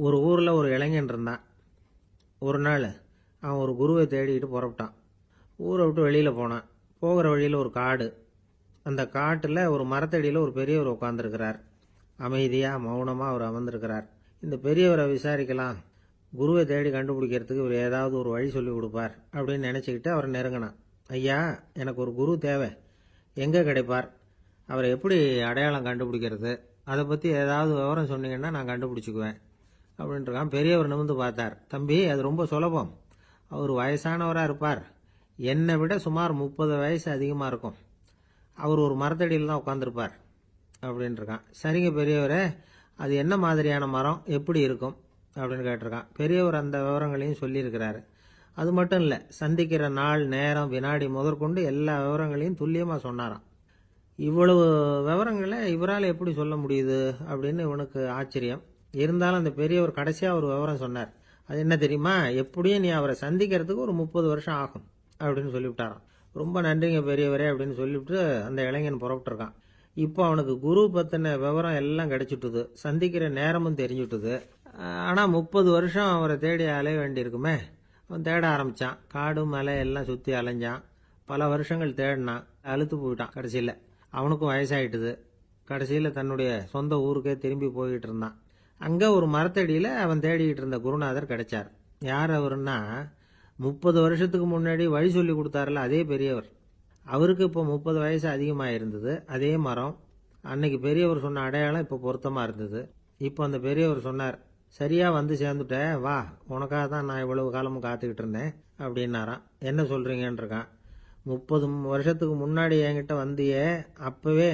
ஒரு ஊரில் ஒரு இளைஞன் இருந்தான். ஒரு நாள் அவன் ஒரு குருவை தேடிக்கிட்டு புறப்பட்டான். ஊரை விட்டு வெளியில் போனான். போகிற வழியில் ஒரு காடு. அந்த காட்டில் ஒரு மரத்தடியில் ஒரு பெரியவர் உட்காந்துருக்கிறார். அமைதியாக மௌனமாக அவர் அமர்ந்திருக்கிறார். இந்த பெரியவரை விசாரிக்கலாம், குருவை தேடி கண்டுபிடிக்கிறதுக்கு இவர் ஏதாவது ஒரு வழி சொல்லி கொடுப்பார் அப்படின்னு நினச்சிக்கிட்டு அவரை நெருங்கினான். ஐயா, எனக்கு ஒரு குரு தேவை, எங்கே கிடைப்பார், அவரை எப்படி அடையாளம் கண்டுபிடிக்கிறது, அதை பற்றி ஏதாவது விவரம் சொன்னீங்கன்னா நான் கண்டுபிடிச்சிக்குவேன் அப்படின்ட்டுருக்கான். பெரியவர் நிமிர்ந்து பார்த்தார். தம்பி, அது ரொம்ப சுலபம். அவர் வயசானவராக இருப்பார், என்னை விட சுமார் 30 வயசு அதிகமாக இருக்கும். அவர் ஒரு மரத்தடியில் தான் உட்காந்துருப்பார் அப்படின்ட்டுருக்கான். சரிங்க பெரியவரே, அது என்ன மாதிரியான மரம், எப்படி இருக்கும் அப்படின்னு கேட்டிருக்கான். பெரியவர் அந்த விவரங்களையும் சொல்லியிருக்கிறாரு. அது மட்டும் இல்லை, சந்திக்கிற நாள், நேரம், வினாடி முதற்கொண்டு எல்லா விவரங்களையும் துல்லியமாக சொன்னாராம். இவ்வளவு விவரங்களை இவரால் எப்படி சொல்ல முடியுது அப்படின்னு இவனுக்கு ஆச்சரியம். இருந்தாலும் அந்த பெரியவர் கடைசியாக ஒரு விவரம் சொன்னார். அது என்ன தெரியுமா, எப்படியும் நீ அவரை சந்திக்கிறதுக்கு ஒரு 30 வருஷம் ஆகும் அப்படின்னு சொல்லிவிட்டாராம். ரொம்ப நன்றிங்க பெரியவரே அப்படின்னு சொல்லிவிட்டு அந்த இளைஞன் புறப்பட்டுருக்கான். இப்போ அவனுக்கு குரு பற்றின விவரம் எல்லாம் கிடைச்சிட்டுது, சந்திக்கிற நேரமும் தெரிஞ்சுட்டுது. ஆனால் 30 வருஷம் அவரை தேடி அலைய வேண்டியிருக்குமே. அவன் தேட ஆரம்பித்தான். காடு மலை எல்லாம் சுற்றி அலைஞ்சான். பல வருஷங்கள் தேடினான். அழுத்து போயிட்டான். கடைசியில் அவனுக்கும் வயசாயிட்டுது. கடைசியில் தன்னுடைய சொந்த ஊருக்கே திரும்பி போய்கிட்டு இருந்தான். அங்கே ஒரு மரத்தடியில் அவன் தேடிக்கிட்டு இருந்த குருநாதர் கிடைச்சார். யார் அவருன்னா, 30 வருஷத்துக்கு முன்னாடி வழி சொல்லி கொடுத்தாருல அதே பெரியவர். அவருக்கு இப்போ 30 வயசு அதிகமாக இருந்தது. அதே மரம். அன்னைக்கு பெரியவர் சொன்ன அடையாளம் இப்போ பொருத்தமாக இருந்தது. இப்போ அந்த பெரியவர் சொன்னார், சரியாக வந்து சேர்ந்துட்ட, வா, உனக்காக தான் நான் இவ்வளவு காலமும் காத்துக்கிட்டு இருந்தேன் அப்படின்னாராம். என்ன சொல்கிறீங்கன்னு இருக்கான். 30 வருஷத்துக்கு முன்னாடி என்கிட்ட வந்தியே, அப்போவே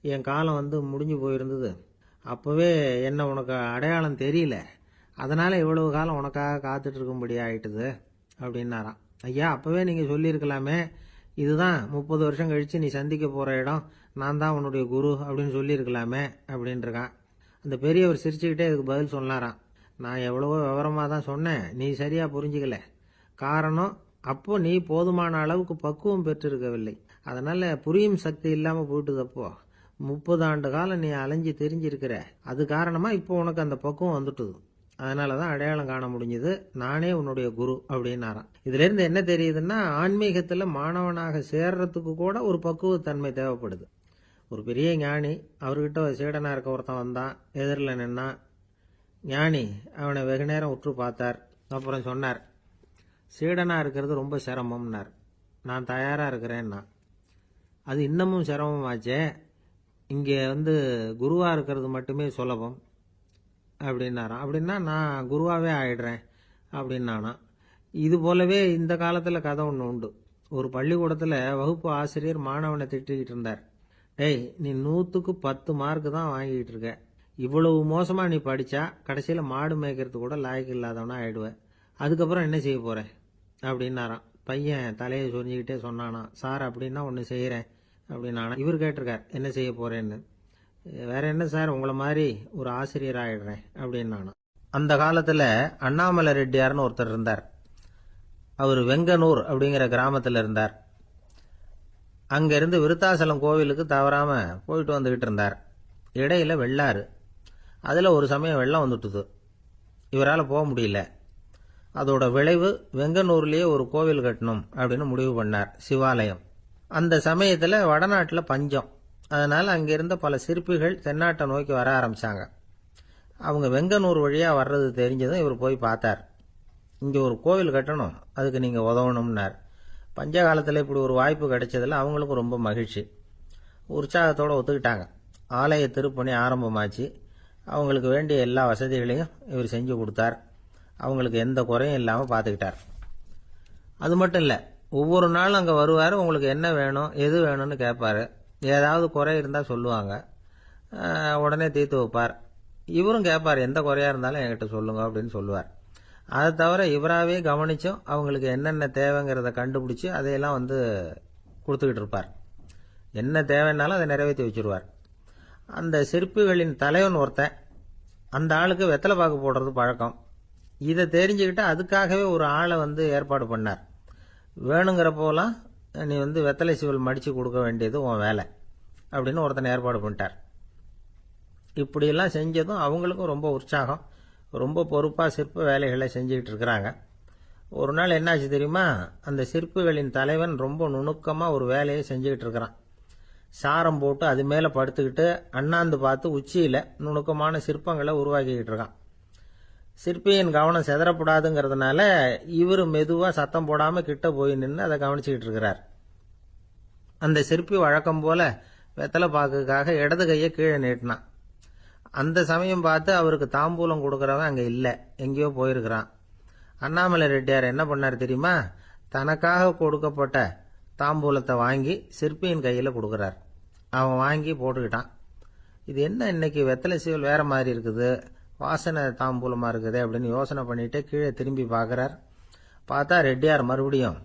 என் காலம் வந்து முடிஞ்சு போயிருந்தது. அப்போவே என்ன உனக்கு அடையாளம் தெரியல, அதனால் இவ்வளவு காலம் உனக்காக காத்துட்டு இருக்கும்படி ஆயிட்டுது அப்படின்னாராம். ஐயா, அப்போவே நீங்கள் சொல்லியிருக்கலாமே, இதுதான் 30 வருஷம் கழித்து நீ சந்திக்க போகிற இடம், நான் தான் உன்னுடைய குரு அப்படின்னு சொல்லியிருக்கலாமே அப்படின்ட்டுருக்கான். அந்த பெரியவர் சிரிச்சுக்கிட்டே இதுக்கு பதில் சொன்னாராம். நான் எவ்வளவோ விவரமாக தான் சொன்னேன், நீ சரியாக புரிஞ்சிக்கல. காரணம், அப்போ நீ போதுமான அளவுக்கு பக்குவம் பெற்றிருக்கவில்லை. அதனால் புரியும் சக்தி இல்லாமல் போயிட்டுது. அப்போ 30 ஆண்டு காலம் நீ அலைஞ்சி தெரிஞ்சிருக்கிற, அது காரணமாக இப்போ உனக்கு அந்த பக்குவம் வந்துட்டுது. அதனால தான் அடையாளம் காண முடிஞ்சது, நானே உன்னுடைய குரு அப்படின்னாராம். இதுலேருந்து என்ன தெரியுதுன்னா, ஆன்மீகத்தில் மாணவனாக சேர்றதுக்கு கூட ஒரு பக்குவத்தன்மை தேவைப்படுது. ஒரு பெரிய ஞானி, அவர்கிட்ட சீடனாக இருக்க ஒருத்தன் வந்தான். எதிரில் நின்னான். ஞானி அவனை வெகு நேரம் உற்று பார்த்தார். அப்புறம் சொன்னார், சீடனாக இருக்கிறது ரொம்ப சிரமம்னார். நான் தயாராக இருக்கிறேன்னா. அது இன்னமும் சிரமமாச்சே, இங்கே வந்து குருவாக இருக்கிறது மட்டுமே சுலபம் அப்படின்னாராம். அப்படின்னா நான் குருவாகவே ஆயிடுறேன் அப்படின்னானா. இது போலவே இந்த காலத்தில் கதை ஒன்று உண்டு. ஒரு பள்ளிக்கூடத்தில் வகுப்பு ஆசிரியர் மாணவனை திட்டிக்கிட்டு இருந்தார். டேய், நீ 100க்கு 10 மார்க்கு தான் வாங்கிக்கிட்டு இருக்க, இவ்வளவு மோசமாக நீ படித்தா கடைசியில் மாடு மேய்க்கிறது கூட லாய்க்கு இல்லாதவனா ஆயிடுவேன், அதுக்கப்புறம் என்ன செய்ய போகிறேன் அப்படின்னாராம். பையன் தலையை சொரிஞ்சிக்கிட்டே சொன்னானா, சார் அப்படின்னா ஒன்று செய்கிறேன் அப்படின்னானா. இவர் கேட்டிருக்கார், என்ன செய்ய போகிறேன்னு. வேற என்ன சார், உங்களை மாதிரி ஒரு ஆசிரியர் ஆயிடுறேன் அப்படின்னானா. அந்த காலத்தில் அண்ணாமலை ரெட்டியார்னு ஒருத்தர் இருந்தார். அவர் வெங்கனூர் அப்படிங்கிற கிராமத்தில் இருந்தார். அங்கேருந்து விருத்தாசலம் கோவிலுக்கு தவறாமல் போயிட்டு வந்துக்கிட்டு இருந்தார். இடையில வெள்ளாறு. அதில் ஒரு சமயம் வெள்ளம் வந்துட்டுது. இவரால் போக முடியல. அதோட விளைவு, வெங்கனூர்லேயே ஒரு கோவில் கட்டணும் அப்படின்னு முடிவு பண்ணார், சிவாலயம். அந்த சமயத்தில் வடநாட்டில் பஞ்சம். அதனால் அங்கிருந்த பல சிற்பிகள் தென்னாட்டை நோக்கி வர ஆரம்பித்தாங்க. அவங்க வெங்கனூர் வழியாக வர்றது தெரிஞ்சதும் இவர் போய் பார்த்தார். இங்கே ஒரு கோவில் கட்டணும், அதுக்கு நீங்கள் உதவணும்னார். பஞ்ச காலத்தில் இப்படி ஒரு வாய்ப்பு கிடைச்சதில் அவங்களுக்கும் ரொம்ப மகிழ்ச்சி. உற்சாகத்தோடு ஒத்துக்கிட்டாங்க. ஆலய திருப்பணி ஆரம்பமாச்சு. அவங்களுக்கு வேண்டிய எல்லா வசதிகளையும் இவர் செஞ்சு கொடுத்தார். அவங்களுக்கு எந்த குறையும் இல்லாமல் பார்த்துக்கிட்டார். அது மட்டும் இல்லை, ஒவ்வொரு நாளும் அங்கே வருவார். உங்களுக்கு என்ன வேணும், எது வேணும்னு கேட்பார். ஏதாவது குறை இருந்தால் சொல்லுவாங்க, உடனே தீர்த்து வைப்பார். இவரும் கேட்பார், எந்த குறையாக இருந்தாலும் என்கிட்ட சொல்லுங்க அப்படின்னு சொல்லுவார். அதை தவிர இவராகவே கவனிச்சும் அவங்களுக்கு என்னென்ன தேவைங்கிறத கண்டுபிடிச்சி அதையெல்லாம் வந்து கொடுத்துக்கிட்டு இருப்பார். என்ன தேவைன்னாலும் அதை நிறைவேற்றி வச்சுருவார். அந்த சிற்பிகளின் தலைவன் ஒருத்தன், அந்த ஆளுக்கு வெத்தலை பாக்கு போடுறது பழக்கம். இதை தெரிஞ்சுக்கிட்டு அதுக்காகவே ஒரு ஆளை வந்து ஏற்பாடு பண்ணார். வேணுங்கிறப்போலாம் நீ வந்து வெத்தலை சிவல் மடித்து கொடுக்க வேண்டியது உன் வேலை அப்படின்னு ஒருத்தனை ஏற்பாடு பண்ணிட்டார். இப்படியெல்லாம் செஞ்சதும் அவங்களுக்கும் ரொம்ப உற்சாகம், ரொம்ப பொறுப்பாக சிற்ப வேலைகளை செஞ்சுக்கிட்டு இருக்கிறாங்க. ஒரு நாள் என்னாச்சு தெரியுமா? அந்த சிற்பிகளின் தலைவன் ரொம்ப நுணுக்கமாக ஒரு வேலையை செஞ்சுக்கிட்டு இருக்கிறான். சாரம் போட்டு அது மேலே படுத்துக்கிட்டு அண்ணாந்து பார்த்து உச்சியில் நுணுக்கமான சிற்பங்களை உருவாக்கிக்கிட்டு இருக்கான். சிற்பியின் கவனம் செதறப்படாதுங்கிறதுனால இவர் மெதுவாக சத்தம் போடாமல் கிட்ட போய் நின்று அதை கவனிச்சுக்கிட்டு இருக்கிறார். அந்த சிற்பி வழக்கம் போல வெத்தலை பாக்குக்காக இடது கையை கீழே நீட்டினான். அந்த சமயம் பார்த்து அவருக்கு தாம்பூலம் கொடுக்கறவன் அங்கே இல்லை, எங்கேயோ போயிருக்கிறான். அண்ணாமலை ரெட்டியார் என்ன பண்ணார் தெரியுமா? தனக்காக கொடுக்கப்பட்ட தாம்பூலத்தை வாங்கி சிற்பியின் கையில் கொடுக்குறார். அவன் வாங்கி போட்டுக்கிட்டான். இது என்ன இன்னைக்கு வெத்தலை சீவல் வேற மாதிரி இருக்குது, வாசனை தாம்பூலமாக இருக்குது அப்படின்னு யோசனை பண்ணிட்டு கீழே திரும்பி பார்க்குறார். பார்த்தா ரெட்டியார் மறுபடியும்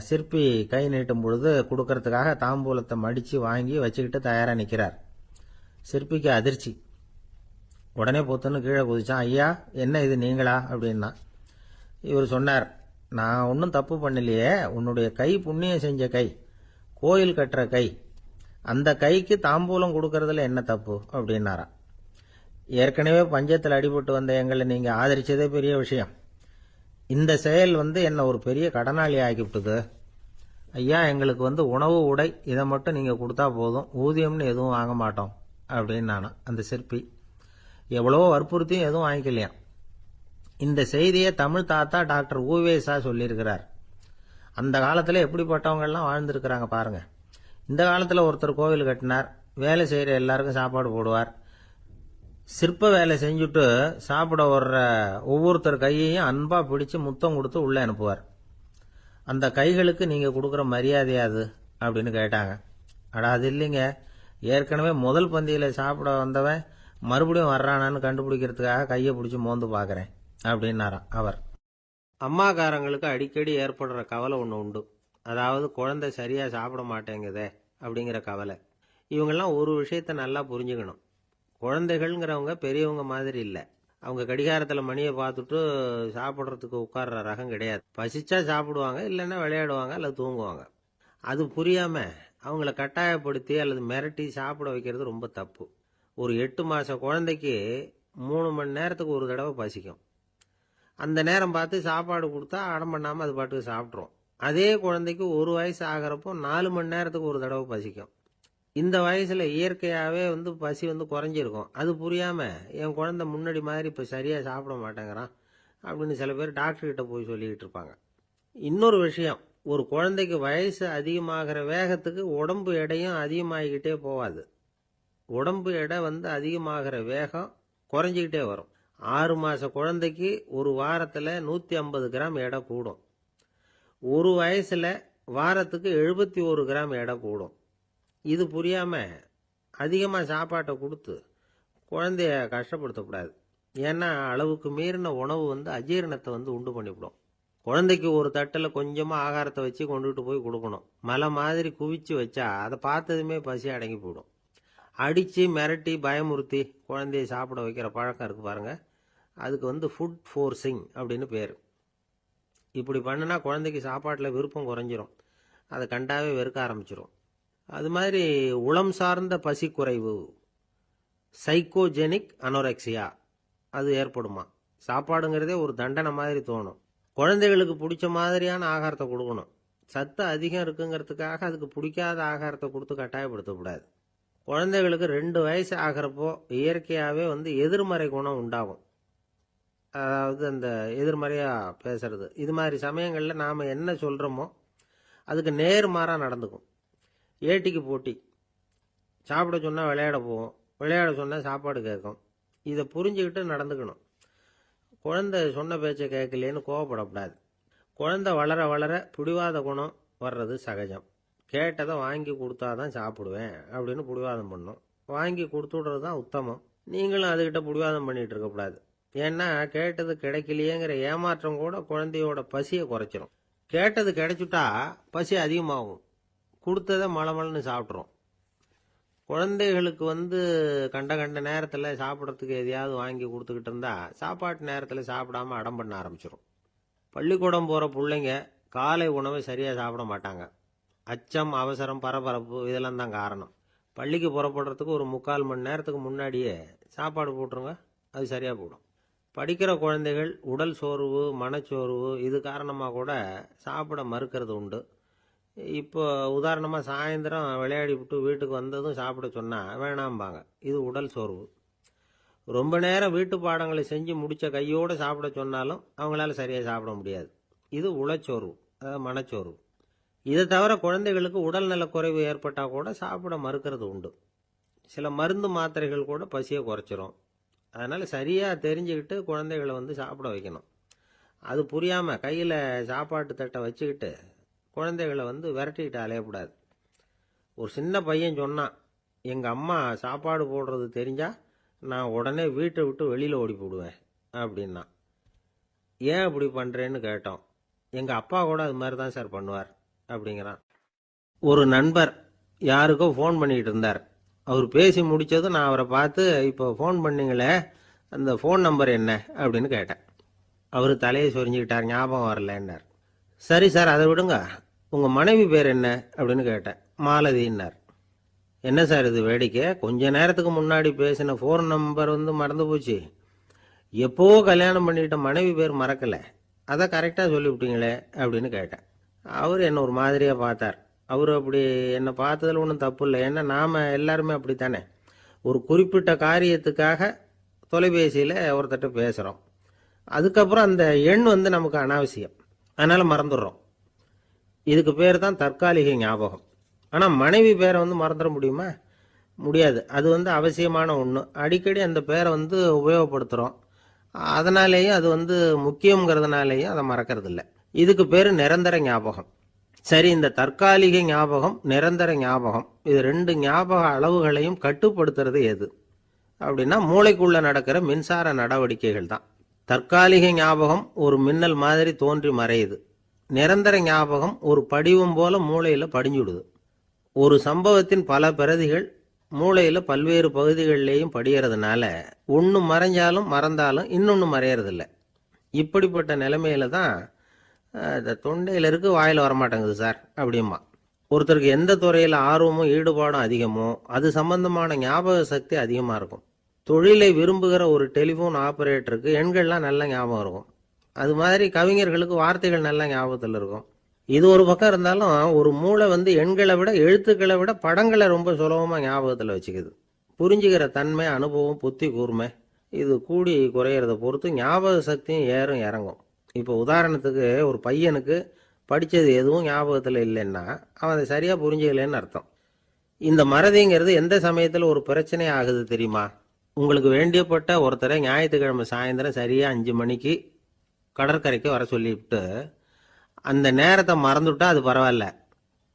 சிற்பி கை நீட்டும் பொழுது கொடுக்கறதுக்காக தாம்பூலத்தை மடித்து வாங்கி வச்சுக்கிட்டு தயாராக நிற்கிறார். சிற்பிக்கு அதிர்ச்சி. உடனே பொத்துன்னு கீழே குதிச்சான். ஐயா, என்ன இது நீங்களா அப்படின்னா. இவர் சொன்னார், நான் ஒன்றும் தப்பு பண்ணலையே, உன்னுடைய கை புண்ணியம் செஞ்ச கை, கோயில் கட்டுற கை, அந்த கைக்கு தாம்பூலம் கொடுக்கறதுல என்ன தப்பு அப்படின்னாராம். ஏற்கனவே பஞ்சத்தில் அடிபட்டு வந்த எங்களை நீங்கள் ஆதரிச்சதே பெரிய விஷயம். இந்த செயல் என்னை ஒரு பெரிய கடனாளி ஆக்கிவிட்டுது. ஐயா, எங்களுக்கு உணவு உடை இதை மட்டும் நீங்கள் கொடுத்தா போதும், ஊதியம்னு எதுவும் வாங்க மாட்டோம் அப்படின்னு நானும். அந்த சிற்பி எவ்வளவோ வற்புறுத்தியும் எதுவும் வாங்கிக்கலையாம். இந்த செய்தியை தமிழ் தாத்தா டாக்டர் ஊவேசா சொல்லியிருக்கிறார். அந்த காலத்தில் எப்படிப்பட்டவங்கெல்லாம் வாழ்ந்துருக்கிறாங்க பாருங்க. இந்த காலத்தில் ஒருத்தர் கோவில் கட்டினார், வேலை செய்கிற எல்லாருக்கும் சாப்பாடு போடுவார். சிற்ப வேலை செஞ்சுட்டு சாப்பிட வர்ற ஒவ்வொருத்தர் கையையும் அன்பா பிடிச்சு முத்தம் கொடுத்து உள்ளே அனுப்புவார். அந்த கைகளுக்கு நீங்க கொடுக்குற மரியாதையாது அப்படின்னு கேட்டாங்க. அடா, அது இல்லைங்க, ஏற்கனவே முதல் பந்தியில சாப்பிட வந்தவன் மறுபடியும் வர்றானான்னு கண்டுபிடிக்கிறதுக்காக கையை பிடிச்சி மோந்து பார்க்குறேன் அப்படின்னாராம் அவர். அம்மாக்காரங்களுக்கு அடிக்கடி ஏற்படுற கவலை ஒன்று உண்டு. அதாவது குழந்தை சரியா சாப்பிட மாட்டேங்குதே அப்படிங்கிற கவலை. இவங்கெல்லாம் ஒரு விஷயத்த நல்லா புரிஞ்சுக்கணும். குழந்தைகள்ங்கிறவங்க பெரியவங்க மாதிரி இல்லை. அவங்க கடிகாரத்தில் மணியை பார்த்துட்டு சாப்பிட்றதுக்கு உட்கார்ற ரகம் கிடையாது. பசிச்சா சாப்பிடுவாங்க, இல்லைன்னா விளையாடுவாங்க அல்லது தூங்குவாங்க. அது புரியாம அவங்கள கட்டாயப்படுத்தி அல்லது மிரட்டி சாப்பிட வைக்கிறது ரொம்ப தப்பு. ஒரு 8 மாச குழந்தைக்கு 3 மணி நேரத்துக்கு ஒரு தடவை பசிக்கும். அந்த நேரம் பார்த்து சாப்பாடு கொடுத்தா அடம் பண்ணாமல் அது பாட்டுக்கு சாப்பிட்றோம். அதே குழந்தைக்கு 1 வயசு ஆகிறப்போ 4 மணி நேரத்துக்கு ஒரு தடவை பசிக்கும். இந்த வயசுல இயற்கையாகவே பசி குறைஞ்சிருக்கும். அது புரியாம என் குழந்தை முன்னாடி மாதிரி இப்போ சரியா சாப்பிட மாட்டேங்கிறான் அப்படின்னு சில பேர் டாக்டர்கிட்ட போய் சொல்லிக்கிட்டு இருப்பாங்க. இன்னொரு விஷயம், ஒரு குழந்தைக்கு வயசு அதிகமாகிற வேகத்துக்கு உடம்பு எடையும் அதிகமாகிக்கிட்டே போகாது. உடம்பு எடை அதிகமாகிற வேகம் குறைஞ்சிக்கிட்டே வரும். 6 மாச குழந்தைக்கு ஒரு வாரத்தில் 150 கிராம் எடை கூடும். ஒரு வயசுல வாரத்துக்கு 71 கிராம் எடை கூடும். இது புரியாம அதிகமாக சாப்பாட்டை கொடுத்து குழந்தைய கஷ்டப்படுத்தக்கூடாது. ஏன்னா அளவுக்கு மீறின உணவு அஜீரணத்தை உண்டு பண்ணிவிடும். குழந்தைக்கு ஒரு தட்டில் கொஞ்சமாக ஆகாரத்தை வச்சு கொண்டுகிட்டு போய் கொடுக்கணும். மலை மாதிரி குவிச்சு வச்சா அதை பார்த்ததுமே பசி அடங்கி போயிடும். அடித்து மிரட்டி பயமுறுத்தி குழந்தைய சாப்பிட வைக்கிற பழக்கம் இருக்கு பாருங்க, அதுக்கு ஃபுட் ஃபோர்ஸிங் அப்படின்னு பேர். இப்படி பண்ணுனா குழந்தைக்கு சாப்பாட்டில் விருப்பம் குறைஞ்சிரும், அதை கண்டாவே வெறுக்க ஆரம்பிச்சிடும். அது மாதிரி உளம் சார்ந்த பசி குறைவு, சைக்கோஜெனிக் அனோரெக்சியா, அது ஏற்படுமா. சாப்பாடுங்கிறதே ஒரு தண்டனை மாதிரி தோணும். குழந்தைகளுக்கு பிடிச்ச மாதிரியான ஆகாரத்தை கொடுக்கணும். சத்து அதிகம் இருக்குங்கிறதுக்காக அதுக்கு பிடிக்காத ஆகாரத்தை கொடுத்து கட்டாயப்படுத்தக்கூடாது. குழந்தைகளுக்கு 2 வயசு ஆகிறப்போ இயற்கையாகவே எதிர்மறை குணம் உண்டாகும். அதாவது அந்த எதிர்மறையாக பேசுறது. இது மாதிரி சமயங்களில் நாம் என்ன சொல்கிறோமோ அதுக்கு நேர்மாறாக நடந்துக்கும். ஏட்டிக்கு போட்டி. சாப்பிட சொன்னால் விளையாட போவோம், விளையாட சொன்னால் சாப்பாடு கேட்கும். இதை புரிஞ்சுக்கிட்டு நடந்துக்கணும். குழந்தை சொன்ன பேச்சை கேட்கலேன்னு கோவப்படக்கூடாது. குழந்தை வளர வளர பிடிவாத குணம் வர்றது சகஜம். கேட்டதை வாங்கி கொடுத்தாதான் சாப்பிடுவேன் அப்படின்னு பிடிவாதம் பண்ணும். வாங்கி கொடுத்துடுறது தான் உத்தமம். நீங்களும் அதுகிட்ட பிடிவாதம் பண்ணிட்டு இருக்கக்கூடாது. ஏன்னா கேட்டது கிடைக்கலையேங்கிற ஏமாற்றம் கூட குழந்தையோட பசியை குறைச்சிரும். கேட்டது கிடைச்சுட்டா பசி அதிகமாகும். கொடுத்ததை மலமலன்னு சாப்பிட்றோம். குழந்தைகளுக்கு கண்ட கண்ட நேரத்தில் சாப்பிட்றதுக்கு எதையாவது வாங்கி கொடுத்துக்கிட்டு இருந்தா சாப்பாட்டு நேரத்தில் சாப்பிடாம அடம் பண்ண ஆரம்பிச்சிடும். பள்ளிக்கூடம் போகிற பிள்ளைங்க காலை உணவை சரியாக சாப்பிட மாட்டாங்க. அச்சம், அவசரம், பரபரப்பு இதெல்லாம் தான் காரணம். பள்ளிக்கு புறப்படுறதுக்கு ஒரு 3/4 மணி நேரத்துக்கு முன்னாடியே சாப்பாடு போட்டுருங்க, அது சரியாக போடும். படிக்கிற குழந்தைகள் உடல் சோர்வு, மனச்சோர்வு இது காரணமாக கூட சாப்பிட மறுக்கிறது உண்டு. இப்போ உதாரணமாக சாயந்தரம் விளையாடி விட்டு வீட்டுக்கு வந்ததும் சாப்பிட சொன்னால் வேணாம்பாங்க. இது உடல் சோர்வு. ரொம்ப நேரம் வீட்டு பாடங்களை செஞ்சு முடித்த கையோடு சாப்பிட சொன்னாலும் அவங்களால சரியாக சாப்பிட முடியாது. இது உளச்சோர்வு, அதாவது மனச்சோர்வு. இதை தவிர குழந்தைகளுக்கு உடல்நல குறைவு ஏற்பட்டால் கூட சாப்பிட மறுக்கிறது உண்டு. சில மருந்து மாத்திரைகள் கூட பசியை குறைச்சிரும். அதனால் சரியாக தெரிஞ்சுக்கிட்டு குழந்தைகளை சாப்பிட வைக்கணும். அது புரியாமல் கையில் சாப்பாட்டு தட்டை வச்சுக்கிட்டு குழந்தைகளை விரட்டிக்கிட்டு அலையக்கூடாது. ஒரு சின்ன பையன் சொன்னான், எங்கள் அம்மா சாப்பாடு போடுறது தெரிஞ்சால் நான் உடனே வீட்டை விட்டு வெளியில் ஓடி போடுவேன் அப்படின்னா. ஏன் இப்படி பண்ணுறேன்னு கேட்டோம். எங்கள் அப்பா கூட அது மாதிரி தான் சார் பண்ணுவார் அப்படிங்கிறான். ஒரு நண்பர் யாருக்கோ ஃபோன் பண்ணிக்கிட்டு இருந்தார். அவர் பேசி முடித்ததும் நான் அவரை பார்த்து, இப்போ ஃபோன் பண்ணிங்களே அந்த ஃபோன் நம்பர் என்ன அப்படின்னு கேட்டேன். அவர் தலையை சொரிஞ்சுக்கிட்டார், ஞாபகம் வரலன்னார். சரி சார், அதை விடுங்க, உங்கள் மனைவி பேர் என்ன அப்படின்னு கேட்டேன். மாலதின்னார். என்ன சார் இது வேடிக்கை, கொஞ்ச நேரத்துக்கு முன்னாடி பேசின ஃபோன் நம்பர் மறந்து போச்சு. எப்போ கல்யாணம் பண்ணிட்ட மனைவி பேர் மறக்கலை, அதை கரெக்டாக சொல்லிவிட்டீங்களே அப்படின்னு கேட்டேன். அவர் என்னை ஒரு மாதிரியாக பார்த்தார். அவர் அப்படி என்னை பார்த்ததில் ஒன்றும் தப்பு இல்லை. ஏன்னா நாம் எல்லாருமே அப்படித்தானே. ஒரு குறிப்பிட்ட காரியத்துக்காக தொலைபேசியில் ஒருத்தட்ட பேசுகிறோம். அதுக்கப்புறம் அந்த எண் நமக்கு அனாவசியம், அதனால் மறந்துடுறோம். இதுக்கு பேர் தான் தற்காலிக ஞாபகம். ஆனால் மனைவி பேரை மறந்துட முடியுமா? முடியாது. அது அவசியமான ஒன்று. அடிக்கடி அந்த பேரை உபயோகப்படுத்துகிறோம். அதனாலேயும் அது முக்கியங்கிறதுனாலேயும் அதை மறக்கிறது இல்லை. இதுக்கு பேர் நிரந்தர ஞாபகம். சரி, இந்த தற்காலிக ஞாபகம், நிரந்தர ஞாபகம், இது ரெண்டு ஞாபக அளவுகளையும் கட்டுப்படுத்துறது எது அப்படின்னா மூளைக்குள்ள நடக்கிற மின்சார நடவடிக்கைகள் தான். தற்காலிக ஞாபகம் ஒரு மின்னல் மாதிரி தோன்றி மறையுது. நிரந்தர ஞாபகம் ஒரு படிவம் போல மூளையில் படிஞ்சுடுது. ஒரு சம்பவத்தின் பல பிரதிகள் மூளையில் பல்வேறு பகுதிகளிலேயும் படிகிறதுனால ஒன்று மறைஞ்சாலும் மறந்தாலும் இன்னொன்று மறையறதில்லை. இப்படிப்பட்ட நிலைமையில தான் இந்த தொண்டையில் இருக்கு, வாயில் வரமாட்டேங்குது சார் அப்படிமா. ஒருத்தருக்கு எந்த துறையில் ஆர்வமும் ஈடுபாடும் அதிகமோ அது சம்பந்தமான ஞாபக சக்தி அதிகமாக இருக்கும். தொழிலை விரும்புகிற ஒரு டெலிஃபோன் ஆப்ரேட்டருக்கு எண்கள்லாம் நல்ல ஞாபகம் இருக்கும். அது மாதிரி கவிஞர்களுக்கு வார்த்தைகள் நல்ல ஞாபகத்தில் இருக்கும். இது ஒரு பக்கம் இருந்தாலும் ஒரு மூளை எண்களை விட எழுத்துக்களை விட படங்களை ரொம்ப சுலபமாக ஞாபகத்தில் வச்சுக்குது. புரிஞ்சுக்கிற தன்மை, அனுபவம், புத்தி கூர்மை இது கூடி குறையிறத பொறுத்து ஞாபக சக்தியும் ஏறும் இறங்கும். இப்போ உதாரணத்துக்கு ஒரு பையனுக்கு படித்தது எதுவும் ஞாபகத்தில் இல்லைன்னா அவன் அதை சரியாக புரிஞ்சுக்கலன்னு அர்த்தம். இந்த மறதிங்கிறது எந்த சமயத்தில் ஒரு பிரச்சனை ஆகுது தெரியுமா? உங்களுக்கு வேண்டியப்பட்ட ஒருத்தரை ஞாயிற்றுக்கிழமை சாயந்தரம் சரியாக 5 மணிக்கு கடற்கரைக்கு வர சொல்லிவிட்டு அந்த நேரத்தை மறந்துவிட்டா அது பரவாயில்ல,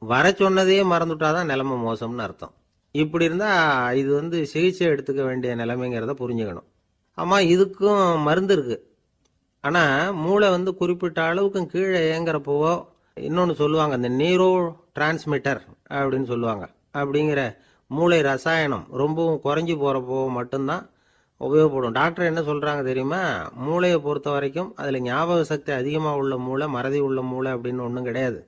வர சொன்னதையே மறந்துவிட்டாதான் நிலைமை மோசம்னு அர்த்தம். இப்படி இருந்தால் இது சிகிச்சை எடுத்துக்க வேண்டிய நிலைமைங்கிறத புரிஞ்சுக்கணும். ஆமாம், இதுக்கும் மருந்து இருக்குது. ஆனால் மூளை குறிப்பிட்ட அளவுக்கும் கீழே இயங்குறப்போவோ இன்னொன்று சொல்லுவாங்க, இந்த நியூரோ டிரான்ஸ்மிட்டர் அப்படின்னு சொல்லுவாங்க. அப்படிங்கிற மூளை ரசாயனம் ரொம்பவும் குறைஞ்சி போகிறப்போ மட்டும்தான் உபயோகப்படும். டாக்டர் என்ன சொல்கிறாங்க தெரியுமா? மூளையை பொறுத்த வரைக்கும் அதில் ஞாபக சக்தி அதிகமாக உள்ள மூளை, மறதி உள்ள மூளை அப்படின்னு ஒன்றும் கிடையாது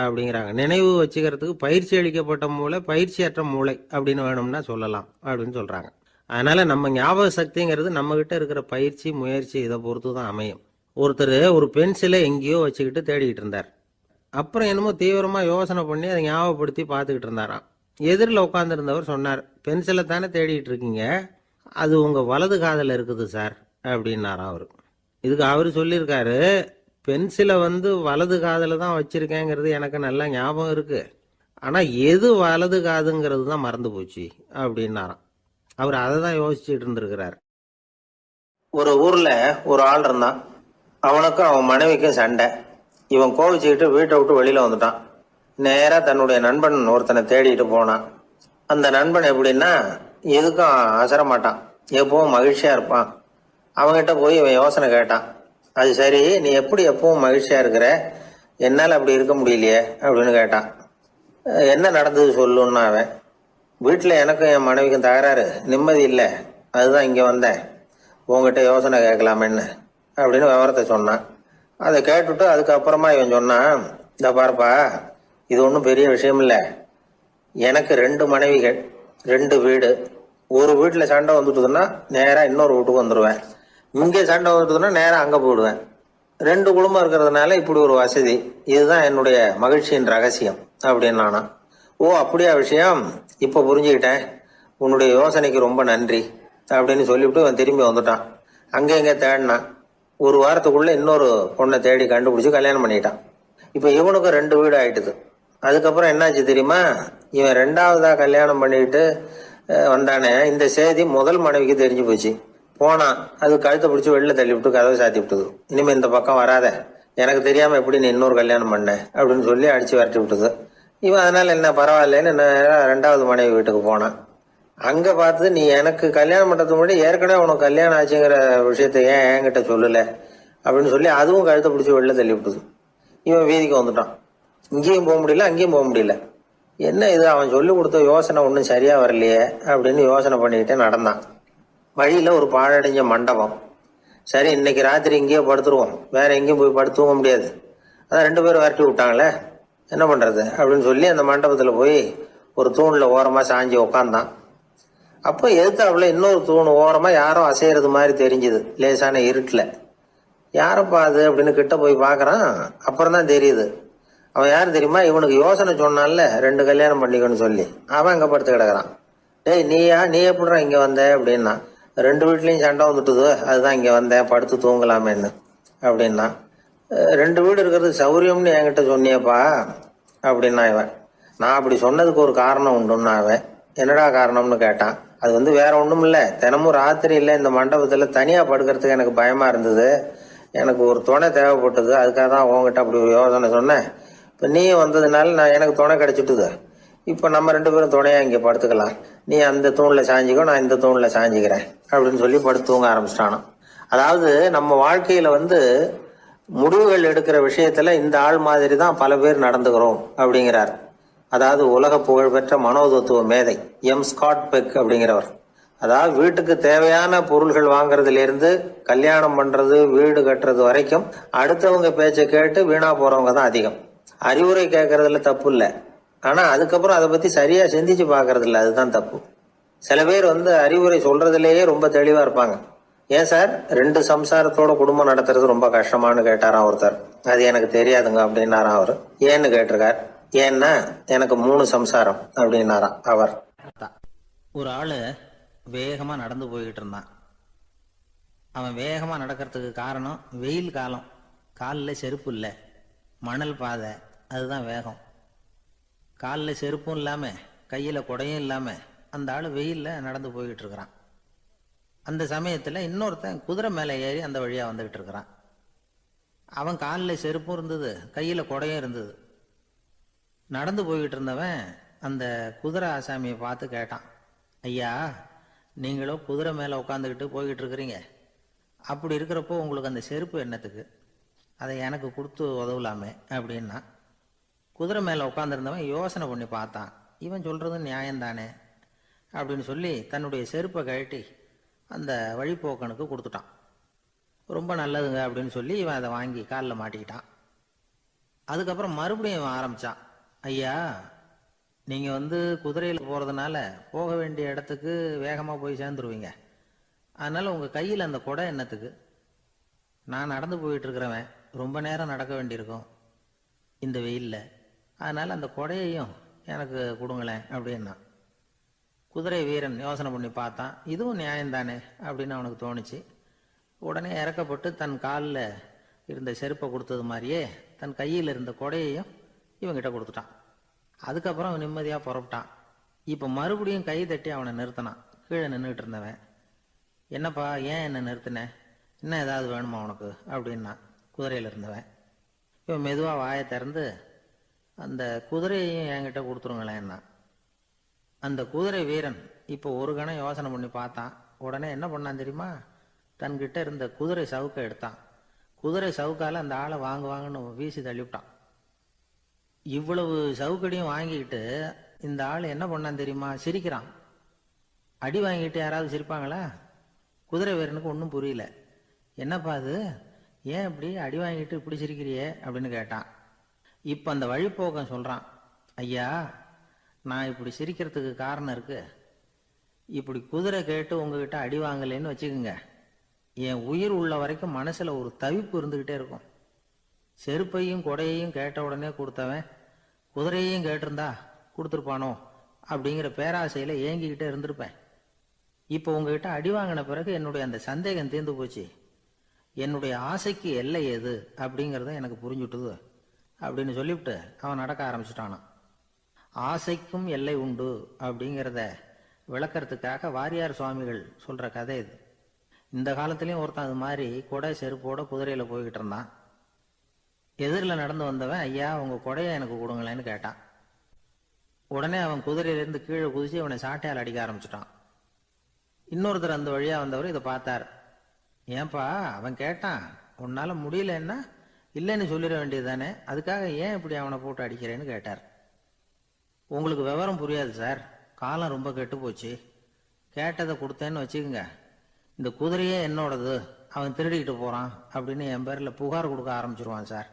அப்படிங்கிறாங்க. நினைவு வச்சுக்கிறதுக்கு பயிற்சி அளிக்கப்பட்ட மூளை, பயிற்சியற்ற மூளை அப்படின்னு வேணும்னா சொல்லலாம் அப்படின்னு சொல்கிறாங்க. அதனால் நம்ம ஞாபக சக்திங்கிறது நம்மக்கிட்ட இருக்கிற பயிற்சி, முயற்சி இதை பொறுத்து தான் அமையும். ஒருத்தர் ஒரு பென்சிலை எங்கேயோ வச்சுக்கிட்டு தேடிக்கிட்டு இருந்தார். அப்புறம் என்னமோ தீவிரமாக யோசனை பண்ணி அதை ஞாபகப்படுத்தி பார்த்துக்கிட்டு இருந்தாராம். எதிரில் உட்காந்துருந்தவர் சொன்னார், பென்சிலை தானே தேடிக்கிட்டு இருக்கீங்க, அது உங்கள் வலது காதில் இருக்குது சார் அப்படின்னாராம் அவர். இதுக்கு அவர் சொல்லியிருக்காரு, பென்சிலை வலது காதில் தான் வச்சுருக்கேங்கிறது எனக்கு நல்லா ஞாபகம் இருக்குது, ஆனால் எது வலது காதுங்கிறது தான் மறந்து போச்சு அப்படின்னாராம். அவர் அதை தான் யோசிச்சுட்டு இருந்திருக்கிறார். ஒரு ஊர்ல ஒரு ஆள் இருந்தான். அவனுக்கும் அவன் மனைவிக்கும் சண்டை. இவன் கோவிச்சுக்கிட்டு வீட்டை விட்டு வெளியில வந்துட்டான். நேரா தன்னுடைய நண்பன் ஒருத்தனை தேடிட்டு போனான். அந்த நண்பன் எப்படின்னா எதுக்கும் அசர மாட்டான், எப்பவும் மகிழ்ச்சியா இருப்பான். அவன்கிட்ட போய் இவன் யோசனை கேட்டான். அது சரி, நீ எப்படி எப்பவும் மகிழ்ச்சியா இருக்கிற, என்னால் அப்படி இருக்க முடியலையே அப்படின்னு கேட்டான். என்ன நடந்தது சொல்லுன்னா அவன், வீட்டில் எனக்கும் என் மனைவிக்கும் தகராறு, நிம்மதி இல்லை, அதுதான் இங்கே வந்தேன், உங்ககிட்ட யோசனை கேட்கலாமேன்னு அப்படின்னு விவரத்தை சொன்னான். அதை கேட்டுட்டு அதுக்கப்புறமா இவன் சொன்னான், இந்த பாருப்பா, இது ஒன்றும் பெரிய விஷயம் இல்லை, எனக்கு 2 மனைவிகள், 2 வீடு. ஒரு வீட்டில் சண்டை வந்துட்டுதுன்னா நேராக இன்னொரு வீட்டுக்கு வந்துடுவேன். இங்கே சண்டை வருதுன்னா நேராக அங்கே போயிடுவேன். 2 குடும்பம் இருக்கிறதுனால இப்படி ஒரு வசதி. இதுதான் என்னுடைய மகிழ்ச்சியின் ரகசியம் அப்படின்னு நானா. ஓ அப்படியா விஷயம், இப்போ புரிஞ்சுக்கிட்டேன், உன்னுடைய யோசனைக்கு ரொம்ப நன்றி அப்படின்னு சொல்லிவிட்டு அவன் திரும்பி வந்துட்டான். அங்கே இங்கே தேடினான். ஒரு வாரத்துக்குள்ள இன்னொரு பொண்ணை தேடி கண்டுபிடிச்சி கல்யாணம் பண்ணிட்டான். இப்போ இவனுக்கும் 2 வீடு ஆயிட்டுது. அதுக்கப்புறம் என்னாச்சு தெரியுமா, இவன் 2வதா கல்யாணம் பண்ணிட்டு வந்தானே, இந்த செய்தி முதல் மனைவிக்கு தெரிஞ்சு போச்சு. போனான், அது கழுத்தை பிடிச்சி வெளில தள்ளி விட்டு கதவை சாத்தி விட்டுது. இனிமே இந்த பக்கம் வராத, எனக்கு தெரியாம எப்படி நீ இன்னொரு கல்யாணம் பண்ண அப்படின்னு சொல்லி அடிச்சு விரட்டி விட்டுது. இவன் அதனால என்ன பரவாயில்லன்னு 2வது மனைவி வீட்டுக்கு போனான். அங்க பார்த்து, நீ எனக்கு கல்யாணம் பண்றதுக்கு முன்னாடி ஏற்கனவே உனக்கு கல்யாணம் ஆச்சுங்கிற விஷயத்த ஏன் என்கிட்ட சொல்லல அப்படின்னு சொல்லி அதுவும் கழுத்தை பிடிச்சி வெளில தள்ளி விட்டுது. இவன் வீதிக்கு வந்துட்டான். இங்கேயும் போக முடியல, அங்கேயும் போக முடியல. என்ன இது, அவன் சொல்லி கொடுத்த யோசனை ஒன்றும் சரியா வரலையே அப்படின்னு யோசனை பண்ணிக்கிட்டே நடந்தான். வழியில ஒரு பாழடைஞ்ச மண்டபம். சரி, இன்னைக்கு ராத்திரி இங்கேயே படுத்துருவோம், வேற எங்கேயும் போய் படுத்து தூங்க முடியாது, அதான் 2 பேரும் விரட்டி விட்டாங்களே, என்ன பண்றது அப்படின்னு சொல்லி அந்த மண்டபத்துல போய் ஒரு தூண்ல ஓரமா சாஞ்சி உக்காந்தான். அப்போ எதுக்காப்புல இன்னொரு தூண் ஓரமா யாரோ அசைறது மாதிரி தெரிஞ்சுது, லேசான இருட்டுல. யாரப்பா அது அப்படின்னு கிட்ட போய் பாக்குறான். அப்புறம் தான் தெரியுது, அவன் யாரு தெரியுமா, இவனுக்கு யோசனை சொன்னான்ல 2 கல்யாணம் பண்ணிக்கணும்னு சொல்லி, அவன் அங்க படுத்து கிடக்குறான். டேய் நீயா, நீ எப்படிடா இங்க வந்த அப்படின்னா, 2 வீட்லயும் சண்டை வந்துட்டுது, அதுதான் இங்க வந்தேன், படுத்து தூங்கலாமேன்னு அப்படின்னா. 2 வீடு இருக்கிறது சௌரியம்னு என்கிட்ட சொன்னியப்பா அப்படின்னா இவன். நான் அப்படி சொன்னதுக்கு ஒரு காரணம் உண்டுன்னா அவன். என்னடா காரணம்னு கேட்டான். அது வேற ஒண்ணும் இல்ல, தினமும் ராத்திரி இல்ல இந்த மண்டபத்துல தனியா படுக்கிறதுக்கு எனக்கு பயமா இருந்தது, எனக்கு ஒரு துணை தேவைப்பட்டது, அதுக்காக தான் உங்ககிட்ட அப்படி ஒரு யோசனை சொன்னேன். இப்ப நீ வந்ததுனால எனக்கு துணை கிடைச்சிட்டுது. இப்ப நம்ம 2 பேரும் துணையா இங்க படுத்துக்கலாம், நீ அந்த தூண்ல சாஞ்சிக்கோ, நான் இந்த தூண்ல சாஞ்சிக்கிறேன் அப்படின்னு சொல்லி படுத்து தூங்க ஆரம்பிச்சிட்டானோ. அதாவது நம்ம வாழ்க்கையில முடிவுகள் எடுக்கிற விஷயத்துல இந்த ஆள் மாதிரி தான் பல பேர் நடந்துக்கிறோம் அப்படிங்கிறார். அதாவது உலக புகழ்பெற்ற மனோதத்துவ மேதை ஸ்காட் பெக் அப்படிங்கிறவர். அதாவது வீட்டுக்கு தேவையான பொருள்கள் வாங்குறதுல இருந்து கல்யாணம் பண்றது, வீடு கட்டுறது வரைக்கும் அடுத்தவங்க பேச்சை கேட்டு வீணா போறவங்க தான் அதிகம். அறிவுரை கேட்கறதுல தப்பு இல்லை, ஆனா அதுக்கப்புறம் அதை பத்தி சரியா சிந்திச்சு பாக்குறது இல்லை, அதுதான் தப்பு. சில பேர் அறிவுரை சொல்றதுலயே ரொம்ப தெளிவா இருப்பாங்க. ஏன் சார் 2 சம்சாரத்தோட குடும்பம் நடத்துறது ரொம்ப கஷ்டமானு கேட்டாராம் ஒருத்தர். அது எனக்கு தெரியாதுங்க அப்படின்னாராம் அவர். ஏன்னு கேட்டிருக்கார். ஏன்னா எனக்கு 3 சம்சாரம் அப்படின்னாராம் அவர். ஒரு ஆளு வேகமா நடந்து போய்கிட்டு இருந்தான். அவன் வேகமா நடக்கிறதுக்கு காரணம் வெயில் காலம், காலில் செருப்பு இல்லை, மணல் பாதை, அதுதான் வேகம். காலில் செருப்பும் இல்லாம கையில குடையும் இல்லாம அந்த ஆளு வெயில்ல நடந்து போய்கிட்டு இருக்கிறான். அந்த சமயத்துல இன்னொருத்தன் குதிரை மேலே ஏறி அந்த வழியா வந்துகிட்டு இருக்கிறான். அவன் காலில் செருப்பும் இருந்தது, கையில குடையும் இருந்தது. நடந்து போய்கிட்டு இருந்தவன் அந்த குதிரை ஆசாமியை பார்த்து கேட்டான், ஐயா நீங்களும் குதிரை மேலே உட்காந்துக்கிட்டு போய்கிட்டு இருக்கிறீங்க, அப்படி இருக்கிறப்போ உங்களுக்கு அந்த செருப்பு என்னத்துக்கு, அதை எனக்கு கொடுத்து உதவலாமே அப்படின்னா. குதிரை மேலே உட்காந்துருந்தவன் யோசனை பண்ணி பார்த்தான். இவன் சொல்றது நியாயம்தானே அப்படின்னு சொல்லி தன்னுடைய செருப்பை கழட்டி அந்த வழிப்போக்கனுக்கு கொடுத்துட்டான். ரொம்ப நல்லதுங்க அப்படின்னு சொல்லி இவன் அதை வாங்கி காலில் மாட்டிக்கிட்டான். அதுக்கப்புறம் மறுபடியும் இவன் ஆரம்பிச்சான், ஐயா நீங்க குதிரையில் போறதுனால போக வேண்டிய இடத்துக்கு வேகமா போய் சேர்ந்துருவீங்க, அதனால உங்க கையில் அந்த குடை என்னத்துக்கு, நான் நடந்து போயிட்டு இருக்கிறவன் ரொம்ப நேரம் நடக்க வேண்டியிருக்கும் இந்த வெயில்ல, அதனால அந்த குடையையும் எனக்கு கொடுங்களேன் அப்படின்னா. குதிரை வீரன் யோசனை பண்ணி பார்த்தான், இதுவும் நியாயம்தானே அப்படின்னு அவனுக்கு தோணுச்சு. உடனே இறக்கப்பட்டு தன் காலில் இருந்த செருப்பை கொடுத்தது மாதிரியே தன் கையில் இருந்த கொடையையும் இவங்கிட்ட கொடுத்துட்டான். அதுக்கப்புறம் அவன் நிம்மதியாக புறப்பட்டான். இப்போ மறுபடியும் கை தட்டி அவனை நிறுத்தினான். கீழே நின்றுட்டு இருந்தவன், என்னப்பா ஏன் என்ன நிறுத்தின, இன்னும் ஏதாவது வேணுமா உனக்கு அப்படின்னா குதிரையில் இருந்தவன். இவன் மெதுவாக வாயை திறந்து அந்த குதிரையையும் என்கிட்ட கொடுத்துருங்களேன்னா. அந்த குதிரை வீரன் இப்போ ஒரு கணம் யோசனை பண்ணி பார்த்தான். உடனே என்ன பண்ணான் தெரியுமா, தன்கிட்ட இருந்த குதிரை சவுக்கை எடுத்தான். குதிரை சவுக்கால அந்த ஆளை வாங்குன்னு வீசி தள்ளிவிட்டான். இவ்வளவு சவுக்கடியும் வாங்கிக்கிட்டு இந்த ஆள் என்ன பண்ணான் தெரியுமா, சிரிக்கிறான். அடி வாங்கிட்டு யாராவது சிரிப்பாங்களா? குதிரை வீரனுக்கு ஒன்றும் புரியல. என்னப்பா அது, ஏன் இப்படி அடி வாங்கிட்டு இப்படி சிரிக்கிறியே அப்படின்னு கேட்டான். இப்போ அந்த வழிப்போக்கன் சொல்றான், ஐயா நான் இப்படி சிரிக்கிறதுக்கு காரணம் இருக்கு. இப்படி குதிரை கேட்டு உங்ககிட்ட அடி வாங்கலைன்னு வச்சுக்கோங்க, என் உயிர் உள்ள வரைக்கும் மனசுல ஒரு தவிப்பு இருந்துகிட்டே இருக்கும். செருப்பையும் கொடையையும் கேட்ட உடனே கொடுத்தவன் குதிரையையும் கேட்டிருந்தா கொடுத்துருப்பானோ அப்படிங்கிற பேராசையில ஏங்கிக்கிட்டே இருந்திருப்பேன். இப்போ உங்ககிட்ட அடி வாங்கின பிறகு என்னுடைய அந்த சந்தேகம் தீர்ந்து போச்சு. என்னுடைய ஆசைக்கு எல்லை எது அப்படிங்கிறத எனக்கு புரிஞ்சுட்டுது அப்படின்னு சொல்லிவிட்டு அவன் நடக்க ஆரம்பிச்சுட்டானான். ஆசைக்கும் எல்லை உண்டு அப்படிங்கிறத விளக்கறதுக்காக வாரியார் சுவாமிகள் சொல்ற கதை இது. இந்த காலத்திலயும் ஒருத்தன் அது மாதிரி கொடை செருப்போட குதிரையில போய்கிட்டு இருந்தான். எதிரில் நடந்து வந்தவன், ஐயா உங்க கொடையை எனக்கு கொடுங்களேன்னு கேட்டான். உடனே அவன் குதிரையிலிருந்து கீழே குதிச்சு அவனை சாட்டையால் அடிக்க ஆரம்பிச்சுட்டான். இன்னொருத்தர் அந்த வழியா வந்தவர் இதை பார்த்தார். ஏன்பா அவன் கேட்டான், உன்னால முடியலன்னா இல்லைன்னு சொல்லிட வேண்டியது தானே, அதுக்காக ஏன் இப்படி அவனை போட்டு அடிக்கிறேன்னு கேட்டார். உங்களுக்கு விவரம் புரியாது சார், காலம் ரொம்ப கெட்டு போச்சு. கேட்டதை கொடுத்தேன்னு வச்சுக்கோங்க, இந்த குதிரையே என்னோடது, அவன் திருடிக்கிட்டு போறான் அப்படின்னு என் பேரில் புகார் கொடுக்க ஆரம்பிச்சிருவான் சார்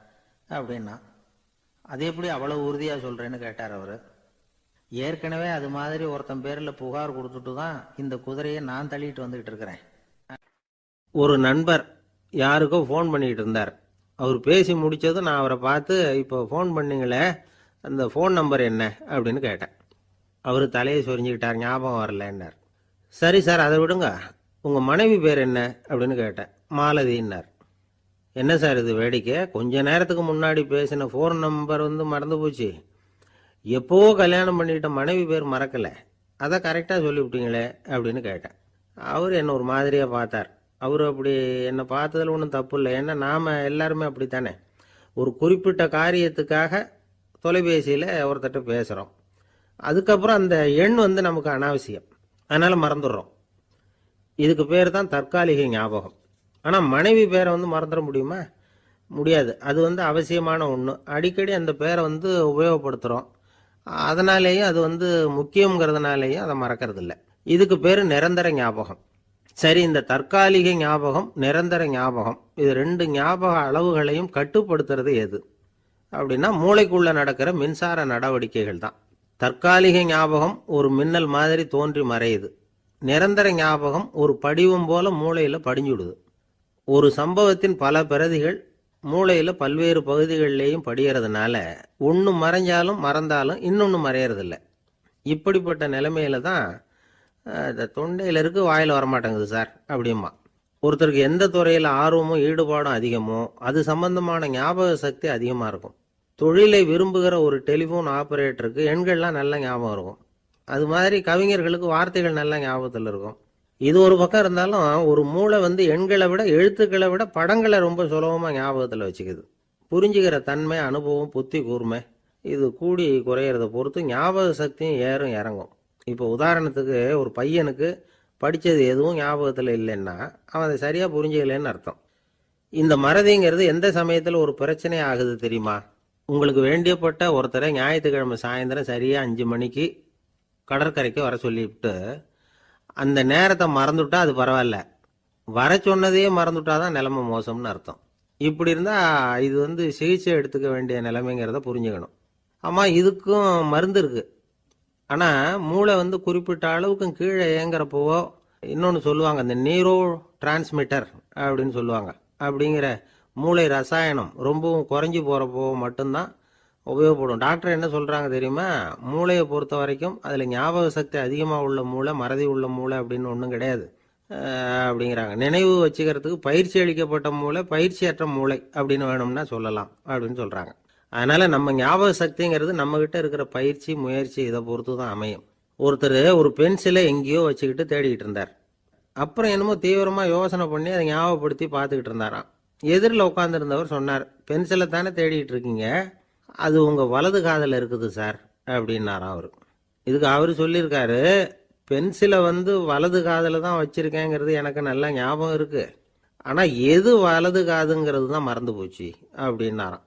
அப்படின்னா. அது எப்படி அவ்வளவு உறுதியா சொல்றேன்னு கேட்டார் அவரு. ஏற்கனவே அது மாதிரி ஒருத்தன் பேரில் புகார் கொடுத்துட்டு தான் இந்த குதிரையை நான் தள்ளிட்டு வந்துகிட்டு இருக்கிறேன். ஒரு நண்பர் யாருக்கோ ஃபோன் பண்ணிட்டு இருந்தார். அவர் பேசி முடிச்சதும் நான் அவரை பார்த்து, இப்போ ஃபோன் பண்ணீங்களே அந்த ஃபோன் நம்பர் என்ன அப்படின்னு கேட்டேன். அவர் தலையை சொரிஞ்சுக்கிட்டார், ஞாபகம் வரலன்னார். சரி சார் அதை விடுங்க, உங்கள் மனைவி பேர் என்ன அப்படின்னு கேட்டேன். மாலதின்னார். என்ன சார் இது வேடிக்கை, கொஞ்ச நேரத்துக்கு முன்னாடி பேசின ஃபோன் நம்பர் மறந்து போச்சு, எப்போவோ கல்யாணம் பண்ணிக்கிட்ட மனைவி பேர் மறக்கலை, அதை கரெக்டாக சொல்லிவிட்டீங்களே அப்படின்னு கேட்டேன். அவர் என்ன ஒரு மாதிரியாக பார்த்தார். அவர் அப்படி என்னை பார்த்ததில் ஒன்றும் தப்பு இல்லை, ஏன்னா நாம் எல்லாருமே அப்படித்தானே, ஒரு குறிப்பிட்ட காரியத்துக்காக தொலைபேசியில் ஒருத்தட்ட பேசுகிறோம், அதுக்கப்புறம் அந்த எண் நமக்கு அனாவசியம், அதனால் மறந்துடுறோம். இதுக்கு பேர் தான் தற்காலிக ஞாபகம். ஆனால் மனைவி பேரை மறந்துட முடியுமா? முடியாது. அது அவசியமான ஒன்று. அடிக்கடி அந்த பேரை உபயோகப்படுத்துகிறோம், அதனாலேயும் அது முக்கியங்கிறதுனாலேயும் அதை மறக்கிறது இல்லை. இதுக்கு பேர் நிரந்தர ஞாபகம். சரி, இந்த தற்காலிக ஞாபகம், நிரந்தர ஞாபகம், இது ரெண்டு ஞாபக அளவுகளையும் கட்டுப்படுத்துறது எது அப்படின்னா மூளைக்குள்ள நடக்கிற மின்சார நடவடிக்கைகள் தான். தற்காலிக ஞாபகம் ஒரு மின்னல் மாதிரி தோன்றி மறையுது. நிரந்தர ஞாபகம் ஒரு படிவம் போல மூளையில படிஞ்சுடுது. ஒரு சம்பவத்தின் பல பிரதிகள் மூளையில பல்வேறு பகுதிகளிலேயும் படிகிறதுனால ஒன்று மறைஞ்சாலும் மறந்தாலும் இன்னொன்று மறையறதில்லை. இப்படிப்பட்ட நிலைமையில தான் இந்த தொண்டையில இருக்கு, வாயில் வரமாட்டேங்குது சார் அப்படிமா. ஒருத்தருக்கு எந்த துறையில் ஆர்வமும் ஈடுபாடும் அதிகமோ அது சம்பந்தமான ஞாபக சக்தி அதிகமாக இருக்கும். தொழிலை விரும்புகிற ஒரு டெலிஃபோன் ஆபரேட்டருக்கு எண்கள்லாம் நல்ல ஞாபகம் இருக்கும். அது மாதிரி கவிஞர்களுக்கு வார்த்தைகள் நல்ல ஞாபகத்தில் இருக்கும். இது ஒரு பக்கம் இருந்தாலும் ஒரு மூளை எண்களை விட எழுத்துக்களை விட படங்களை ரொம்ப சுலபமாக ஞாபகத்தில் வச்சுக்குது. புரிஞ்சுக்கிற தன்மை, அனுபவம், புத்தி கூர்மை இது கூடி குறையிறத பொறுத்து ஞாபக சக்தியும் ஏறும் இறங்கும். இப்போ உதாரணத்துக்கு ஒரு பையனுக்கு படித்தது எதுவும் ஞாபகத்தில் இல்லைன்னா அவன் அதை சரியாக புரிஞ்சுக்கலன்னு அர்த்தம். இந்த மறதிங்கிறது எந்த சமயத்தில் ஒரு பிரச்சனை ஆகுது தெரியுமா? உங்களுக்கு வேண்டியப்பட்ட ஒருத்தரை ஞாயிற்றுக்கிழமை சாயந்தரம் சரியாக 5 மணிக்கு கடற்கரைக்கு வர சொல்லிவிட்டு அந்த நேரத்தை மறந்துவிட்டா அது பரவாயில்ல, வர சொன்னதையே மறந்துவிட்டாதான் நிலைமை மோசம்னு அர்த்தம். இப்படி இருந்தால் இது சிகிச்சை எடுத்துக்க வேண்டிய நிலைமைங்கிறத புரிஞ்சுக்கணும். ஆமாம், இதுக்கும் மருந்து இருக்குது. ஆனால் மூளை குறிப்பிட்ட அளவுக்கு கீழே இயங்குறப்போவோ இன்னொன்று சொல்லுவாங்க, இந்த நியூரோ டிரான்ஸ்மிட்டர் அப்படின்னு சொல்லுவாங்க. அப்படிங்கிற மூளை ரசாயனம் ரொம்பவும் குறைஞ்சி போகிறப்போ மட்டும்தான் உபயோகப்படும். டாக்டர் என்ன சொல்கிறாங்க தெரியுமா? மூளையை பொறுத்த வரைக்கும் அதில் ஞாபக சக்தி அதிகமாக உள்ள மூளை, மறதி உள்ள மூளை அப்படின்னு ஒன்றும் கிடையாது அப்படிங்கிறாங்க. நினைவு வச்சுக்கிறதுக்கு பயிற்சி அளிக்கப்பட்ட மூளை, பயிற்சியற்ற மூளை அப்படின்னு வேணும்னா சொல்லலாம் அப்படின்னு சொல்கிறாங்க. அதனால நம்ம ஞாபக சக்திங்கிறது நம்ம கிட்ட இருக்கிற பயிற்சி, முயற்சி இதை பொறுத்து தான் அமையும். ஒருத்தர் ஒரு பென்சிலை எங்கேயோ வச்சுக்கிட்டு தேடிக்கிட்டு இருந்தார். அப்புறம் என்னமோ தீவிரமா யோசனை பண்ணி அதை ஞாபகப்படுத்தி பார்த்துக்கிட்டு இருந்தாராம். எதிரில் உட்காந்துருந்தவர் சொன்னார், பென்சிலை தானே தேடிட்டு இருக்கீங்க, அது உங்க வலது காதில் இருக்குது சார் அப்படின்னாராம் அவரு. இதுக்கு அவரு சொல்லியிருக்காரு, பென்சிலை வலது காதில் தான் வச்சிருக்கேங்கிறது எனக்கு நல்லா ஞாபகம் இருக்கு, ஆனா எது வலது காதுங்கிறது தான் மறந்து போச்சு அப்படின்னாராம்.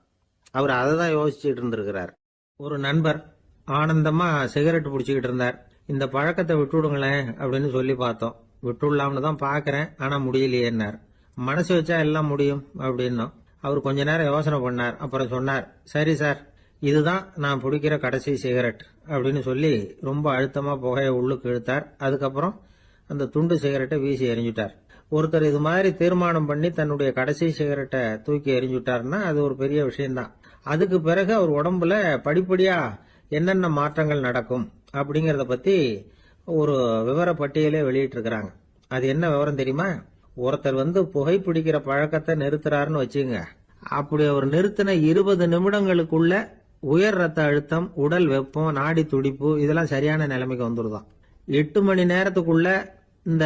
அவர் அதை தான் யோசிச்சுட்டு இருந்திருக்கிறார். ஒரு நண்பர் ஆனந்தமா சிகரெட் பிடிச்சிக்கிட்டு இருந்தார். இந்த பழக்கத்தை விட்டுவிடுங்களேன் அப்படின்னு சொல்லி பார்த்தோம். விட்டுடலாம்னு தான் பார்க்கறேன், ஆனா முடியலையேன்னார். மனசு வச்சா எல்லாம் முடியும் அப்படின்னோம். அவர் கொஞ்ச நேரம் யோசனை பண்ணார். அப்புறம் சொன்னார், சரி சார், இதுதான் நான் பிடிக்கிற கடைசி சிகரெட் அப்படின்னு சொல்லி ரொம்ப அழுத்தமா புகையை உள்ளுக்கு இழுத்தார். அதுக்கப்புறம் அந்த துண்டு சிகரெட்டை வீசி எறிஞ்சிட்டார். ஒருத்தர் இது மாதிரி தீர்மானம் பண்ணி தன்னுடைய கடைசி சிகரெட்டை தூக்கி எறிஞ்சுட்டாருன்னா அது ஒரு பெரிய விஷயம்தான். அதுக்கு பிறகு அவர் உடம்புல படிப்படியா என்னென்ன மாற்றங்கள் நடக்கும் அப்படிங்கறத பத்தி ஒரு விவர பட்டியலே வெளியிட்டு இருக்கிறாங்க. அது என்ன விவரம் தெரியுமா? ஒருத்தர் புகைப்பிடிக்கிற பழக்கத்தை நிறுத்துறாருன்னு வச்சுங்க. அப்படி அவர் நிறுத்தின 20 நிமிடங்களுக்குள்ள உயர் ரத்த அழுத்தம், உடல் வெப்பம், நாடி துடிப்பு இதெல்லாம் சரியான நிலைமைக்கு வந்துருதான். 8 மணி நேரத்துக்குள்ள இந்த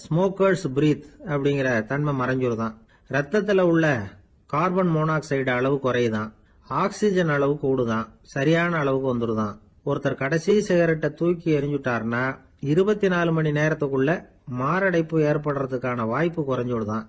ஸ்மோக்கர்ஸ் பிரீத் அப்படிங்கிற தன்மை மறைஞ்சிருதான். ரத்தத்துல உள்ள கார்பன் மோனாக்சைடு அளவு குறையுதான், ஆக்சிஜன் அளவு கூடுதான், சரியான அளவுக்கு வந்துருதான். ஒருத்தர் கடைசி சிகரெட்டை தூக்கி எறிஞ்சுட்டாருன்னா 24 மணி நேரத்துக்குள்ள மாரடைப்பு ஏற்படுறதுக்கான வாய்ப்பு குறைஞ்சுடுதான்.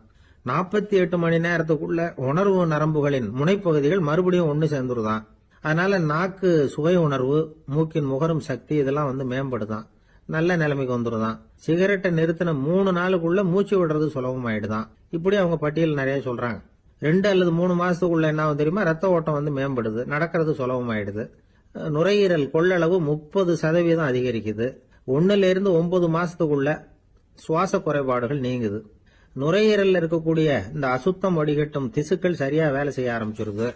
48 மணி நேரத்துக்குள்ள உணர்வு நரம்புகளின் முனைப்பகுதிகள் மறுபடியும் ஒன்னு சேர்ந்துருதான். அதனால நாக்கு சுவை உணர்வு, மூக்கின் முகரும் சக்தி இதெல்லாம் மேம்படுதான், நல்ல நிலைமைக்கு வந்துருதான். சிகரெட்டை நிறுத்தின 3 நாளுக்குள்ள மூச்சு விடுறது சுலபமாயிடுதான். இப்படி அவங்க பட்டியல் நிறைய சொல்றாங்க. 2 அல்லது 3 மாசத்துக்குள்ள என்ன ஆகும் தெரியுமா? ரத்த ஓட்டம் மேம்படுது, நடக்கிறது சுலபமாயிடுது. நுரையீரல் கொள்ளளவு 30% அதிகரிக்குது. 1 இருந்து 9 மாசத்துக்குள்ள சுவாச குறைபாடுகள் நீங்குது. நுரையீரல்ல இருக்கக்கூடிய இந்த அசுத்தம் வடிகட்டும் திசுக்கள் சரியா வேலை செய்ய ஆரம்பிச்சிருது.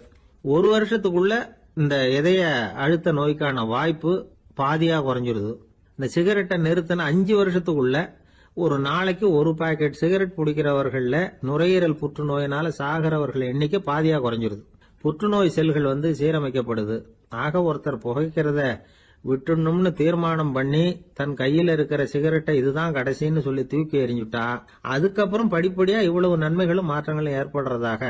1 வருஷத்துக்குள்ள இந்த இதய அழுத்த நோய்க்கான வாய்ப்பு பாதியா குறைஞ்சிருது. இந்த சிகரெட்டை நிறுத்தின 5 வருஷத்துக்குள்ள ஒரு நாளைக்கு 1 பாக்கெட் சிகரெட் பிடிக்கிறவர்கள்ல நுரையீரல் புற்றுநோயினால சாகிறவர்கள் எண்ணிக்கை பாதியா குறைஞ்சிருது. புற்றுநோய் செல்கள் சீரமைக்கப்படுது. ஆக ஒருத்தர் புகைக்கிறத விட்டுணும்னு தீர்மானம் பண்ணி தன் கையில இருக்கிற சிகரெட்டை இதுதான் கடைசின்னு சொல்லி தூக்கி எறிஞ்சுட்டா அதுக்கப்புறம் படிப்படியா இவ்வளவு நன்மைகளும் மாற்றங்களும் ஏற்படுறதாக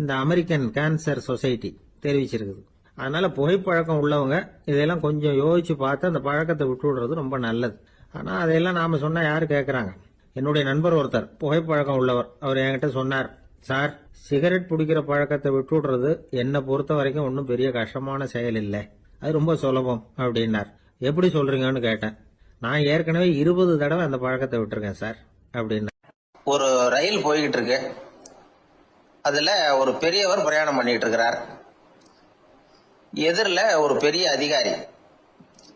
இந்த அமெரிக்கன் கேன்சர் சொசைட்டி தெரிவிச்சிருக்குது. அதனால புகைப்பழக்கம் உள்ளவங்க இதெல்லாம் கொஞ்சம் யோசிச்சு பார்த்து அந்த பழக்கத்தை விட்டு விடுறது ரொம்ப நல்லது. ஆனா அதையெல்லாம் நாம சொன்னா யாரு கேட்கறாங்க? என்னுடைய நண்பர் ஒருத்தர் புகைப்பழக்கம் உள்ளவர், அவர் என்கிட்ட சொன்னார், சார், சிகரெட் பிடிக்கிற பழக்கத்தை விட்டு விடுறது என்னை பொறுத்த வரைக்கும் ஒன்றும் பெரிய கஷ்டமான செயல் இல்லை, அது ரொம்ப சுலபம் அப்படின்னார். எப்படி சொல்றீங்கன்னு கேட்டேன். நான் ஏற்கனவே 20 தடவை அந்த பழக்கத்தை விட்டுருக்கேன் சார் அப்படின்னா. ஒரு ரயில் போய்கிட்டு இருக்கு. அதுல ஒரு பெரியவர் பிரயாணம் பண்ணிட்டு இருக்கிறார். எதிரில ஒரு பெரிய அதிகாரி,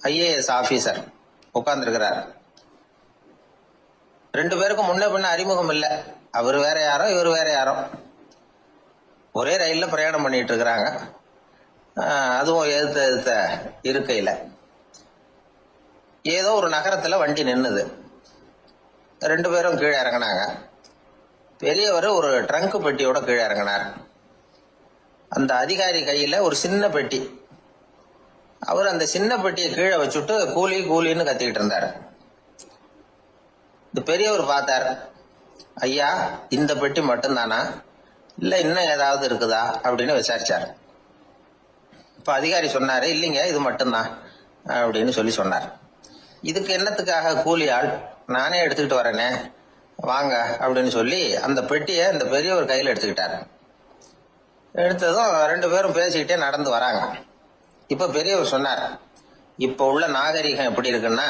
ஐஏஎஸ் ஆபீசர் உட்கார்ந்து இருக்கிறார். 2 பேருக்கும் முன்ன பின்ன அறிமுகம் இல்ல. அவர் வேற யாரோ, இவர் வேற யாரோ. ஒரே ரயில்ல பிரயாணம் பண்ணிட்டு இருக்கிறாங்க. அதுவும் எதிர்த்த இருக்கையில ஏதோ ஒரு நகரத்துல வண்டி நின்னுது. 2 பேரும் கீழே இறங்கினாங்க. பெரியவர் ஒரு ட்ரங்க் பெட்டியோட கீழே இறங்கினார். அந்த அதிகாரி கையில ஒரு சின்ன பெட்டி. அவர் அந்த சின்ன பெட்டியை கீழே வச்சுட்டு கூலி கூலின்னு கத்திக்கிட்டு இருந்தார். இந்த பெரியவர் பார்த்தார். ஐயா, இந்த பெட்டி மட்டும்தானா, இல்ல இன்னும் ஏதாவது இருக்குதா அப்படின்னு விசாரிச்சார். இப்ப அதிகாரி சொன்னாரு, இல்லைங்க, இது மட்டும்தான் அப்படின்னு சொல்லி சொன்னார். இதுக்கு என்னத்துக்காக கூலி ஆள், நானே எடுத்துக்கிட்டு வரேனே, வாங்க அப்படின்னு சொல்லி அந்த பெட்டியை இந்த பெரியவர் கையில எடுத்துக்கிட்டாரு. எடுத்ததும் 2 பேரும் பேசிக்கிட்டே நடந்து வராங்க. இப்ப பெரியவர் சொன்னார், இப்ப உள்ள நாகரிகம் எப்படி இருக்குன்னா,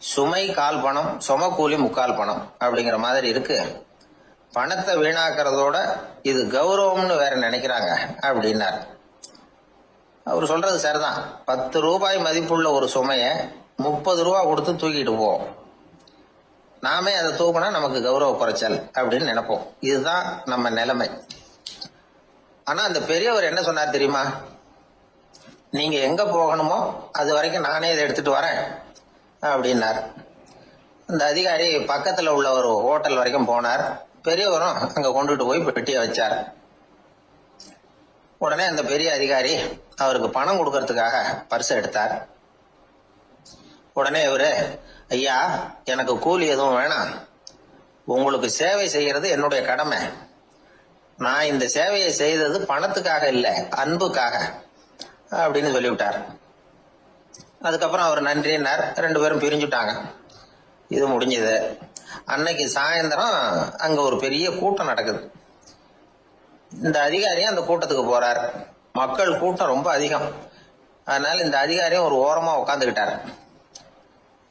சுமை கால் பணம், சும கூலி முக்கால் பணம் அப்படிங்கிற மாதிரி இருக்கு. பணத்தை வீணாக்கிறதோட இது கௌரவம்னு வேற நினைக்கிறாங்க அப்படின்னார். அவர் சொல்றது சரிதான். 10 ரூபாய் மதிப்புள்ள ஒரு சுமைய 30 ரூபா கொடுத்து தூக்கிட்டு போவோம். நாமே அதை தூக்கினா நமக்கு கௌரவ குறைச்சல் அப்படின்னு நினைப்போம். இதுதான் நம்ம நிலைமை. ஆனா அந்த பெரியவர் என்ன சொன்னார் தெரியுமா? நீங்க எங்க போகணுமோ அது வரைக்கும் நானே இதை எடுத்துட்டு வரேன் அப்படின்னார். அந்த அதிகாரி பக்கத்துல உள்ள ஒரு ஹோட்டல் வரைக்கும் போனார். பெரியவரும் அங்க கொண்டுட்டு போய் பெட்டியை வச்சார். உடனே அந்த பெரிய அதிகாரி அவருக்கு பணம் கொடுக்கறதுக்காக பர்ஸ் எடுத்தார். உடனே இவரு, ஐயா, எனக்கு கூலி எதுவும் வேணாம், உங்களுக்கு சேவை செய்யறது என்னுடைய கடமை. நான் இந்த சேவையை செய்தது பணத்துக்காக இல்ல, அன்புக்காக அப்படின்னு சொல்லிவிட்டார். அதுக்கப்புறம் அவர் நன்றினார். 2 பேரும் பிரிஞ்சுட்டாங்க. இது முடிஞ்சது. அன்னைக்கு சாயந்தரம் அங்க ஒரு பெரிய கூட்டம் நடக்குது. இந்த அதிகாரியும் அந்த கூட்டத்துக்கு போறார். மக்கள் கூட்டம் ரொம்ப அதிகம். அதனால இந்த அதிகாரியும் ஒரு ஓரமா உட்காந்துக்கிட்டார்.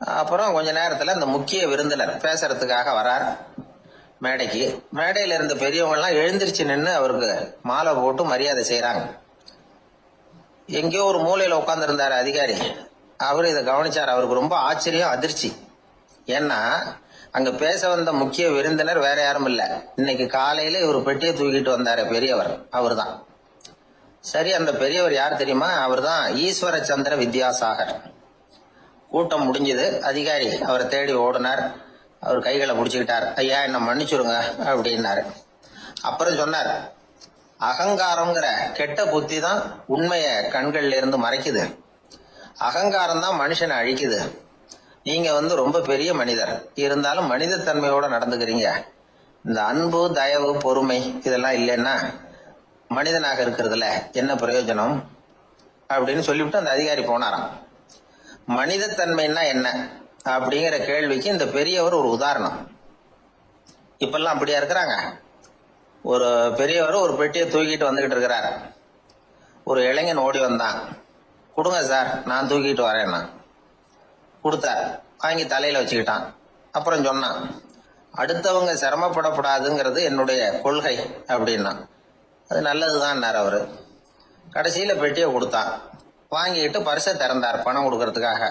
அப்புறம் கொஞ்ச நேரத்துல இந்த முக்கிய விருந்தினர் பேசுறதுக்காக வரார் மேடைக்கு. மேடையில இருந்த பெரியவங்க எல்லாம் எழுந்திருச்சு நின்று அவருக்கு மாலை போட்டு மரியாதை செய்யறாங்க. எங்கேயோ ஒரு மூலையில உட்கார்ந்து இருந்தாரு அதிகாரி. அவரு இதை கவனிச்சார். அவருக்கு ரொம்ப ஆச்சரியம், அதிர்ச்சி. ஏன்னா அங்க பேச வந்த முக்கிய விருந்தினர் வேற யாரும் இல்ல, இன்னைக்கு காலையில இவர் பெட்டியை தூக்கிட்டு வந்தாரு பெரியவர், அவர்தான். சரி, அந்த பெரியவர் யார் தெரியுமா? அவர்தான் ஈஸ்வர சந்திர வித்யாசாகர். கூட்டம் முடிஞ்சது. அதிகாரி அவரை தேடி ஓடினார். அவர் கைகளை பிடிச்சுக்கிட்டார். ஐயா, என்ன மன்னிச்சுருங்க அப்படின்னாரு. அப்புறம் சொன்னார், அகங்காரம்ங்கிற கெட்ட புத்தி தான் உண்மைய கண்கள்ல இருந்து மறைக்குது. அகங்காரம் தான் மனுஷனை அழிக்குது. நீங்க ரொம்ப பெரிய மனிதர், இருந்தாலும் மனிதத்தன்மையோட நடந்துக்கிறீங்க. இந்த அன்பு, தயவு, பொறுமை இதெல்லாம் இல்லைன்னா மனிதனாக இருக்கிறதுல என்ன பிரயோஜனம் அப்படின்னு சொல்லிவிட்டு அந்த அதிகாரி போனாராம். மனிதத்தன்மைன்னா என்ன அப்படிங்கிற கேள்விக்கு இந்த பெரியவர் ஒரு உதாரணம். இப்பெல்லாம் அப்படியா இருக்கிறாங்க? ஒரு பெரியவர் ஒரு பெட்டியை தூக்கிட்டு வந்துகிட்டு இருக்கிறார். ஒரு இளைஞன் ஓடி வந்தான். கொடுங்க சார், நான் தூக்கிட்டு வரேன்னா. கொடுத்தார். வாங்கி தலையில வச்சுக்கிட்டான். அப்புறம் சொன்னான், அடுத்தவங்க சிரமப்படக்கூடாதுங்கிறது என்னுடைய கொள்கை அப்படின்னா. அது நல்லதுதான் அவரு. கடைசியில பெட்டியை கொடுத்தான். வாங்கிட்டு பரிசை திறந்தார் பணம் கொடுக்கறதுக்காக.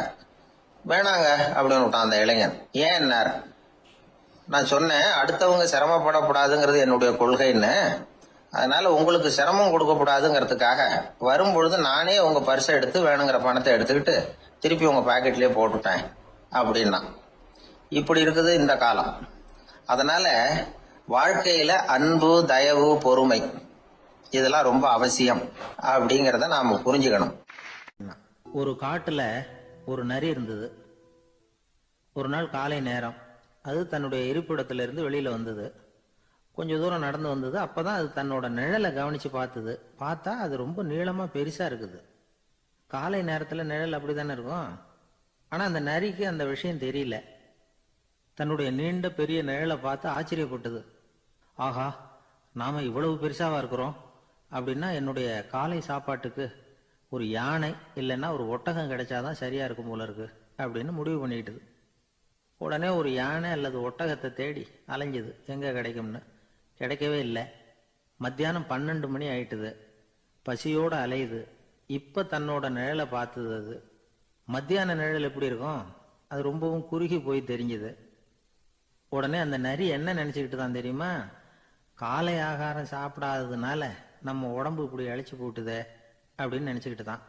வேணாங்க அப்படின்னு விட்டான் அந்த இளைஞன். ஏன்? நான் சொன்னேன், அடுத்தவங்க சிரமப்படக்கூடாதுங்கிறது என்னுடைய கொள்கைன்னு. அதனால உங்களுக்கு சிரமம் கொடுக்கக்கூடாதுங்கிறதுக்காக வரும்பொழுது நானே உங்க பரிசை எடுத்து வேணுங்கிற பணத்தை எடுத்துக்கிட்டு திருப்பி உங்க பாக்கெட்லயே போட்டுட்டேன் அப்படின்னா. இப்படி இருக்குது இந்த காலம். அதனால வாழ்க்கையில அன்பு, தயவு, பொறுமை இதெல்லாம் ரொம்ப அவசியம் அப்படிங்கிறத நாம புரிஞ்சுக்கணும். ஒரு காட்டுல ஒரு நரி இருந்தது. ஒரு நாள் காலை நேரம் அது தன்னுடைய இருப்பிடத்திலிருந்து வெளியில வந்தது. கொஞ்சம் தூரம் நடந்து வந்தது. அப்பதான் அது தன்னோட நிழலை கவனிச்சு பார்த்தது. பார்த்தா அது ரொம்ப நீளமா பெருசா இருக்குது. காலை நேரத்துல நிழல் அப்படித்தானே இருக்கும். ஆனா அந்த நரிக்கு அந்த விஷயம் தெரியல. தன்னுடைய நீண்ட பெரிய நிழலை பார்த்து ஆச்சரியப்பட்டது. ஆஹா, நாம இவ்வளவு பெருசாவா இருக்கிறோம் அப்படின்னா என்னுடைய காலை சாப்பாட்டுக்கு ஒரு யானை இல்லைன்னா ஒரு ஒட்டகம் கிடைச்சாதான் சரியா இருக்கும் போல இருக்கு அப்படின்னு முடிவு பண்ணிக்கிட்டது. உடனே ஒரு யானை அல்லது ஒட்டகத்தை தேடி அலைஞ்சது, எங்க கிடைக்கும்னு. கிடைக்கவே இல்லை. மத்தியானம் 12 மணி ஆயிட்டுது. பசியோட அலையுது. இப்ப தன்னோட நிழலை பார்த்தது. அது மத்தியான நிழல் எப்படி இருக்கும்? அது ரொம்பவும் குறுகி போய் தெரிஞ்சது. உடனே அந்த நரி என்ன நினைச்சுக்கிட்டு தான் தெரியுமா? காலை ஆகாரம் சாப்பிடாததுனால நம்ம உடம்பு இப்படி அழைச்சி போட்டுதே அப்படின்னு நினைச்சுக்கிட்டு தான்.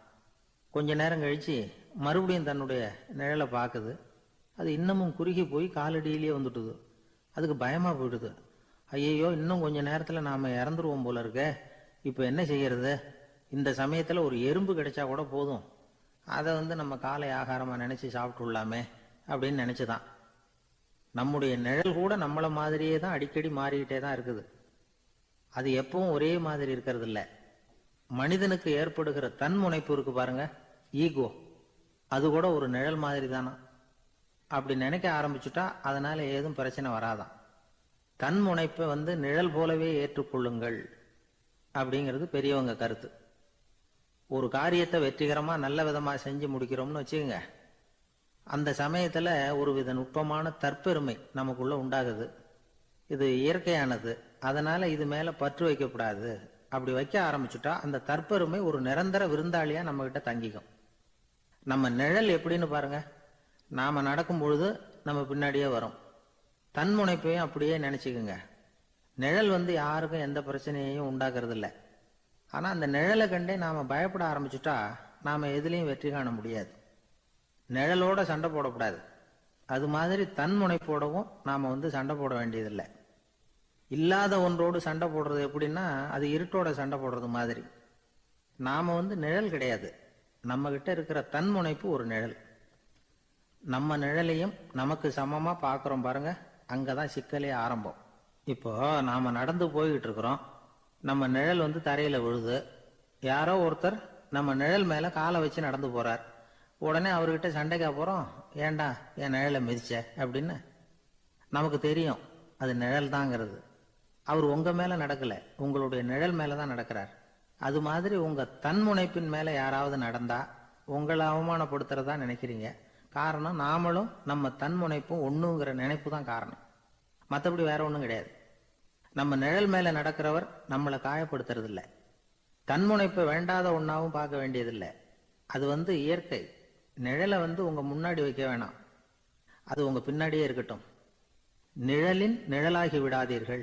கொஞ்ச நேரம் கழிச்சு மறுபடியும் தன்னுடைய நிழலை பார்க்குது. அது இன்னமும் குறுகி போய் காலடியிலேயே வந்துட்டுது. அதுக்கு பயமா போயிடுது. ஐயையோ, இன்னும் கொஞ்ச நேரத்துல நாம இறந்துருவோம் போல இருக்க. இப்ப என்ன செய்யறது? இந்த சமயத்துல ஒரு எறும்பு கிடைச்சா கூட போதும், அதை நம்ம காலை ஆகாரமா நினைச்சு சாப்பிட்டுள்ளாமே அப்படின்னு நினைச்சுதான். நம்முடைய நிழல் கூட நம்மள மாதிரியே தான் அடிக்கடி மாறிக்கிட்டே தான் இருக்குது. அது எப்பவும் ஒரே மாதிரி இருக்கிறது இல்ல. மனிதனுக்கு ஏற்படுகிற தன்முனைப்பு இருக்கு பாருங்க, ஈகோ, அது கூட ஒரு நிழல் மாதிரி தானா. அப்படி நினைக்க ஆரம்பிச்சுட்டா அதனால ஏதும் பிரச்சனை வராதான். தன்முனைப்பை நிழல் போலவே ஏற்றுக்கொள்ளுங்கள் அப்படிங்கிறது பெரியவங்க கருத்து. ஒரு காரியத்தை வெற்றிகரமா நல்ல விதமா செஞ்சு முடிக்கிறோம்னு வச்சுக்கோங்க. அந்த சமயத்துல ஒரு வித நுட்பமான தற்பெருமை நமக்குள்ள உண்டாகுது. இது இயற்கையானது. அதனால இது மேல பற்று வைக்கக்கூடாது. அப்படி வைக்க ஆரம்பிச்சுட்டா அந்த தற்பெருமை ஒரு நிரந்தர விருந்தாளியா நம்ம கிட்ட தங்கிக்கும். நம்ம நிழல் எப்படின்னு பாருங்க. நாம நடக்கும் பொழுது நம்ம பின்னாடியே வரும். தன்முனைப்பையும் அப்படியே நினைச்சுக்குங்க. நிழல் யாருக்கும் எந்த பிரச்சனையையும் உண்டாக்குறது இல்லை. ஆனா அந்த நிழலை கண்டே நாம பயப்பட ஆரம்பிச்சுட்டா நாம எதுலையும் வெற்றி காண முடியாது. நிழலோட சண்டை போடக்கூடாது. அது மாதிரி தன்முனைப்போடவும் நாம சண்டை போட வேண்டியதில்லை. இல்லாத ஒன்றோடு சண்டை போடுறது எப்படின்னா அது இருட்டோட சண்டை போடுறது மாதிரி. நாம நிழல் கிடையாது. நம்ம கிட்ட இருக்கிற தன்முனைப்பு ஒரு நிழல். நம்ம நிழலையும் நமக்கு சமமா பாக்குறோம் பாருங்க, அங்கதான் சிக்கலே ஆரம்பம். இப்போ நாம நடந்து போய்கிட்டு இருக்கிறோம். நம்ம நிழல் தரையில விழுது. யாரோ ஒருத்தர் நம்ம நிழல் மேல காலை வச்சு நடந்து போறார். உடனே அவர்கிட்ட சண்டைக்கா போறோம், ஏண்டா என் நிழலை மிதிச்ச அப்படின்னு. நமக்கு தெரியும் அது நிழல் தாங்கிறது. அவர் உங்க மேல நடக்கல, உங்களுடைய நிழல் மேலதான் நடக்கிறார். அது மாதிரி உங்க தன்முனைப்பின் மேல யாராவது நடந்தா உங்களை அவமானப்படுத்துறதா நினைக்கிறீங்க. காரணம், நாமளும் நம்ம தன்முனைப்பும் ஒண்ணுங்கிற நினைப்பு தான் காரணம். மற்றபடி வேற ஒண்ணும் கிடையாது. நம்ம நிழல் மேல நடக்கிறவர் நம்மளை காயப்படுத்துறது இல்லை. தன்முனைப்பை வேண்டாத ஒன்னாவும் பார்க்க வேண்டியதில்லை. அது இயற்கை. நிழலை உங்க முன்னாடி வைக்க வேணாம், அது உங்க பின்னாடியே இருக்கட்டும். நிழலின் நிழலாகி விடாதீர்கள்,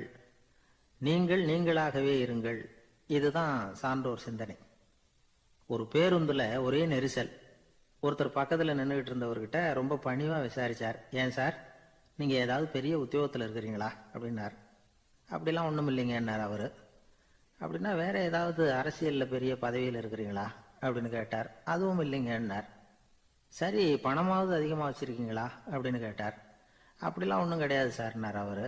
நீங்கள் நீங்களாகவே இருங்கள். இதுதான் சான்றோர் சிந்தனை. ஒரு பேருந்துல ஒரே நெரிசல். ஒருத்தர் பக்கத்துல நின்றுகிட்டு இருந்தவர்கிட்ட ரொம்ப பணிவா விசாரிச்சார். ஏன் சார், நீங்க ஏதாவது பெரிய உத்தியோகத்தில் இருக்கிறீங்களா அப்படின்னார். அப்படிலாம் ஒன்றும் இல்லைங்கன்னார் அவரு. அப்படின்னா வேற ஏதாவது அரசியல்ல பெரிய பதவியில் இருக்கிறீங்களா அப்படின்னு கேட்டார். அதுவும் இல்லைங்கன்னார். சரி, பணமாவது அதிகமாக வச்சிருக்கீங்களா அப்படின்னு கேட்டார். அப்படிலாம் ஒன்றும் கிடையாது சார்னார் அவரு.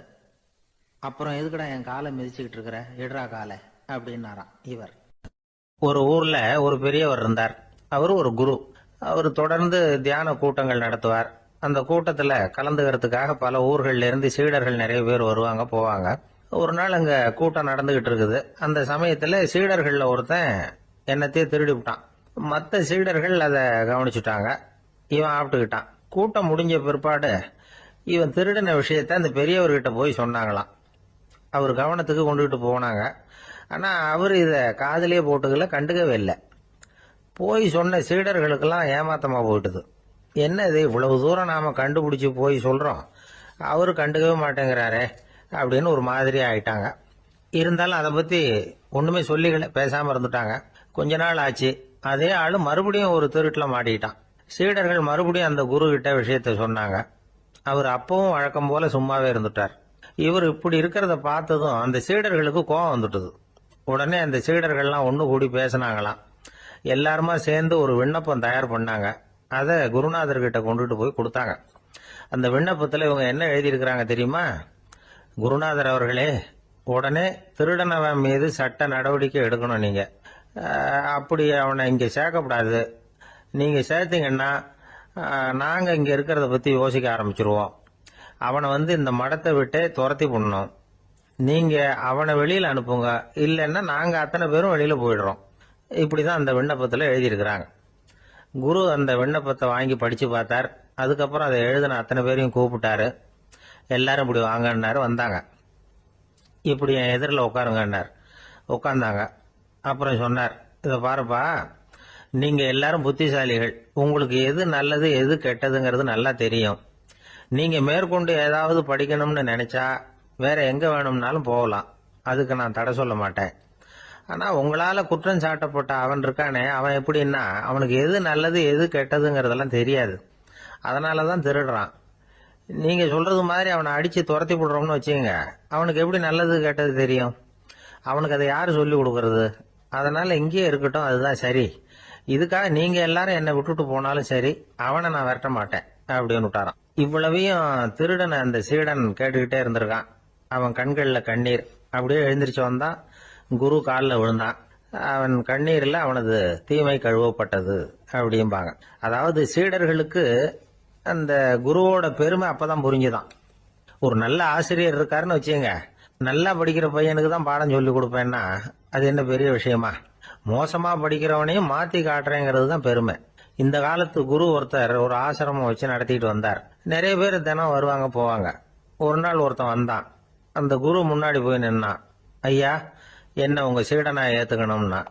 அப்புறம் எதுக்குடா என் காலை மிதிச்சுக்கிட்டு இருக்கிற, எடுறா காலை அப்படின்னாராம் இவர். ஒரு ஊர்ல ஒரு பெரியவர் இருந்தார். அவர் ஒரு குரு. அவர் தொடர்ந்து தியான கூட்டங்கள் நடத்துவார். அந்த கூட்டத்துல கலந்துக்கிறதுக்காக பல ஊர்கள்ல இருந்து சீடர்கள் நிறைய பேர் வருவாங்க போவாங்க. ஒரு நாள் அங்க கூட்டம் நடந்துகிட்டு இருக்குது. அந்த சமயத்துல சீடர்கள்ல ஒருத்தன் என்னத்தையும் திருடி விட்டான். மற்ற சீடர்கள் அதை கவனிச்சுட்டாங்க. இவன் ஆப்பிட்டுக்கிட்டான். கூட்டம் முடிஞ்ச பிற்பாடு இவன் திருடின விஷயத்த அந்த பெரியவர்கிட்ட போய் சொன்னாங்களாம். அவர் கவனத்துக்கு கொண்டுகிட்டு போனாங்க. ஆனா அவர் இத காதலியே போட்டுக்கல, கண்டுக்கவே இல்லை. போய் சொன்ன சீடர்களுக்கெல்லாம் ஏமாத்தமா போயிட்டுது. என்ன இது, இவ்வளவு தூரம் நாம கண்டுபிடிச்சு போய் சொல்றோம், அவரு கண்டுக்கவே மாட்டேங்கிறாரே அப்படின்னு ஒரு மாதிரி ஆயிட்டாங்க. இருந்தாலும் அதை பத்தி ஒண்ணுமே சொல்லிக்கல, பேசாம இருந்துட்டாங்க. கொஞ்ச நாள் ஆச்சு. அதே ஆளு மறுபடியும் ஒரு திருட்டுல மாட்டிக்கிட்டான். சீடர்கள் மறுபடியும் அந்த குரு கிட்ட விஷயத்த சொன்னாங்க. அவர் அப்பவும் வழக்கம் போல சும்மாவே இருந்துட்டார். இவர் இப்படி இருக்கிறத பார்த்ததும் அந்த சீடர்களுக்கு கோபம் வந்துட்டுது. உடனே அந்த சீடர்கள்லாம் ஒண்ணு கூடி பேசினாங்களாம். எல்லாருமா சேர்ந்து ஒரு விண்ணப்பம் தயார் பண்ணாங்க. அதை குருநாதர்கிட்ட கொண்டுட்டு போய் கொடுத்தாங்க. அந்த விண்ணப்பத்துல இவங்க என்ன எழுதியிருக்கிறாங்க தெரியுமா? குருநாதர் அவர்களே, உடனே திருடனவன் மீது சட்ட நடவடிக்கை எடுக்கணும். நீங்க அப்படி அவனை இங்க சேர்க்கப்படாது. நீங்க சேர்த்தீங்கன்னா நாங்க இங்க இருக்கிறத பத்தி யோசிக்க ஆரம்பிச்சிருவோம். அவனை இந்த மடத்தை விட்டே துரத்தி பண்ணணும். நீங்க அவனை வெளியில அனுப்புங்க, இல்லைன்னா நாங்க அத்தனை பேரும் வெளியில போயிடுறோம். இப்படிதான் அந்த விண்ணப்பத்துல எழுதியிருக்கிறாங்க. குரு அந்த விண்ணப்பத்தை வாங்கி படிச்சு பார்த்தார். அதுக்கப்புறம் அதை எழுதின அத்தனை பேரையும் கூப்பிட்டாரு. எல்லாரும் இப்படி வாங்கன்னாரு. வந்தாங்க. இப்படி என் எதிரில் உட்காருங்கன்னார். உட்கார்ந்தாங்க. அப்புறம் சொன்னார், இதை பாருப்பா, நீங்க எல்லாரும் புத்திசாலிகள். உங்களுக்கு எது நல்லது எது கெட்டதுங்கிறது நல்லா தெரியும். நீங்க மேற்கொண்டு ஏதாவது படிக்கணும்னு நினைச்சா வேற எங்க வேணும்னாலும் போகலாம். அதுக்கு நான் தடை சொல்ல மாட்டேன். ஆனா உங்களால குற்றம் சாட்டப்பட்ட அவன் இருக்கானே, அவன் எப்படின்னா அவனுக்கு எது நல்லது எது கெட்டதுங்கிறதெல்லாம் தெரியாது. அதனாலதான் திருடுறான். நீங்க சொல்றது மாதிரி அவனை அடிச்சு துரத்தி விடுறோம்னு வச்சுங்க, அவனுக்கு எப்படி நல்லது கெட்டது தெரியும்? அவனுக்கு அதை யாரு சொல்லி கொடுக்கறது? அதனால இங்கேயே இருக்கட்டும், அதுதான் சரி. இதுக்காக நீங்க எல்லாரும் என்னை விட்டுட்டு போனாலும் சரி, அவனை நான் விரட்ட மாட்டேன் அப்படின்னு விட்டாரான். இவ்வளவையும் திருடனை அந்த சீடன் கேட்டுக்கிட்டே இருந்திருக்கான். அவன் கண்கள்ல கண்ணீர். அப்படியே எழுந்திரிச்சு வந்தான். குரு காலில் விழுந்தான். அவன் கண்ணீர்ல அவனது தீமை கழுவப்பட்டது அப்படிம்பாங்க. அதாவது சீடர்களுக்கு அந்த குருவோட பெருமை அப்பதான் புரிஞ்சுதான். ஒரு நல்ல ஆசிரியர் இருக்காருன்னு வச்சுங்க, நல்லா படிக்கிற பையனுக்கு தான் பாடம் சொல்லி கொடுப்பேன்னா அது என்ன பெரிய விஷயமா? மோசமா படிக்கிறவனையும் மாத்தி காட்டுறேங்கிறது தான் பெருமை. இந்த காலத்து குரு ஒருத்தர் ஒரு ஆசிரமம் வச்சு நடத்திட்டு வந்தார். நிறைய பேர் தினம் வருவாங்க போவாங்க. ஒரு நாள் ஒருத்தன் வந்தான். அந்த குரு முன்னாடி போய் நின்னான். ஐயா, என்ன உங்க சீடனா ஏத்துக்கணும்னா.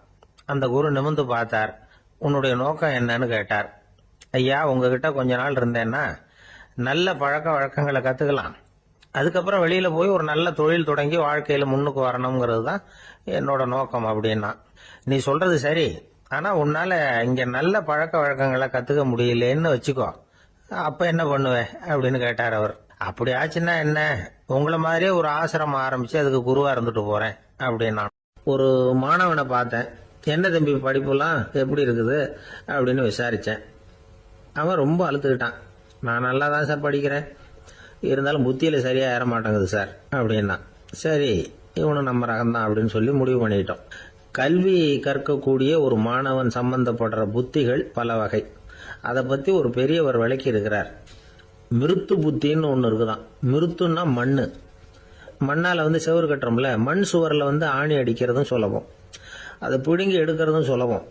அந்த குரு நிமிர்ந்து பார்த்தார். உன்னுடைய நோக்கம் என்னன்னு கேட்டார். ஐயா, உங்ககிட்ட கொஞ்ச நாள் இருந்தேன்னா நல்ல பழக்க வழக்கங்களை கத்துக்கலாம். அதுக்கப்புறம் வெளியில போய் ஒரு நல்ல தொழில் தொடங்கி வாழ்க்கையில முன்னுக்கு வரணுங்கிறது தான் என்னோட நோக்கம் அப்படின்னா. நீ சொல்றது சரி, ஆனா உன்னால இங்க நல்ல பழக்க வழக்கங்களை கத்துக்க முடியலன்னு வச்சுக்கோ, அப்ப என்ன பண்ணுவேன் அப்படின்னு கேட்டார் அவர். அப்படி ஆச்சுன்னா என்ன, உங்களை மாதிரியே ஒரு ஆசிரமம் ஆரம்பிச்சு அதுக்கு குருவா இருந்துட்டு போறேன் அப்படின்னா. ஒரு மாணவனை பார்த்தேன். என்ன தம்பி படிப்புலாம் எப்படி இருக்குது அப்படின்னு விசாரிச்சேன். அவன் ரொம்ப அழுத்துக்கிட்டான். நான் நல்லா தான் சார் படிக்கிறேன், இருந்தாலும் புத்தியில சரியா ஏற மாட்டேங்குது சார் அப்படின்னா. சரி, இவனு நம்ம ரகம்தான் அப்படின்னு சொல்லி முடிவு பண்ணிட்டோம். கல்வி கற்கக்கூடிய ஒரு மாணவன் சம்பந்தப்படுற புத்திகள் பல வகை. அதை பத்தி ஒரு பெரியவர் விளக்கி இருக்கிறார். மிருத்து புத்தின்னு ஒன்று இருக்குதான். மிருத்துன்னா மண்ணு. மண்ணால செவுறு கட்டுறோம்ல, மண் சுவரில் ஆணி அடிக்கிறதும் சுலபம், அதை பிடுங்கி எடுக்கிறதும் சுலபம்.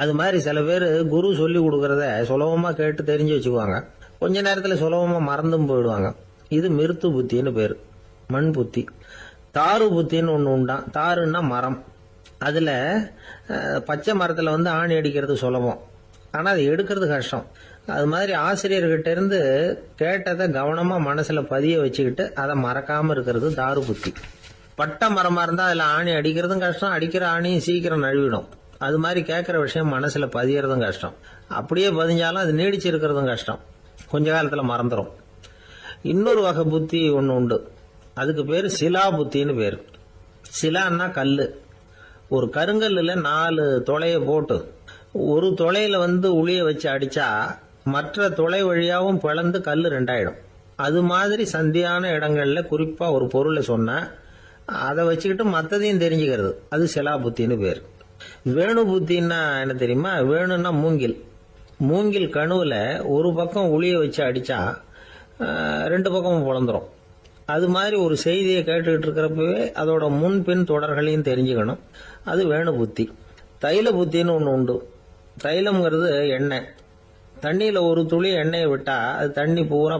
அது மாதிரி சில பேர் குரு சொல்லி கொடுக்கறத சுலபமா கேட்டு தெரிஞ்சு வச்சுக்குவாங்க. கொஞ்ச நேரத்தில் சுலபமா மறந்தும் போயிடுவாங்க. இது மிருத்து புத்தின்னு பேரு, மண் புத்தி. தாரு புத்தின்னு ஒன்று உண்டான். தாருன்னா மரம். அதுல பச்சை மரத்துல ஆணி அடிக்கிறது சுலபம், ஆனா அது எடுக்கிறது கஷ்டம். அது மாதிரி ஆசிரியர்கிட்ட இருந்து கேட்டதை கவனமா மனசுல பதிய வச்சுக்கிட்டு அதை மறக்காம இருக்கிறது தாரு புத்தி. பட்ட மரமா இருந்தா அதுல ஆணி அடிக்கிறதும் கஷ்டம், அடிக்கிற ஆணியும் சீக்கிரம் நழுவிடும். அது மாதிரி கேட்கிற விஷயம் மனசுல பதியறதும் கஷ்டம். அப்படியே பதிஞ்சாலும் அது நீடிச்சு இருக்கிறதும் கஷ்டம், கொஞ்ச காலத்துல மறந்துடும். இன்னொரு வகை புத்தி ஒன்று உண்டு, அதுக்கு பேரு சிலா புத்தின்னு பேரு. சிலான்னா கல்லு. ஒரு கருங்கல்லுல 4 துளைய போட்டு ஒரு துளையில உளிய வச்சு அடிச்சா மற்ற துளை வழியாவும் பிளந்து கல்லு 2 ஆயிடும். அது மாதிரி சந்தியான இடங்கள்ல குறிப்பா ஒரு பொருளை சொன்னா அதை வச்சுக்கிட்டு மற்றதையும் தெரிஞ்சுக்கிறது, அது சிலா புத்தின்னு பேர். வேணு புத்தின்னா என்ன தெரியுமா? வேணும்னா மூங்கில். மூங்கில் கணுவுல ஒரு பக்கம் உளிய வச்சு அடிச்சா 2 பக்கமும் பிளந்துரும். அது மாதிரி ஒரு செய்தியை கேட்டுக்கிட்டு இருக்கிறப்பவே அதோட முன்பின் தொடர்களையும் தெரிஞ்சுக்கணும், அது வேணு புத்தி. தைல புத்தின்னு ஒன்று உண்டு. தைலம்ங்கிறது எண்ணெய். தண்ணியில ஒரு துளி எண்ணெயை விட்டா அது தண்ணி பூரா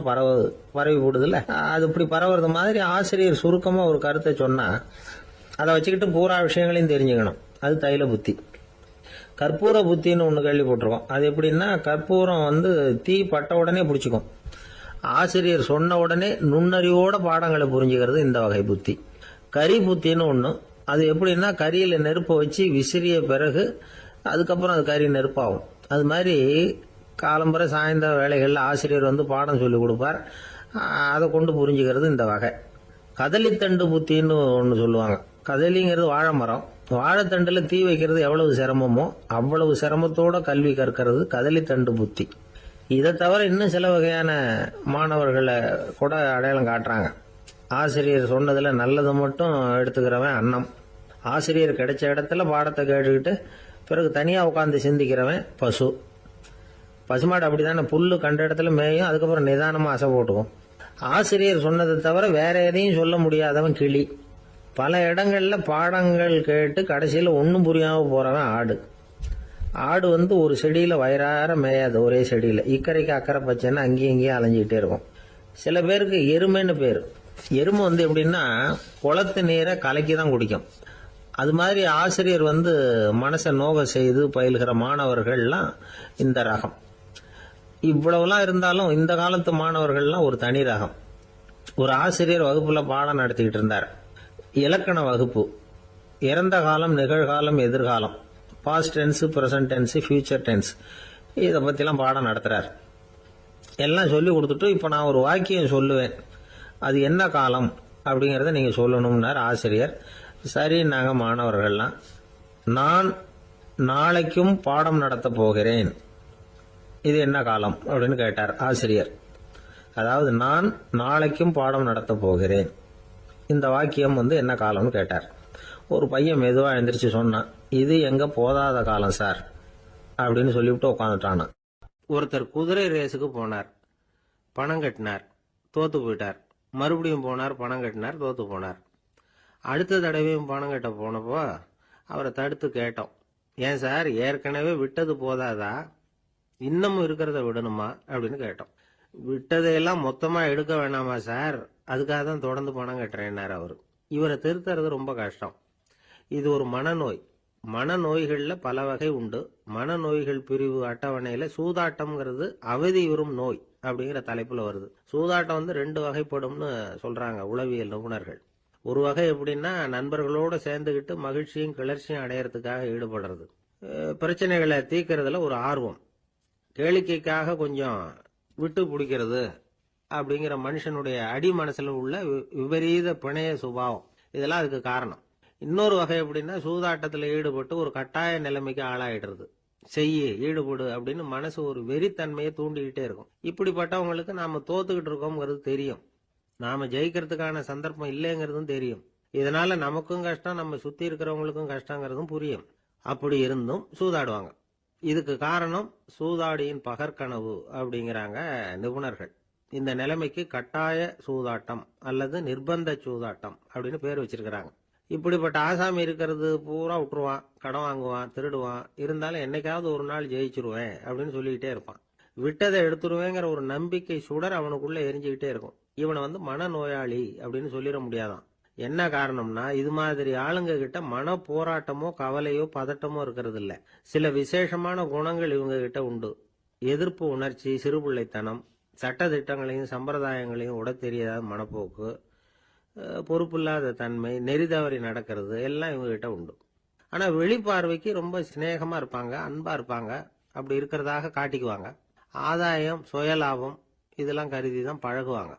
பரவி போடுதுல்ல, அது இப்படி பரவுறது மாதிரி ஆசிரியர் சுருக்கமா ஒரு கருத்தை சொன்னா அதை வச்சுக்கிட்டு பூரா விஷயங்களையும் தெரிஞ்சுக்கணும், அது தைல புத்தி. கற்பூர புத்தின்னு ஒன்று கேள்விப்பட்டிருக்கோம். அது எப்படின்னா, கற்பூரம் தீ பட்ட உடனே பிடிச்சிக்கும். ஆசிரியர் சொன்ன உடனே நுண்ணறிவோட பாடங்களை புரிஞ்சுக்கிறது இந்த வகை புத்தி. கரி புத்தின்னு ஒன்று. அது எப்படின்னா, கரியில நெருப்பை வச்சு விசிறிய பிறகு அதுக்கப்புறம் அது கறி நெருப்பாகும். அது மாதிரி காலம்பரை சாயந்தர வேலைகளில் ஆசிரியர் பாடம் சொல்லி கொடுப்பார், அதை கொண்டு புரிஞ்சுக்கிறது இந்த வகை. கதலித்தண்டு புத்தின்னு ஒன்று சொல்லுவாங்க. கதலிங்கிறது வாழை மரம். வாழைத்தண்டுல தீ வைக்கிறது எவ்வளவு சிரமமோ அவ்வளவு சிரமத்தோட கல்வி கற்கிறது கதலித்தண்டு புத்தி. இதை தவிர இன்னும் சில வகையான மாணவர்களை கூட அடையாளம் காட்டுறாங்க. ஆசிரியர் சொன்னதுல நல்லதை மட்டும் எடுத்துக்கிறவன் அன்னம். ஆசிரியர் கிடைச்ச இடத்துல பாடத்தை கேட்டுக்கிட்டு பிறகு தனியா உட்காந்து சிந்திக்கிறவன் பசு. பசுமாடு அப்படித்தானே, புல்லு கண்ட இடத்துல மேயும், அதுக்கப்புறம் நிதானமா அசை போட்டுக்கும். ஆசிரியர் சொன்னதை தவிர வேற எதையும் சொல்ல முடியாதவன் கிளி. பல இடங்கள்ல பாடங்கள் கேட்டு கடைசியில ஒன்னும் புரியாம போறவன் ஆடு. ஆடு ஒரு செடியில வயிறார மேயாது, ஒரே செடியில. இக்கரைக்கு அக்கறை பச்சைன்னு அங்கேயும் இங்கேயும் அலைஞ்சிக்கிட்டே இருக்கும். சில பேருக்கு எருமைன்னு பேரு. எருமை எப்படின்னா, குளத்து நீரை கலக்கி தான் குடிக்கும். அது மாதிரி ஆசிரியர் மனசை நோக செய்து பயில்கிற மாணவர்கள்லாம் இந்த ரகம். இவ்வளவுலாம் இருந்தாலும் இந்த காலத்து மாணவர்கள்லாம் ஒரு தனி ரகம். ஒரு ஆசிரியர் வகுப்புல பாடம் நடத்திக்கிட்டு இருந்தார். இலக்கண வகுப்பு. இறந்த காலம், நிகழ்காலம், எதிர்காலம், past tense, present tense, future tense, இதை பத்திலாம் பாடம் நடத்துறார். எல்லாம் சொல்லி கொடுத்துட்டு இப்ப நான் ஒரு வாக்கியம் சொல்லுவேன், அது என்ன காலம் அப்படிங்கறத நீங்க சொல்லணும்னார் ஆசிரியர். சரி, நாங்க மாணவர்கள்லாம், நான் நாளைக்கும் பாடம் நடத்த போகிறேன், இது என்ன காலம் அப்படின்னு கேட்டார் ஆசிரியர். அதாவது நான் நாளைக்கும் பாடம் நடத்த போகிறேன், இந்த வாக்கியம் என்ன காலம்னு கேட்டார். ஒரு பையன் மெதுவா எழுந்திரிச்சு சொன்னான், இது எங்க போதாத காலம் சார் அப்படின்னு சொல்லிவிட்டு உட்காந்துட்டானா. ஒருத்தர் குதிரை ரேஸுக்கு போனார், பணம் கட்டினார், தோத்து போயிட்டார். மறுபடியும் போனார், பணம் கட்டினார், தோத்து போனார். அடுத்த தடவையும் பணம் கட்ட போனப்போ அவரை தடுத்து கேட்டோம், ஏன் சார் ஏற்கனவே விட்டது போதாதா, இன்னமும் இருக்கிறத விடணுமா அப்படின்னு கேட்டோம். விட்டதையெல்லாம் மொத்தமா எடுக்க வேணாமா சார், அதுக்காக தான் தொடர்ந்து பணம் கட்டுறேன்னார் அவரு. இவரை திருத்துறது ரொம்ப கஷ்டம். இது ஒரு மனநோய். மனநோய்கள்ல பல வகை உண்டு. மனநோய்கள் பிரிவு அட்டவணையில சூதாட்டம்ங்கிறது அவதியுறும் நோய் அப்படிங்கிற தலைப்புல வருது. சூதாட்டம் 2 வகைப்படும்னு சொல்றாங்க உளவியல் நிபுணர்கள். ஒரு வகை எப்படின்னா, நண்பர்களோட சேர்ந்துகிட்டு மகிழ்ச்சியும் கிளர்ச்சியும் அடையறதுக்காக ஈடுபடுறது. பிரச்சனைகளை தீர்க்கறதுல ஒரு ஆர்வம், கேளிக்கைக்காக கொஞ்சம் விட்டு பிடிக்கிறது அப்படிங்கிற மனுஷனுடைய அடி மனசுல உள்ள விபரீத பிணைய சுபாவம், இதெல்லாம் அதுக்கு காரணம். இன்னொரு வகை எப்படின்னா, சூதாட்டத்துல ஈடுபட்டு ஒரு கட்டாய நிலைமைக்கு ஆளாயிடுறது. ஈடுபடு அப்படின்னு மனசு ஒரு வெறித்தன்மையை தூண்டிக்கிட்டே இருக்கும். இப்படிப்பட்டவங்களுக்கு நாம தோத்துக்கிட்டு இருக்கோம்ங்கிறது தெரியும், நாம ஜெயிக்கிறதுக்கான சந்தர்ப்பம் இல்லைங்கிறதும் தெரியும். இதனால நமக்கும் கஷ்டம், நம்ம சுத்தி இருக்கிறவங்களுக்கும் கஷ்டங்கிறதும் புரியும். அப்படி இருந்தும் சூதாடுவாங்க. இதுக்கு காரணம் சூதாடியின் பகற்கனவு அப்படிங்கிறாங்க நிபுணர்கள். இந்த நிலைமைக்கு கட்டாய சூதாட்டம் அல்லது நிர்பந்த சூதாட்டம் அப்படின்னு பேர் வச்சிருக்கிறாங்க. இப்படிப்பட்ட ஆசாமி இருக்கிறது பூரா விட்டுருவான், கடன் வாங்குவான், திருடுவான். இருந்தாலும் என்னைக்காவது ஒரு நாள் ஜெயிச்சிருவேன் அப்படின்னு சொல்லிக்கிட்டே இருப்பான். விட்டதை எடுத்துருவேங்கிற ஒரு நம்பிக்கை சுடர் அவனுக்குள்ள எரிஞ்சுக்கிட்டே இருக்கும். இவனை மனநோயாளி அப்படின்னு சொல்லிட முடியாதான். என்ன காரணம்னா, இது மாதிரி ஆளுங்க கிட்ட மன போராட்டமோ கவலையோ பதட்டமோ இருக்கிறது இல்ல. சில விசேஷமான குணங்கள் இவங்க கிட்ட உண்டு. எதிர்ப்பு உணர்ச்சி, சிறுபிள்ளைத்தனம், சட்ட திட்டங்களையும் சம்பிரதாயங்களையும் உட தெரியாத மனப்போக்கு, பொறுப்பில்லாத தன்மை, நெறி தவறி நடக்கிறது எல்லாம் இவங்ககிட்ட உண்டு. ஆனா வெளிப்பார்வைக்கு ரொம்ப சிநேகமா இருப்பாங்க, அன்பா இருப்பாங்க, அப்படி இருக்கிறதாக காட்டிக்குவாங்க. ஆதாயம், சுயலாபம் இதெல்லாம் கருதி தான் பழகுவாங்க.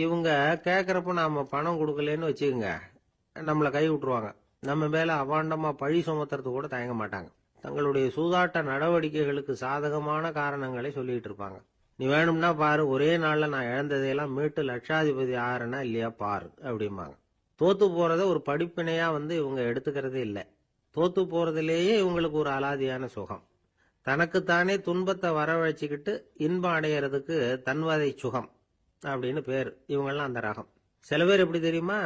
இவங்க கேட்கறப்ப நாம பணம் கொடுக்கலன்னு வச்சுக்கோங்க, நம்மளை கை விட்டுருவாங்க. நம்ம மேல அவாண்டமா பழி சுமத்துறது கூட தயங்க மாட்டாங்க. தங்களுடைய சூதாட்ட நடவடிக்கைகளுக்கு சாதகமான காரணங்களை சொல்லிட்டு இருப்பாங்க. நீ வேணும்னா பாரு, ஒரே நாள்ல நான் இழந்ததையெல்லாம் மீட்டு லட்சாதிபதி ஆறனா இல்லையா பாரு அப்படிம்பாங்க. தோத்து போறத ஒரு படிப்பினையா இவங்க எடுத்துக்கிறதே இல்லை. தோத்து போறதுலேயே இவங்களுக்கு ஒரு அலாதியான சுகம். தனக்குத்தானே துன்பத்தை வரவழைச்சிக்கிட்டு இன்பம் அடையிறதுக்கு தன்வதை சுகம் அப்படின்னு பேர். இவங்கெல்லாம் அந்த ரகம். சில பேர் எப்படி தெரியுமா,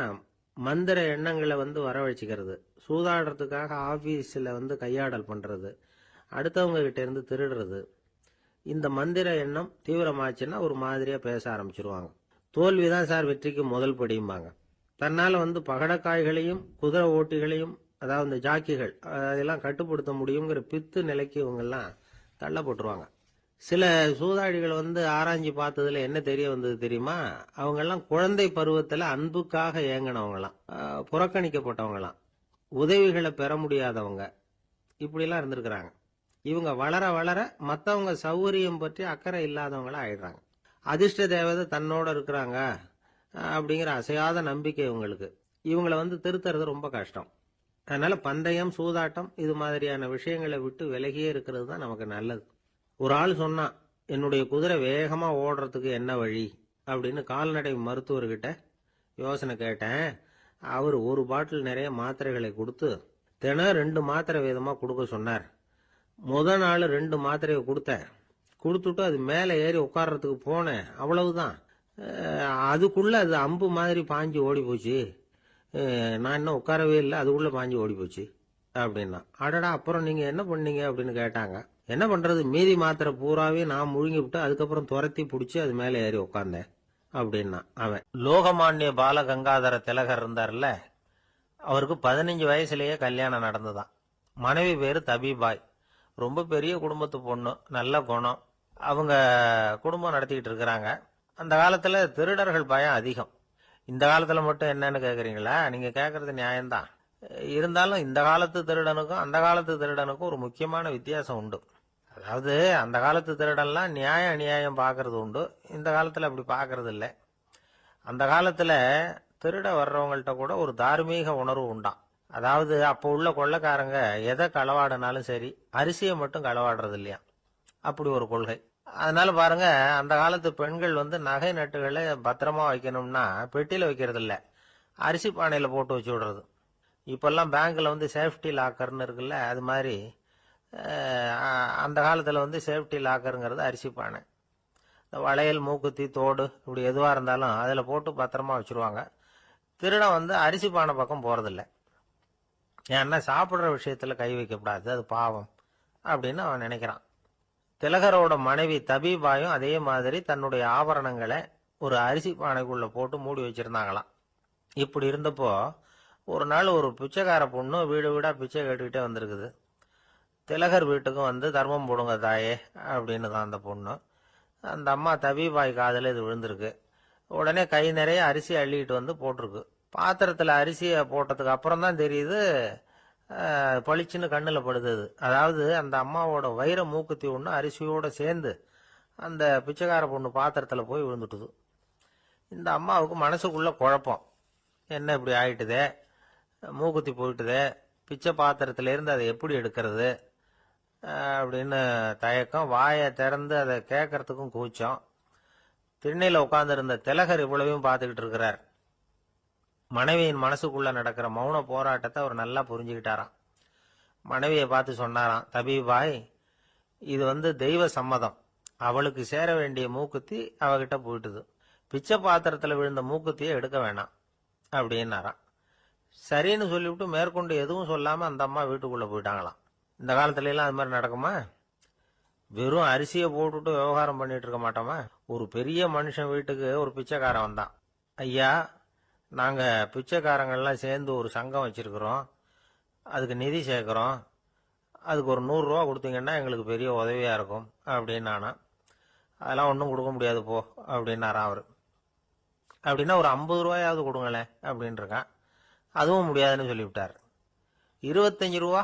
மந்திர எண்ணங்களை வரவழைச்சிக்கிறது, சூதாடுறதுக்காக ஆபீஸ்ல கையாடல் பண்றது, அடுத்தவங்க கிட்ட இருந்து திருடுறது. இந்த மந்திர எண்ணம் தீவிரமாச்சுன்னா ஒரு மாதிரியா பேச ஆரம்பிச்சிருவாங்க. தோல்விதான் சார் வெற்றிக்கு முதல் படியும்பாங்க. தன்னால பகடக்காய்களையும் குதிரை ஓட்டிகளையும், அதாவது இந்த ஜாக்கிகள், அதெல்லாம் கட்டுப்படுத்த முடியுங்கிற பித்து நிலைக்கு இவங்கெல்லாம் தள்ளப்பட்டுருவாங்க. சில சூதாடிகள் ஆராய்ச்சி பார்த்ததுல என்ன தெரிய வந்தது தெரியுமா, அவங்கெல்லாம் குழந்தை பருவத்துல அன்புக்காக ஏங்கினவங்களாம், புறக்கணிக்கப்பட்டவங்களாம், உதவிகளை பெற முடியாதவங்க, இப்படிலாம் இருந்திருக்கிறாங்க. இவங்க வளர வளர மற்றவங்க சௌகரியம் பற்றி அக்கறை இல்லாதவங்களா ஆயிடுறாங்க. அதிர்ஷ்ட தேவதை தன்னோட இருக்கிறாங்க அப்படிங்கிற அசையாத நம்பிக்கை இவங்களுக்கு. இவங்களை திருத்துறது ரொம்ப கஷ்டம். அதனால பந்தயம், சூதாட்டம் இது மாதிரியான விஷயங்களை விட்டு விலகியே இருக்கிறது தான் நமக்கு நல்லது. ஒரு ஆள் சொன்னான், என்னுடைய குதிரை வேகமா ஓடுறதுக்கு என்ன வழி அப்படின்னு கால்நடை மருத்துவர்கிட்ட யோசனை கேட்டேன். அவர் ஒரு பாட்டில் நிறைய மாத்திரைகளை கொடுத்து தினம் 2 மாத்திரை வீதமா கொடுக்க சொன்னார். முதல் நாள் 2 மாத்திரையை கொடுத்துட்டு அது மேலே ஏறி உட்கார்றதுக்கு போனேன். அவ்வளவுதான். அதுக்குள்ள அது அம்பு மாதிரி பாஞ்சு ஓடி போச்சு. நான் இன்னும் உட்காரவே இல்லை, அதுக்குள்ள பாஞ்சு ஓடி போச்சு அப்படின்னா. அடடா, அப்புறம் நீங்க என்ன பண்ணீங்க அப்படின்னு கேட்டாங்க. என்ன பண்றது, மீதி மாத்திரை பூராவே நான் முழுங்கி விட்டு அதுக்கப்புறம் துரத்தி பிடிச்சி அது மேலே ஏறி உட்கார்ந்தேன் அப்படின்னா அவன். லோகமானிய பால கங்காதர திலகர் இருந்தார்ல, அவருக்கு 15 வயசுலயே கல்யாணம் நடந்துதான். மனைவி பேரு தபிபாய். ரொம்ப பெரிய குடும்பத்து பொண்ணு, நல்ல குணம். அவங்க குடும்பம் நடத்திக்கிட்டு இருக்கிறாங்க. அந்த காலத்துல திருடர்கள் பயம் அதிகம். இந்த காலத்துல மட்டும் என்னன்னு கேக்குறீங்களா? நீங்க கேக்குறது நியாயம்தான். இருந்தாலும் இந்த காலத்து திருடனுக்கும் அந்த காலத்து திருடனுக்கும் ஒரு முக்கியமான வித்தியாசம் உண்டு. அதாவது அந்த காலத்து திருடன்லாம் நியாயம் அநியாயம் பாக்குறது உண்டு, இந்த காலத்துல அப்படி பாக்குறது இல்லை. அந்த காலத்துல திருட வர்றவங்கள்ட்ட கூட ஒரு தார்மீக உணர்வு உண்டாம். அதாவது அப்போ உள்ள கொள்ளைக்காரங்க எதை களவாடினாலும் சரி, அரிசியை மட்டும் களவாடுறது இல்லையா, அப்படி ஒரு கொள்கை. அதனால பாருங்க, அந்த காலத்து பெண்கள் நகை நட்டுகளை பத்திரமா வைக்கணும்னா பெட்டியில வைக்கிறது இல்ல, அரிசி பானையில போட்டு வச்சு விடுறது. இப்பெல்லாம் பேங்க்ல சேஃப்டி லாக்கர்னு இருக்குல்ல, அது மாதிரி அந்த காலத்துல சேஃப்டி லாக்கருங்கிறது அரிசி பானை. வளையல், மூக்குத்தி, தோடு இப்படி எதுவா இருந்தாலும் அதுல போட்டு பத்திரமா வச்சிருவாங்க. திருடன் அரிசி பானை பக்கம் போறதில்ல. ஏன்னா சாப்பிடுற விஷயத்துல கை வைக்கக்கூடாது, அது பாவம் அப்படின்னு அவன் நினைக்கிறான். திலகரோட மனைவி தபீபாயும் அதே மாதிரி தன்னுடைய ஆபரணங்களை ஒரு அரிசி பானைக்குள்ள போட்டு மூடி வச்சிருந்தாங்களாம். இப்படி இருந்தப்போ ஒரு நாள் ஒரு பிச்சைக்கார பொண்ணு வீடு வீடா பிச்சை கேட்டுக்கிட்டே வந்திருக்குது. திலகர் வீட்டுக்கும் தர்மம் போடுங்க தாயே அப்படின்னு தான் அந்த பொண்ணு. அந்த அம்மா தபீபாய் காதுல இது விழுந்திருக்கு. உடனே கை நிறைய அரிசி அள்ளிட்டு போட்டிருக்கு. பாத்திரத்துல அரிசியை போட்டதுக்கு அப்புறம் தான் தெரியுது, பளிச்சுன்னு கண்ணுல படுது. அதாவது அந்த அம்மாவோட வைர மூக்குத்தி ஒண்ணு அரிசியோட சேர்ந்து அந்த பிச்சைக்கார பொண்ணு பாத்திரத்துல போய் விழுந்துட்டுது. இந்த அம்மாவுக்கு மனசுக்குள்ள குழப்பம், என்ன இப்படி ஆயிட்டுதே, மூக்குத்தி போயிட்டுதே, பிச்சை பாத்திரத்துல இருந்து அதை எப்படி எடுக்கிறது அப்படின்னு தயக்கம். வாயை திறந்து அதை கேட்கறதுக்கும் கூச்சம். திண்ணையில உட்கார்ந்து இருந்த திலகர் இவ்வளவையும் பார்த்துக்கிட்டு இருக்கிறார். மனைவியின் மனசுக்குள்ள நடக்கிற மௌன போராட்டத்தை அவர் நல்லா புரிஞ்சுக்கிட்டாராம். மனைவியை பார்த்து சொன்னாராம், தபீபாய், இது தெய்வ சம்மதம். அவளுக்கு சேர வேண்டிய மூக்குத்தி அவகிட்ட போயிட்டுது. பிச்சை பாத்திரத்துல விழுந்த மூக்குத்தியை எடுக்க வேணாம் அப்படின்னாராம். சரின்னு சொல்லிவிட்டு மேற்கொண்டு எதுவும் சொல்லாம அந்த அம்மா வீட்டுக்குள்ள போயிட்டாங்களாம். இந்த காலத்துல எல்லாம் அது மாதிரி நடக்குமா? வெறும் அரிசியை போட்டுட்டு விவகாரம் பண்ணிட்டு இருக்க மாட்டோமா? ஒரு பெரிய மனுஷன் வீட்டுக்கு ஒரு பிச்சைக்காரன் வந்தான். ஐயா, நாங்க பிச்சைக்காரங்கள்லாம் சேர்ந்து ஒரு சங்கம் வச்சிருக்கிறோம், அதுக்கு நிதி சேர்க்கிறோம், அதுக்கு ஒரு 100 ரூபா கொடுத்தீங்கன்னா எங்களுக்கு பெரிய உதவியாக இருக்கும் அப்படின்னானா. அதெல்லாம் ஒன்றும் கொடுக்க முடியாது போ அப்படின்னாராம் அவர். அப்படின்னா ஒரு 50 ரூபாயாவது கொடுங்களேன் அப்படின்னு இருக்கான். அதுவும் முடியாதுன்னு சொல்லிவிட்டார். 25 ரூபா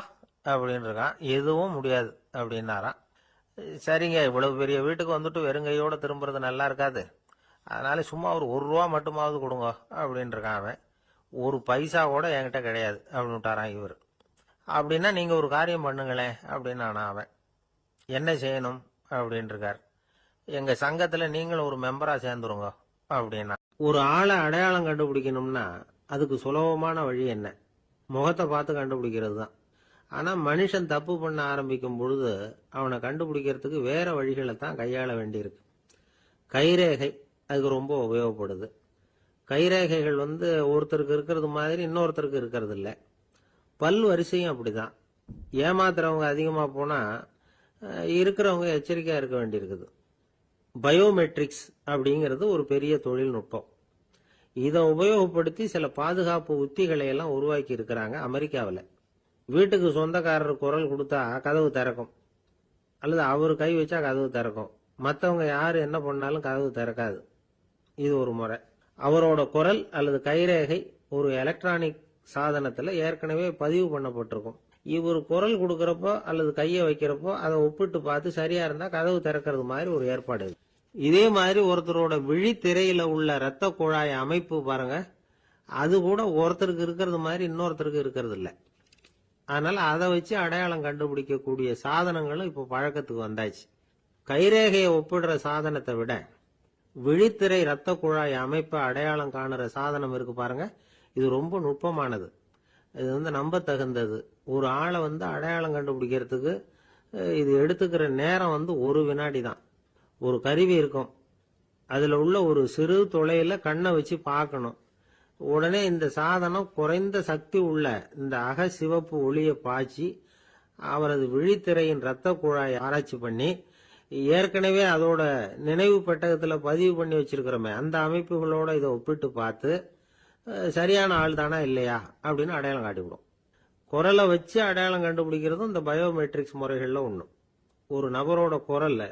அப்படின்னு இருக்கான். எதுவும் முடியாது அப்படின்னாராம். சரிங்க, இவ்வளவு பெரிய வீட்டுக்கு வந்துட்டு வெறுங்கையோட திரும்புறது நல்லா இருக்காது, அதனால சும்மா ஒரு 1 ரூபா மட்டுமாவது கொடுங்க அப்படின்னு இருக்கான் அவன். ஒரு பைசா கூட என்கிட்ட கிடையாது அப்படின்னு விட்டாரான் இவர். அப்படின்னா நீங்க ஒரு காரியம் பண்ணுங்களேன் அப்படின்னானா அவன். என்ன செய்யணும் அப்படின்னு இருக்கார். எங்க சங்கத்துல நீங்களும் ஒரு மெம்பரா சேர்ந்துருங்க அப்படின்னா. ஒரு ஆளை அடையாளம் கண்டுபிடிக்கணும்னா அதுக்கு சுலபமான வழி என்ன? முகத்தை பார்த்து கண்டுபிடிக்கிறது தான். ஆனா மனுஷன் தப்பு பண்ண ஆரம்பிக்கும் பொழுது அவனை கண்டுபிடிக்கிறதுக்கு வேற வழிகளை தான் கையாள வேண்டியிருக்கு. கைரேகை அதுக்கு ரொம்ப உபயோகப்படுது. கைரேகைகள் ஒருத்தருக்கு இருக்கிறது மாதிரி இன்னொருத்தருக்கு இருக்கிறது இல்லை. பல் வரிசையும் அப்படிதான். ஏமாத்துறவங்க அதிகமா போனா இருக்கிறவங்க எச்சரிக்கையா இருக்க வேண்டியிருக்குது. பயோமெட்ரிக்ஸ் அப்படிங்கிறது ஒரு பெரிய தொழில்நுட்பம். இதை உபயோகப்படுத்தி சில பாதுகாப்பு உத்திகளை எல்லாம் உருவாக்கி இருக்கிறாங்க அமெரிக்காவில். வீட்டுக்கு சொந்தக்காரர் குரல் கொடுத்தா கதவு திறக்கும், அல்லது அவர் கை வச்சா கதவு திறக்கும். மற்றவங்க யாரு என்ன பண்ணாலும் கதவு திறக்காது. இது ஒரு முறை. அவரோட குரல் அல்லது கைரேகை ஒரு எலக்ட்ரானிக் சாதனத்துல ஏற்கனவே பதிவு பண்ணப்பட்டிருக்கும். இவர் குரல் கொடுக்கறப்போ அல்லது கையை வைக்கிறப்போ அதை ஒப்பிட்டு பார்த்து சரியா இருந்தா கதவு திறக்கிறது மாதிரி ஒரு ஏற்பாடு. இதே மாதிரி ஒருத்தரோட விழித்திரையில உள்ள இரத்த குழாய் அமைப்பு பாருங்க, அது கூட ஒருத்தருக்கு இருக்கிறது மாதிரி இன்னொருத்தருக்கு இருக்கிறது இல்லை. அதனால அதை வச்சு அடையாளம் கண்டுபிடிக்கக்கூடிய சாதனங்களும் இப்போ பழக்கத்துக்கு வந்தாச்சு. கைரேகையை ஒப்பிடுற சாதனத்தை விட விழித்திரை இரத்த குழாய் அமைப்பை அடையாளம் காணுற சாதனம் இருக்கு பாருங்க, இது ரொம்ப நுட்பமானது. இது நம்ப தகுந்தது. ஒரு ஆளை அடையாளம் கண்டுபிடிக்கிறதுக்கு இது எடுத்துக்கிற நேரம் 1 வினாடி தான். ஒரு கருவி இருக்கும், அதுல உள்ள ஒரு சிறு துளையில கண்ணை வச்சு பார்க்கணும். உடனே இந்த சாதனம் குறைந்த சக்தி உள்ள இந்த அக சிவப்பு ஒளியை பாய்ச்சி அவரது விழித்திரையின் இரத்த குழாயை ஆராய்ச்சி பண்ணி ஏற்கனவே அதோட நினைவு பெட்டகத்துல பதிவு பண்ணி வச்சிருக்கிறோமே அந்த அமைப்புகளோட இதை ஒப்பிட்டு பார்த்து சரியான ஆள் தானா இல்லையா அப்படின்னு அடையாளம் காட்டிவிடும். குரலை வச்சு அடையாளம் கண்டுபிடிக்கிறதும் இந்த பயோமெட்ரிக்ஸ் முறைகள்ல ஒண்ணு. ஒரு நபரோட குரல்ல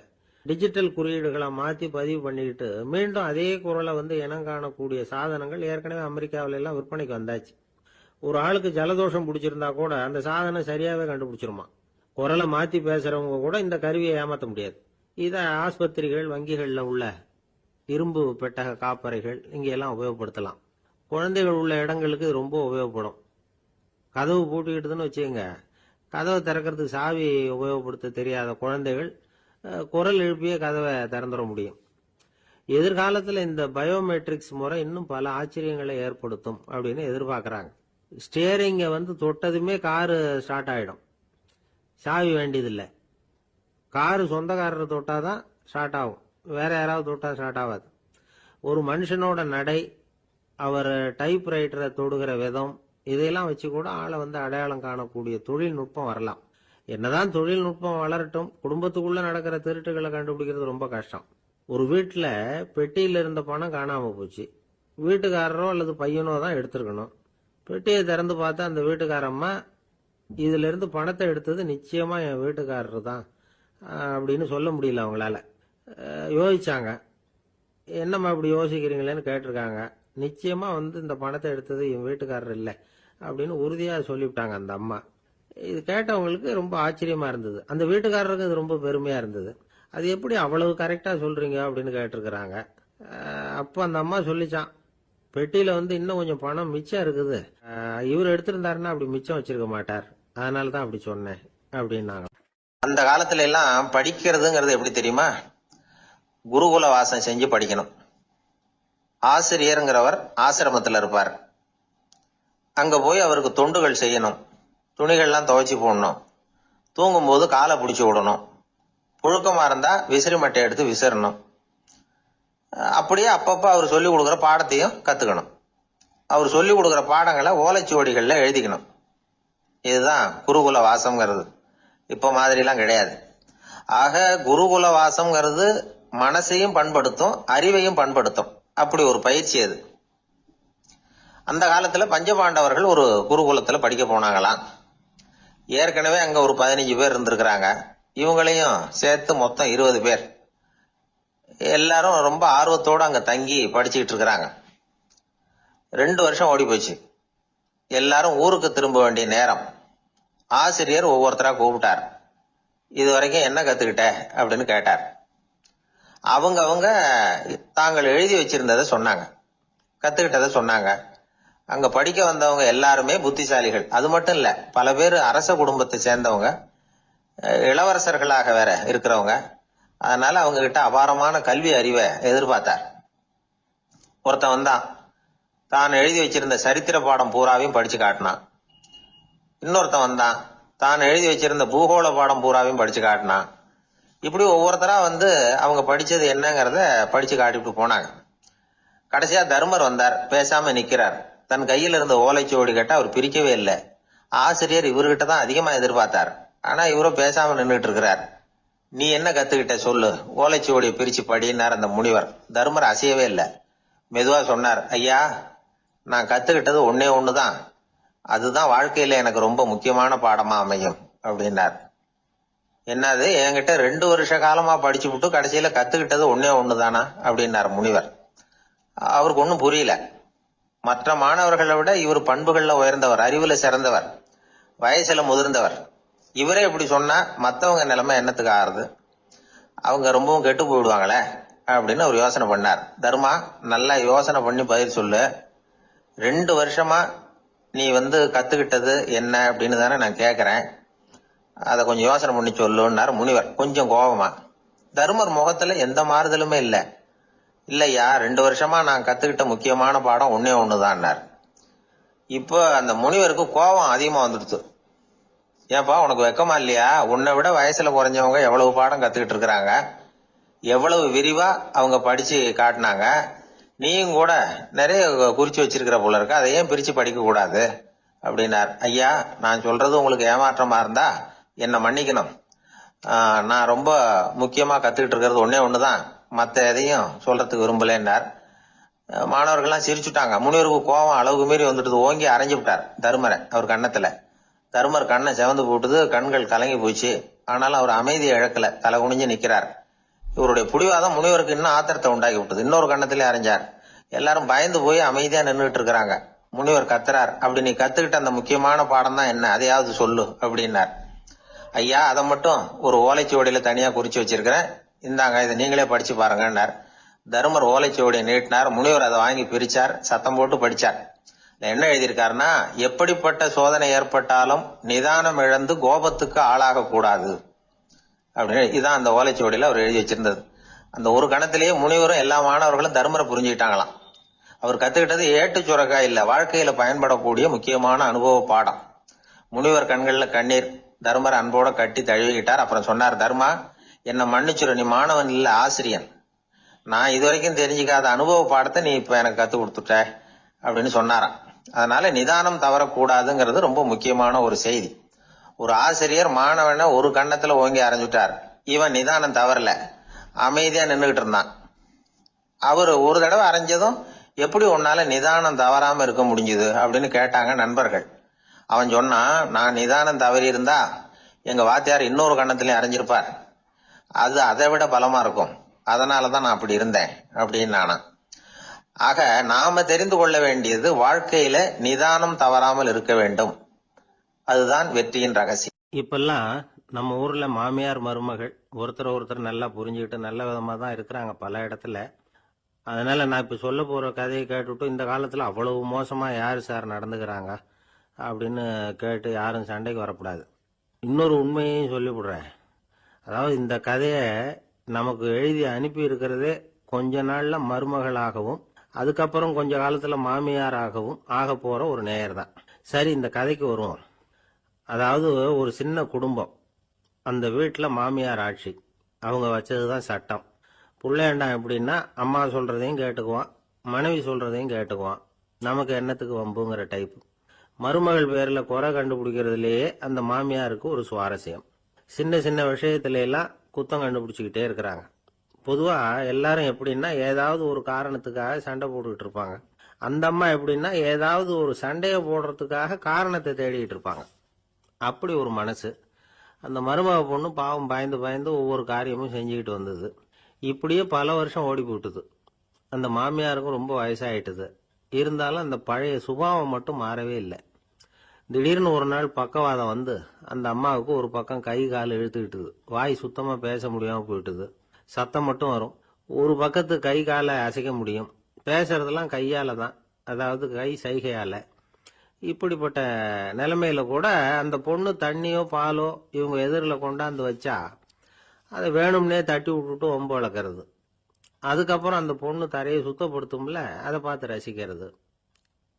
டிஜிட்டல் குறியீடுகளை மாத்தி பதிவு பண்ணிக்கிட்டு மீண்டும் அதே குரலை இனம் காணக்கூடிய சாதனங்கள் ஏற்கனவே அமெரிக்காவில எல்லாம் விற்பனைக்கு வந்தாச்சு. ஒரு ஆளுக்கு ஜலதோஷம் பிடிச்சிருந்தா கூட அந்த சாதனம் சரியாவே கண்டுபிடிச்சிருமா. குரலை மாத்தி பேசுறவங்க கூட இந்த கருவியை ஏமாற்ற முடியாது. இத ஆஸ்பத்திரிகள், வங்கிகள்ல உள்ள இரும்பு பெட்டக காப்பறைகள் இங்கெல்லாம் உபயோகப்படுத்தலாம். குழந்தைகள் உள்ள இடங்களுக்கு இது ரொம்ப உபயோகப்படும். கதவு பூட்டிக்கிட்டுதுன்னு வச்சுக்கோங்க, கதவை திறக்கிறதுக்கு சாவி உபயோகப்படுத்த தெரியாத குழந்தைகள் குரல் எழுப்பிய கதவை திறந்துட முடியும். எதிர்காலத்தில் இந்த பயோமெட்ரிக்ஸ் முறை இன்னும் பல ஆச்சரியங்களை ஏற்படுத்தும் அப்படின்னு எதிர்பார்க்கறாங்க. ஸ்டியரிங்க தொட்டதுமே காரு ஸ்டார்ட் ஆயிடும், சாவி வேண்டியதில்லை. காரு சொந்தக்காரர் தொட்டாதான் ஸ்டார்ட் ஆகும், வேற யாராவது தொட்டா ஸ்டார்ட் ஆகாது. ஒரு மனுஷனோட நடை, அவர் டைப்ரைட்டரை தொடுகிற விதம், இதையெல்லாம் வச்சு கூட ஆளை அடையாளம் காணக்கூடிய தொழில்நுட்பம் வரலாம். என்னதான் தொழில்நுட்பம் வளரட்டும், குடும்பத்துக்குள்ள நடக்கிற திருட்டுகளை கண்டுபிடிக்கிறது ரொம்ப கஷ்டம். ஒரு வீட்டுல பெட்டியில இருந்த பணம் காணாம போச்சு. வீட்டுக்காரரோ அல்லது பையனோ தான் எடுத்திருக்கணும். பெட்டியை திறந்து பார்த்தா அந்த வீட்டுக்காரம்மா இதுல இருந்து பணத்தை எடுத்தது நிச்சயமா என் வீட்டுக்காரர் தான் அப்படின்னு சொல்ல முடியல அவங்களால. யோசிச்சாங்க. என்னம்மா இப்படி யோசிக்கிறீங்களேன்னு கேட்டிருக்காங்க. நிச்சயமா இந்த பணத்தை எடுத்தது என் வீட்டுக்காரர் இல்லை அப்படின்னு உறுதியா சொல்லிவிட்டாங்க அந்த அம்மா. இது கேட்டவங்களுக்கு ரொம்ப ஆச்சரியமா இருந்தது. அந்த வீட்டுக்காரருக்கு இது ரொம்ப பெருமையா இருந்தது. அது எப்படி அவ்வளவு கரெக்டா சொல்றீங்க அப்படின்னு கேட்டிருக்கிறாங்க. அப்ப அந்த அம்மா சொல்லிச்சான், பெட்டியில இன்னும் கொஞ்சம் பணம் மிச்சம் இருக்குது, இவர் எடுத்திருந்தாருன்னா அப்படி மிச்சம் வச்சிருக்க மாட்டார், அதனாலதான் அப்படி சொன்னேன் அப்படின்னாங்க. அந்த காலத்துல எல்லாம் படிக்கிறதுங்கிறது எப்படி தெரியுமா? குருகுல வாசம் செஞ்சு படிக்கணும். ஆசிரியருங்கிறவர் ஆசிரமத்துல இருப்பார். அங்க போய் அவருக்கு தொண்டுகள் செய்யணும். துணிகள்லாம் துவைச்சு போடணும். தூங்கும் போது காலை பிடிச்சி விடணும். புழுக்கமா இருந்தா விசிறி மட்டை எடுத்து விசிறணும். அப்படியே அப்பப்ப அவர் சொல்லி கொடுக்குற பாடத்தையும் கத்துக்கணும். அவர் சொல்லி கொடுக்குற பாடங்களை ஓலைச்சுவடிகள்ல எழுதிக்கணும். இதுதான் குருகுல வாசம்ங்கிறது. இப்ப மாதிரிலாம் கிடையாது. ஆக குருகுல வாசம்ங்கிறது மனசையும் பண்படுத்தும், அறிவையும் பண்படுத்தும். அப்படி ஒரு பயிற்சி அது. அந்த காலத்துல பஞ்சபாண்டவர்கள் ஒரு குருகுலத்துல படிக்க போனாங்களாம். ஏற்கனவே அங்க ஒரு 15 பேர் இருந்திருக்கிறாங்க. இவங்களையும் சேர்த்து மொத்தம் 20 பேர். எல்லாரும் ரொம்ப ஆர்வத்தோட அங்க தங்கி படிச்சுக்கிட்டு இருக்கிறாங்க. 2 வருஷம் ஓடி போச்சு. எல்லாரும் ஊருக்கு திரும்ப வேண்டிய நேரம். ஆசிரியர் ஒவ்வொருத்தரா கூப்பிட்டார். இது வரைக்கும் என்ன கத்துக்கிட்ட அப்படின்னு கேட்டார். அவங்க தாங்கள் எழுதி வச்சிருந்ததை சொன்னாங்க, கத்துக்கிட்டதை சொன்னாங்க. அங்க படிக்க வந்தவங்க எல்லாருமே புத்திசாலிகள். அது மட்டும் இல்ல, பல பேர் அரச குடும்பத்தை சேர்ந்தவங்க, இளவரசர்களாக வேற இருக்கிறவங்க. அதனால அவங்க கிட்ட அபாரமான கல்வி அறிவை எதிர்பார்த்தார். ஒருத்தன் வந்தான், தான் எழுதி வச்சிருந்த சரித்திர பாடம் பூராவையும் படிச்சு காட்டினான். இன்னொருத்தன் வந்தான், தான் எழுதி வச்சிருந்த பூகோள பாடம் பூராவையும் படிச்சு காட்டினான். இப்படி ஒவ்வொருத்தரா அவங்க படிச்சது என்னங்கிறத படிச்சு காட்டிட்டு போனாங்க. கடைசியா தர்மர் வந்தார். பேசாம நிக்கிறார். தன் கையில் இருந்த ஓலைச்சுவடி கேட்டா அவர் பிரிக்கவே இல்லை. ஆசிரியர் இவர்கிட்ட தான் அதிகமா எதிர்பார்த்தார். ஆனா இவரும் பேசாம நின்றுட்டு இருக்கிறார். நீ என்ன கத்துக்கிட்ட சொல்லு, ஓலைச்சுவடியை பிரிச்சு படினார் அந்த முனிவர். தர்மர் அசையவே இல்லை. மெதுவா சொன்னார், ஐயா, நான் கத்துக்கிட்டது ஒன்னே ஒண்ணுதான். அதுதான் வாழ்க்கையில எனக்கு ரொம்ப முக்கியமான பாடமா அமையும் அப்படின்னார். என்னது, என்கிட்ட 2 வருஷ காலமா படிச்சு விட்டு கடைசியில கத்துக்கிட்டது ஒன்னே ஒண்ணுதானா அப்படின்னார் முனிவர். அவருக்கு ஒன்னும் புரியல. மற்ற மாணவர்களை விட இவர் பண்புகள்ல உயர்ந்தவர், அறிவுல சிறந்தவர், வயசுல முதிர்ந்தவர். இவரே இப்படி சொன்னா மத்தவங்க நிலைமை என்னத்துக்கு ஆறுது? அவங்க ரொம்பவும் கெட்டு போயிடுவாங்களே அப்படின்னு அவர் யோசனை பண்ணார். தர்மா, நல்லா யோசனை பண்ணி பதில் சொல்லு. 2 வருஷமா நீ கத்துக்கிட்டது என்ன அப்படின்னு தானே நான் கேக்குறேன். அதை கொஞ்சம் யோசனை பண்ணி சொல்லுன்னார் முனிவர் கொஞ்சம் கோபமா. தர்மர் முகத்துல எந்த மாறுதலுமே இல்ல. இல்லையா, 2 வருஷமா நான் கத்துக்கிட்ட முக்கியமான பாடம் ஒன்னே ஒண்ணுதான்னார். இப்போ அந்த முனிவருக்கு கோபம் அதிகமா வந்துடுச்சு. ஏன்பா, உனக்கு வெக்கமா இல்லையா? உன்னை விட வயசுல குறைஞ்சவங்க எவ்வளவு பாடம் கத்துக்கிட்டு இருக்கிறாங்க, எவ்வளவு விரிவா அவங்க படிச்சு காட்டினாங்க. நீயும் கூட நிறைய குறிச்சு வச்சிருக்கிற போல இருக்க, அதை ஏன் பிரிச்சு படிக்க கூடாது அப்படின்னார். ஐயா, நான் சொல்றது உங்களுக்கு ஏமாற்றமா இருந்தா என்ன மன்னிக்கணும். நான் ரொம்ப முக்கியமா கத்துக்கிட்டு இருக்கிறது ஒன்னே ஒண்ணுதான், மத்த எதையும் சொல்றதுக்கு விரும்பலன்னார். மாணவர்கள்லாம் சிரிச்சுட்டாங்க. முனிவருக்கு கோபம் அளவுக்கு மீறி வந்துட்டு ஓங்கி அரைஞ்சு விட்டார் தர்மரை அவர் கன்னத்துல. தர்மர் கண்ணை செவந்து போட்டுது, கண்கள் கலங்கி போச்சு. ஆனாலும் அவர் அமைதியை இழக்கல, தலை குனிஞ்சு நிக்கிறார். இவருடைய புடிவாதம் முனிவருக்கு இன்னும் ஆத்திரத்தை உண்டாக்கி விட்டது. இன்னொரு கண்ணத்திலே அரைஞ்சார். எல்லாரும் பயந்து போய் அமைதியா நின்றுட்டு இருக்கிறாங்க. முனிவர் கத்துறார், அப்படி நீ கத்துக்கிட்ட அந்த முக்கியமான பாடம் தான் என்ன, அதையாவது சொல்லு அப்படின்னார். ஐயா, அதை மட்டும் ஒரு ஓலைச்சுவடியில தனியா குறிச்சு வச்சிருக்கிறேன், இந்தாங்க, இதை நீங்களே படிச்சு பாருங்கன்னார். தர்மர் ஓலைச்சுவடியை நீட்டினார். முனிவர் அதை வாங்கி பிரிச்சார், சத்தம் போட்டு படிச்சார். என்ன எழுதியிருக்காருன்னா, எப்படிப்பட்ட சோதனை ஏற்பட்டாலும் நிதானம் இழந்து கோபத்துக்கு ஆளாக கூடாது அப்படின்னு. இதான் அந்த ஓலைச்சுவடியில அவர் எழுதி வச்சிருந்தது. அந்த ஒரு கணத்திலேயே முனிவரும் எல்லா மாணவர்களும் தர்மரை புரிஞ்சுக்கிட்டாங்களாம். அவர் கத்துக்கிட்டது ஏட்டு சுரக்காய் இல்ல, வாழ்க்கையில பயன்படக்கூடிய முக்கியமான அனுபவ பாடம். முனிவர் கண்கள்ல கண்ணீர். தர்மர் அன்போட கட்டி தழுவிக்கிட்டார். அப்புறம் சொன்னார், தர்மா, என்ன மன்னிச்சுரு, நீ மாணவன் இல்ல, ஆசிரியன். நான் இதுவரைக்கும் தெரிஞ்சுக்காத அனுபவ பாடத்தை நீ இப்ப எனக்கு கத்து கொடுத்துட்ட அப்படின்னு சொன்னாராம். அதனால நிதானம் தவறக்கூடாதுங்கிறது ரொம்ப முக்கியமான ஒரு செய்தி. ஒரு ஆசிரியர் மாணவனை ஒரு கண்ணத்துல ஓங்கி அரைஞ்சுட்டார். இவன் நிதானம் தவறல, அமைதியா நின்றுகிட்டு இருந்தான். அவர் ஒரு தடவை அரைஞ்சதும் எப்படி உன்னால நிதானம் தவறாம இருக்க முடிஞ்சுது அப்படின்னு கேட்டாங்க நண்பர்கள். அவன் சொன்னான், நான் நிதானம் தவறி இருந்தா எங்க வாத்தியார் இன்னொரு கண்ணத்திலையும் அரைஞ்சிருப்பார், அது அதை விட பலமா இருக்கும், அதனாலதான் நான் அப்படி இருந்தேன் அப்படின்னு நானா. ஆக நாம தெரிந்து கொள்ள வேண்டியது, வாழ்க்கையில நிதானம் தவறாமல் இருக்க வேண்டும். அதுதான் வெற்றியின் ரகசியம். இப்பெல்லாம் நம்ம ஊர்ல மாமியார் மருமகள் ஒருத்தர் நல்லா புரிஞ்சுக்கிட்டு நல்ல விதமா தான் இருக்கிறாங்க பல இடத்துல. அதனால நான் இப்ப சொல்ல போற கதையை கேட்டுவிட்டு, இந்த காலத்துல அவ்வளவு மோசமா யாரு சார் நடந்துக்கிறாங்க அப்படின்னு கேட்டு யாரும் சண்டைக்கு வரக்கூடாது. இன்னொரு உண்மையையும் சொல்லிவிடுறேன். அதாவது இந்த கதையை நமக்கு எழுதி அனுப்பி இருக்கிறதே கொஞ்ச நாள்ல மருமகளாகவும் அதுக்கப்புறம் கொஞ்ச காலத்துல மாமியாராகவும் ஆக போற ஒரு நேயர் தான். சரி, இந்த கதைக்கு வருவோம். அதாவது ஒரு சின்ன குடும்பம், அந்த வீட்டுல மாமியார் ஆட்சி, அவங்க வச்சதுதான் சட்டம். புள்ளையண்டான் எப்படின்னா, அம்மா சொல்றதையும் கேட்டுக்குவான், மனைவி சொல்றதையும் கேட்டுக்குவான், நமக்கு என்னத்துக்கு வம்புங்கிற டைப். மருமகள் பேர்ல குறை கண்டுபிடிக்கிறதுலேயே அந்த மாமியாருக்கு ஒரு சுவாரஸ்யம். சின்ன சின்ன விஷயத்துல எல்லாம் குத்தம் கண்டுபிடிச்சுக்கிட்டே இருக்கிறாங்க. பொதுவா எல்லாரும் எப்படின்னா, ஏதாவது ஒரு காரணத்துக்காக சண்டை போட்டுக்கிட்டு இருப்பாங்க. அந்த அம்மா எப்படின்னா, ஏதாவது ஒரு சண்டையை போடுறதுக்காக காரணத்தை தேடிட்டு இருப்பாங்க. அப்படி ஒரு மனசு. அந்த மருமக பொண்ணு பாவம் பயந்து பயந்து ஒவ்வொரு காரியமும் செஞ்சுக்கிட்டு வந்தது. இப்படியே பல வருஷம் ஓடி போட்டுது. அந்த மாமியாருக்கும் ரொம்ப வயசாயிட்டுது. இருந்தாலும் அந்த பழைய சுபாவம் மட்டும் மாறவே இல்லை. திடீர்னு ஒரு நாள் பக்கவாதம் வந்து அந்த அம்மாவுக்கு ஒரு பக்கம் கை கால் இழுத்துக்கிட்டுது. வாய் சுத்தமா பேச முடியாம போயிட்டுது. சத்தம் மட்டும் வரும். ஒரு பக்கத்து கை காலை அசைக்க முடியும். பேசுறதெல்லாம் கையால தான், அதாவது கை சைகையால. இப்படிப்பட்ட நிலைமையில கூட அந்த பொண்ணு தண்ணியோ பாலோ இவங்க எதிரில் கொண்டாந்து வச்சா அதை வேணும்னே தட்டி விட்டுட்டு ஒம்பு வளர்க்கறது. அதுக்கப்புறம் அந்த பொண்ணு தரையை சுத்தப்படுத்தும்ல, அதை பார்த்து ரசிக்கிறது.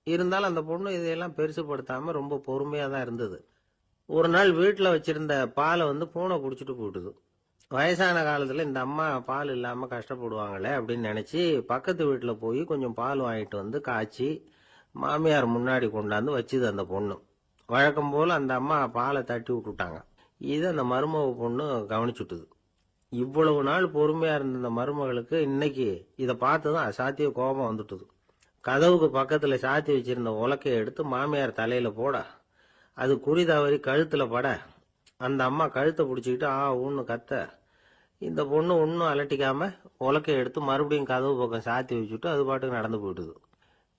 இருந்தாலும் அந்த பொண்ணு இதையெல்லாம் பெருசுப்படுத்தாம ரொம்ப பொறுமையா தான் இருந்தது. ஒரு நாள் வீட்டில் வச்சிருந்த பாலை பூனை குடிச்சிட்டு போயிட்டுது. வயசான காலத்துல இந்த அம்மா பால் இல்லாம கஷ்டப்படுவாங்களே அப்படின்னு நினைச்சு பக்கத்து வீட்டுல போய் கொஞ்சம் பால் வாங்கிட்டு வந்து காய்ச்சி மாமியார் முன்னாடி கொண்டாந்து வச்சுது அந்த பொண்ணு. வழக்கம் போல அந்த அம்மா பாலை தட்டி விட்டுட்டாங்க. இதை அந்த மருமக பொண்ணு கவனிச்சுட்டுது. இவ்வளவு நாள் பொறுமையா இருந்த இந்த மருமகளுக்கு இன்னைக்கு இதை பார்த்ததும் அசாத்திய கோபம் வந்துட்டுது. கதவுக்கு பக்கத்துல சாத்தி வச்சிருந்த உலக்கையை எடுத்து மாமியார் தலையில போட, அது குறி தவறி கழுத்துல பட, அந்த அம்மா கழுத்தை பிடிச்சிக்கிட்டு ஊன்னு கத்த, இந்த பொண்ணு ஒன்னும் அலட்டிக்காம உலக்கையை எடுத்து மறுபடியும் கதவு பக்கம் சாத்தி வச்சுட்டு அது பாட்டுக்கு நடந்து போயிட்டுது.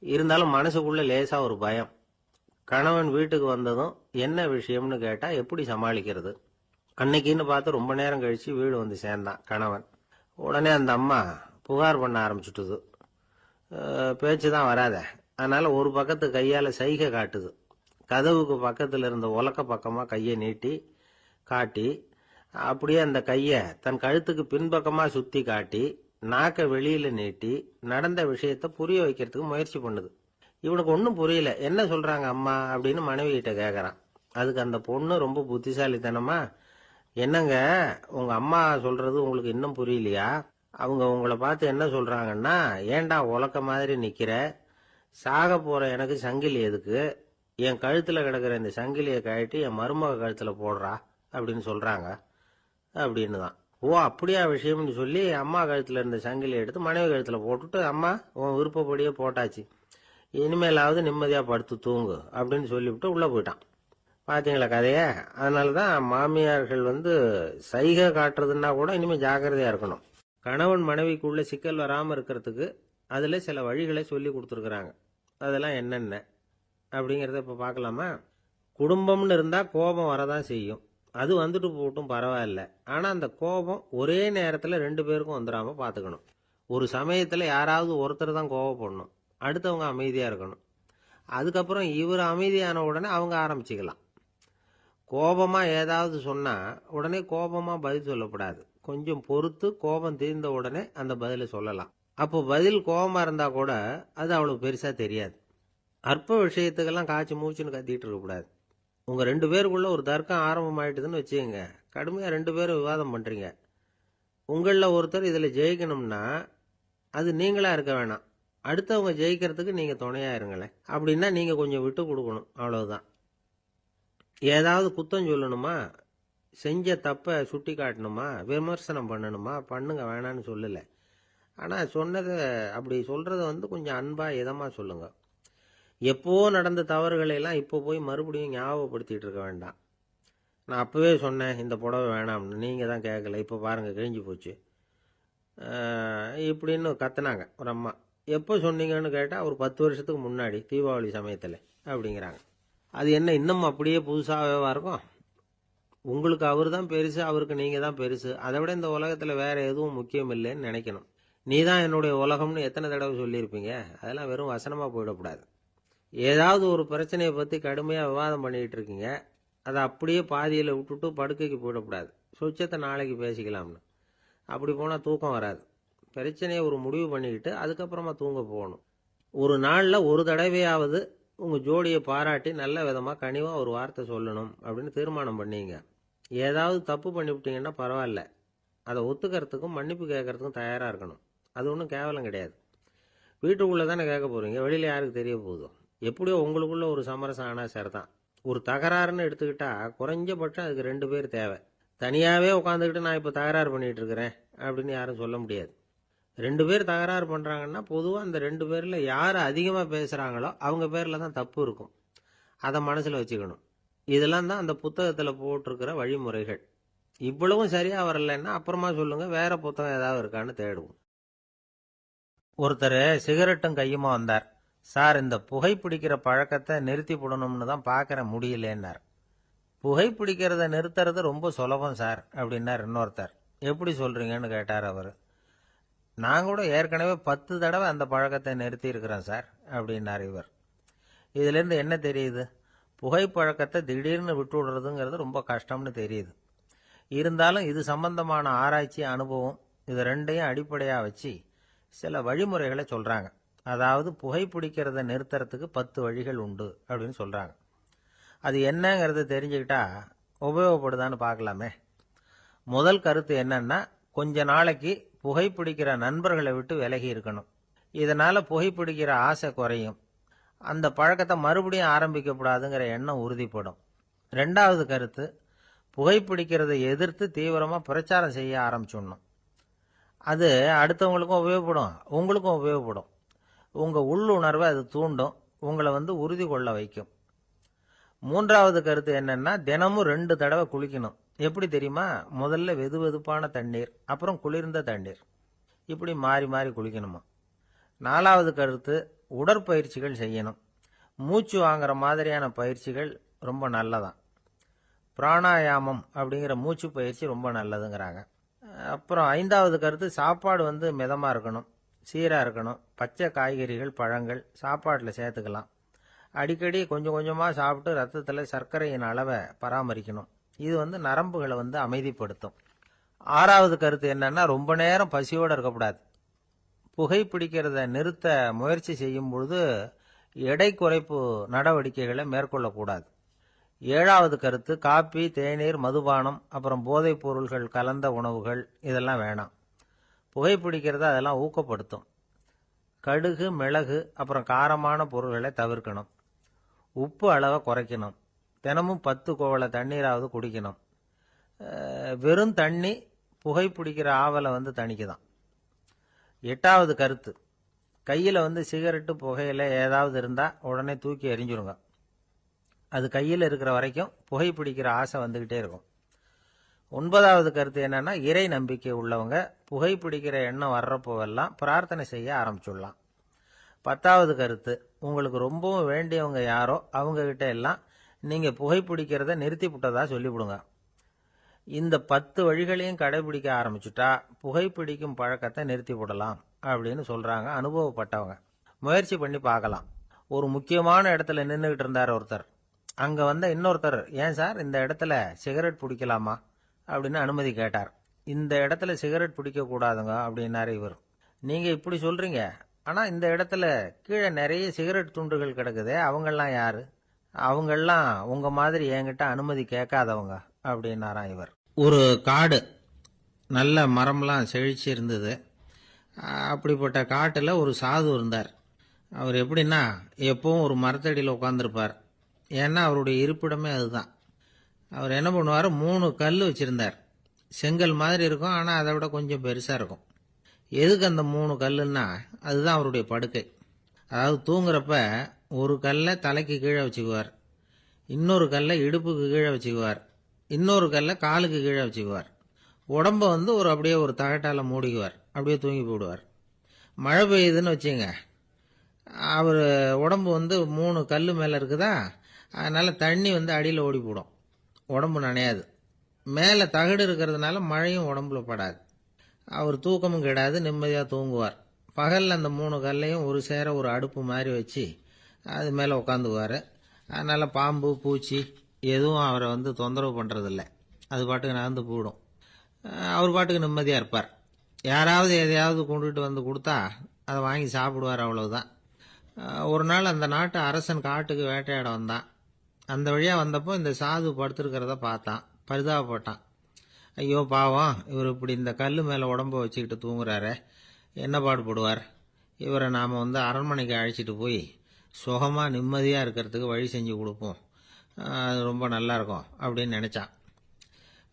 இருந்தாலும் மனசுக்குள்ள லேசா ஒரு பயம். கணவன் வீட்டுக்கு வந்ததும் என்ன விஷயம்னு கேட்டா எப்படி சமாளிக்கிறது? அன்னைக்குன்னு பார்த்து ரொம்ப நேரம் கழிச்சு வீடு வந்து சேர்ந்தான் கணவன். உடனே அந்த அம்மா புகார் பண்ண ஆரம்பிச்சுட்டுது. பேச்சுதான் வராத, அதனால ஒரு பக்கத்து கையால சைகை காட்டுது. கதவுக்கு பக்கத்துல இருந்த உலக்க பக்கமா கையை நீட்டி காட்டி, அப்படியே அந்த கைய தன் கழுத்துக்கு பின்பக்கமா சுத்தி காட்டி, நாக்க வெளியில நீட்டி நடந்த விஷயத்த புரிய வைக்கிறதுக்கு முயற்சி பண்ணுது. இவனுக்கு ஒன்னும் புரியல. என்ன சொல்றாங்க அம்மா அப்படின்னு மனைவி கிட்ட கேக்குறான். அதுக்கு அந்த பொண்ணு ரொம்ப புத்திசாலித்தனமா, என்னங்க உங்க அம்மா சொல்றது உங்களுக்கு இன்னும் புரியலையா? அவங்க உங்களை பார்த்து என்ன சொல்றாங்கன்னா, ஏண்டா உலக்க மாதிரி நிக்கிற, சாக போற எனக்கு சங்கிலி எதுக்கு, என் கழுத்துல கிடக்குற இந்த சங்கிலியை கழட்டி என் மருமக கழுத்துல போடுறா அப்படின்னு சொல்றாங்க அப்படின்னு தான். ஓ அப்படியா விஷயம்னு சொல்லி அம்மா கழுத்துல இருந்த சங்கிலியை எடுத்து மனைவி கழுத்துல போட்டுட்டு, அம்மா உன் விருப்பப்படியே போட்டாச்சு, இனிமேலாவது நிம்மதியா படுத்து தூங்கு அப்படின்னு சொல்லிவிட்டு உள்ள போயிட்டான். பாத்தீங்களா கதைய? அதனாலதான் மாமியார்கள் சைகை காட்டுறதுன்னா கூட இனிமே ஜாக்கிரதையா இருக்கணும். கணவன் மனைவிக்குள்ள சிக்கல் வராம இருக்கிறதுக்கு அதுல சில வழிகளை சொல்லி கொடுத்துருக்குறாங்க. அதெல்லாம் என்னென்ன அப்படிங்கறத இப்ப பார்க்கலாமா? குடும்பம்னு இருந்தா கோபம் வரதான் செய்யும். அது வந்துட்டு போட்டும் பரவாயில்ல. ஆனா அந்த கோபம் ஒரே நேரத்துல ரெண்டு பேருக்கும் வந்துடாம பாத்துக்கணும். ஒரு சமயத்துல யாராவது ஒருத்தர் தான் கோபப்படணும், அடுத்தவங்க அமைதியா இருக்கணும். அதுக்கப்புறம் இவர் அமைதியான உடனே அவங்க ஆரம்பிச்சுக்கலாம். கோபமா ஏதாவது சொன்னா உடனே கோபமா பதில் சொல்லக்கூடாது. கொஞ்சம் பொறுத்து கோபம் தீர்ந்த உடனே அந்த பதில சொல்லலாம். அப்போ பதில் கோபமா இருந்தா கூட அது அவளுக்கு பெருசா தெரியாது. அற்ப விஷயத்துக்கெல்லாம் காய்ச்சி மூச்சுன்னு கத்திட்டு இருக்க கூடாது. உங்க ரெண்டு பேருக்குள்ள ஒரு தர்க்கம் ஆரம்பம் ஆயிட்டுதுன்னு வச்சுக்கோங்க. கடுமையா ரெண்டு பேரும் விவாதம் பண்றீங்க. உங்கள ஒருத்தர் இதுல ஜெயிக்கணும்னா அது நீங்களா இருக்க வேணாம், அடுத்தவங்க ஜெயிக்கிறதுக்கு நீங்க துணையா இருங்களேன். அப்படின்னா நீங்க கொஞ்சம் விட்டு கொடுக்கணும், அவ்வளவுதான். ஏதாவது குத்தம் சொல்லணுமா, செஞ்ச தப்ப சுட்டி காட்டணுமா, விமர்சனம் பண்ணணுமா, பண்ணுங்க, வேணான்னு சொல்லல. ஆனா சொன்னதை அப்படி சொல்றத கொஞ்சம் அன்பா இதமா சொல்லுங்க. எப்போ நடந்த தவறுகளை எல்லாம் இப்போ போய் மறுபடியும் ஞாபகப்படுத்திட்டு இருக்க வேண்டாம். நான் அப்பவே சொன்னேன் இந்த புடவை வேணாம்னு, நீங்க தான் கேட்கல, இப்போ பாருங்க கிழிஞ்சு போச்சு இப்படின்னு கத்துனாங்க ஒரு அம்மா. எப்போ சொன்னீங்கன்னு கேட்டா ஒரு 10 வருஷத்துக்கு முன்னாடி தீபாவளி சமயத்துல அப்படிங்கிறாங்க. அது என்ன இன்னும் அப்படியே புதுசாகவே இருக்கும்? உங்களுக்கு அவர் தான் பெருசு, அவருக்கு நீங்க தான் பெருசு. அதை விட இந்த உலகத்துல வேற எதுவும் முக்கியம் இல்லைன்னு நினைக்கணும். நீ தான் என்னுடைய உலகம்னு எத்தனை தடவை சொல்லியிருப்பீங்க? அதெல்லாம் வெறும் வசனமா போயிடக்கூடாது. ஏதாவது ஒரு பிரச்சனையை பத்தி கடுமையா விவாதம் பண்ணிட்டு இருக்கீங்க, அதை அப்படியே பாதியில விட்டுட்டு படுக்கைக்கு போயிடக்கூடாது. சொச்சத்தை நாளைக்கு பேசிக்கலாம்னு. அப்படி போனா தூக்கம் வராது. பிரச்சனையை ஒரு முடிவு பண்ணிக்கிட்டு அதுக்கப்புறமா தூங்க போகணும். ஒரு நாள்ல ஒரு தடவையாவது உங்க ஜோடியை பாராட்டி நல்ல விதமா கனிவா ஒரு வார்த்தை சொல்லணும் அப்படின்னு தீர்மானம் பண்ணீங்க. ஏதாவது தப்பு பண்ணிவிட்டீங்கன்னா பரவாயில்ல, அதை ஒத்துக்கிறதுக்கும் மன்னிப்பு கேட்கறதுக்கும் தயாரா இருக்கணும். அது ஒன்றும் கேவலம் கிடையாது. வீட்டுக்குள்ள தானே கேட்க போறீங்க, வெளியில யாருக்கு தெரிய போகுதோ? எப்படியோ உங்களுக்குள்ள ஒரு சமரசம் ஆனா சரிதான். ஒரு தகராறுன்னு எடுத்துக்கிட்டா குறைஞ்சபட்சம் அதுக்கு 2 பேர் தேவை. தனியாவே உட்காந்துக்கிட்டு நான் இப்ப தகராறு பண்ணிட்டு இருக்கிறேன் அப்படின்னு யாரும் சொல்ல முடியாது. 2 பேர் தகராறு பண்றாங்கன்னா பொதுவா அந்த 2 பேர்ல யாரு அதிகமா பேசுறாங்களோ அவங்க பேர்ல தான் தப்பு இருக்கும். அதை மனசுல வச்சுக்கணும். இதெல்லாம் தான் அந்த புத்தகத்தில் போட்டிருக்கிற வழிமுறைகள். இவ்வளவும் சரியா வரலைன்னா அப்புறமா சொல்லுங்க, வேற புத்தகம் ஏதாவது இருக்கான்னு தேடுவோம். ஒருத்தர் சிகரெட்டும் கையுமா வந்தார். சார், இந்த புகைப்பிடிக்கிற பழக்கத்தை நிறுத்தி போடணும்னு தான் பார்க்கற முடியலன்னார். புகைப்பிடிக்கிறத நிறுத்துறது ரொம்ப சுலபம் சார் அப்படின்னார் இன்னொருத்தர். எப்படி சொல்றீங்கன்னு கேட்டார் அவர். நான் கூட ஏற்கனவே 10 தடவை அந்த பழக்கத்தை நிறுத்தி இருக்கிறேன் சார் அப்படின்னார் இவர். இதுல இருந்து என்ன தெரியுது? புகைப்பழக்கத்தை திடீர்னு விட்டு விடுறதுங்கிறது ரொம்ப கஷ்டம்னு தெரியுது. இருந்தாலும் இது சம்பந்தமான ஆராய்ச்சி, அனுபவம், இது ரெண்டையும் அடிப்படையா வச்சு சில வழிமுறைகளை சொல்றாங்க. அதாவது புகைப்பிடிக்கிறத நிறுத்துறதுக்கு 10 வழிகள் உண்டு அப்படின்னு சொல்றாங்க. அது என்னங்கிறத தெரிஞ்சுக்கிட்டா உபயோகப்படுதான்னு பார்க்கலாமே. முதல் கருத்து என்னன்னா, கொஞ்ச நாளைக்கு புகைப்பிடிக்கிற நண்பர்களை விட்டு விலகி இருக்கணும். இதனால புகைப்பிடிக்கிற ஆசை குறையும். அந்த பழக்கத்தை மறுபடியும் ஆரம்பிக்கப்படாதுங்கிற எண்ணம் உறுதிப்படும். ரெண்டாவது கருத்து, புகைப்பிடிக்கிறதை எதிர்த்து தீவிரமா பிரச்சாரம் செய்ய ஆரம்பிச்சிடணும். அது அடுத்தவங்களுக்கும் உபயோகப்படும், உங்களுக்கும் உபயோகப்படும். உங்க உள்ளுணர்வை அது தூண்டும், உங்களை உறுதி கொள்ள வைக்கும். மூன்றாவது கருத்து என்னன்னா, தினமும் 2 தடவை குளிக்கணும். எப்படி தெரியுமா? முதல்ல வெது வெதுப்பான தண்ணீர், அப்புறம் குளிர்ந்த தண்ணீர், இப்படி மாறி மாறி குளிக்கணுமா. நாலாவது கருத்து, உடற்பயிற்சிகள் செய்யணும். மூச்சு வாங்குற மாதிரியான பயிற்சிகள் ரொம்ப நல்லதான். பிராணாயாமம் அப்படிங்கிற மூச்சு பயிற்சி ரொம்ப நல்லதுங்கிறாங்க. அப்புறம் ஐந்தாவது கருத்து, சாப்பாடு மிதமா இருக்கணும், சீரா இருக்கணும். பச்சை காய்கறிகள், பழங்கள் சாப்பாட்டில் சேர்த்துக்கலாம். அடிக்கடி கொஞ்சம் கொஞ்சமா சாப்பிட்டு ரத்தத்தில் சர்க்கரையின் அளவை பராமரிக்கணும். இது நரம்புகளை அமைதிப்படுத்தும். ஆறாவது கருத்து என்னன்னா, ரொம்ப நேரம் பசியோடு இருக்கக்கூடாது. புகைப்பிடிக்கிறத நிறுத்த முயற்சி செய்யும் பொழுது எடை குறைப்பு நடவடிக்கைகளை மேற்கொள்ளக்கூடாது. ஏழாவது கருத்து, காப்பி, தேநீர், மதுபானம், அப்புறம் போதைப் பொருள்கள் கலந்த உணவுகள் இதெல்லாம் வேணாம். புகைப்பிடிக்கிறத அதெல்லாம் ஊக்கப்படுத்தும். கடுகு, மிளகு, அப்புறம் காரமான பொருள்களை தவிர்க்கணும். உப்பு அளவை குறைக்கணும். தினமும் 10 குவளை தண்ணீராவது குடிக்கணும். வெறும் தண்ணி புகைப்பிடிக்கிற ஆவலை தணிக்குதான். எட்டாவது கருத்து, கையில் சிகரெட்டு, புகையில ஏதாவது இருந்தால் உடனே தூக்கி எறிஞ்சிருங்க. அது கையில் இருக்கிற வரைக்கும் புகைப்பிடிக்கிற ஆசை வந்துக்கிட்டே இருக்கும். ஒன்பதாவது கருத்து என்னன்னா, இறை நம்பிக்கை உள்ளவங்க புகைப்பிடிக்கிற எண்ணம் வர்றப்போவெல்லாம் பிரார்த்தனை செய்ய ஆரம்பிச்சுடலாம். 10வது கருத்து, உங்களுக்கு ரொம்பவும் வேண்டியவங்க யாரோ அவங்க கிட்ட எல்லாம் நீங்க புகைப்பிடிக்கிறத நிறுத்தி விட்டதா சொல்லிவிடுங்க. இந்த 10 வழிகளையும் கடைபிடிக்க ஆரம்பிச்சுட்டா புகைப்பிடிக்கும் பழக்கத்தை நிறுத்தி விடலாம் அப்படின்னு சொல்றாங்க அனுபவப்பட்டவங்க. முயற்சி பண்ணி பார்க்கலாம். ஒரு முக்கியமான இடத்துல நின்றுகிட்டு இருந்தார் ஒருத்தர். அங்க இன்னொருத்தர், ஏன் சார் இந்த இடத்துல சிகரெட் பிடிக்கலாமா அப்படின்னு அனுமதி கேட்டார். இந்த இடத்துல சிகரெட் பிடிக்க கூடாதுங்க அப்படின்னாரு இவர். நீங்க இப்படி சொல்றீங்க, ஆனா இந்த இடத்துல கீழே நிறைய சிகரெட் துண்டுகள் கிடக்குதே, அவங்கெல்லாம் யாரு? அவங்கெல்லாம் உங்க மாதிரி என்கிட்ட அனுமதி கேட்காதவங்க அப்படின்னாராம் இவர். ஒரு காடு, நல்ல மரம்லாம் செழிச்சு இருந்தது. அப்படிப்பட்ட காட்டில் ஒரு சாது இருந்தார். அவர் எப்படின்னா, எப்பவும் ஒரு மரத்தடியில் உட்காந்துருப்பார். ஏன்னா அவருடைய இருப்பிடமே அதுதான். அவர் என்ன பண்ணுவார், 3 கல் வச்சிருந்தார். செங்கல் மாதிரி இருக்கும், ஆனால் அதை விட கொஞ்சம் பெருசாக இருக்கும். எதுக்கு அந்த 3 கல்லுன்னா, அதுதான் அவருடைய படுக்கை. அதாவது தூங்குறப்ப ஒரு கல்லை தலைக்கு கீழே வச்சுக்குவார், இன்னொரு கல்லை இடுப்புக்கு கீழே வச்சுக்குவார், இன்னொரு கல்லை காலுக்கு கீழே வச்சுக்குவார். உடம்ப அப்படியே ஒரு தகட்டால் மூடிக்குவார், அப்படியே தூங்கி போடுவார். மழை பெய்யுதுன்னு வச்சுங்க, அவர் உடம்பு 3 கல் மேலே இருக்குதா, அதனால தண்ணி அடியில் ஓடி போடும், உடம்பு நனையாது. மேலே தகடு இருக்கிறதுனால மழையும் உடம்புல படாது. அவர் தூக்கமும் கிடாது, நிம்மதியாக தூங்குவார். பகலில் அந்த 3 கல்லையும் ஒரு சேர ஒரு அடுப்பு மாதிரி வச்சு அது மேலே உட்காந்துக்குவார். அதனால் பாம்பு, பூச்சி எதுவும் அவரை தொந்தரவு பண்ணுறதில்ல. அது பாட்டுக்கு நகர்ந்து போயிடும். அவர் பாட்டுக்கு நிம்மதியாக இருப்பார். யாராவது எதையாவது கொண்டுகிட்டு கொடுத்தா அதை வாங்கி சாப்பிடுவார், அவ்வளவுதான். ஒரு நாள் அந்த நாட்டு அரசன் காட்டுக்கு வேட்டையாட வந்தான். அந்த வழியாக வந்தப்போ இந்த சாது படுத்திருக்கிறத பார்த்தான், பரிதாபப்பட்டான். ஐயோ பாவம், இவர் இப்படி இந்த கல் மேலே உடம்ப வச்சுக்கிட்டு தூங்குறாரு, என்ன பாடுபடுவார். இவரை நாம் அரண்மனைக்கு அழைச்சிட்டு போய் சுகமாக நிம்மதியாக இருக்கிறதுக்கு வழி செஞ்சு கொடுப்போம், அது ரொம்ப நல்லாயிருக்கும் அப்படின்னு நினச்சான்.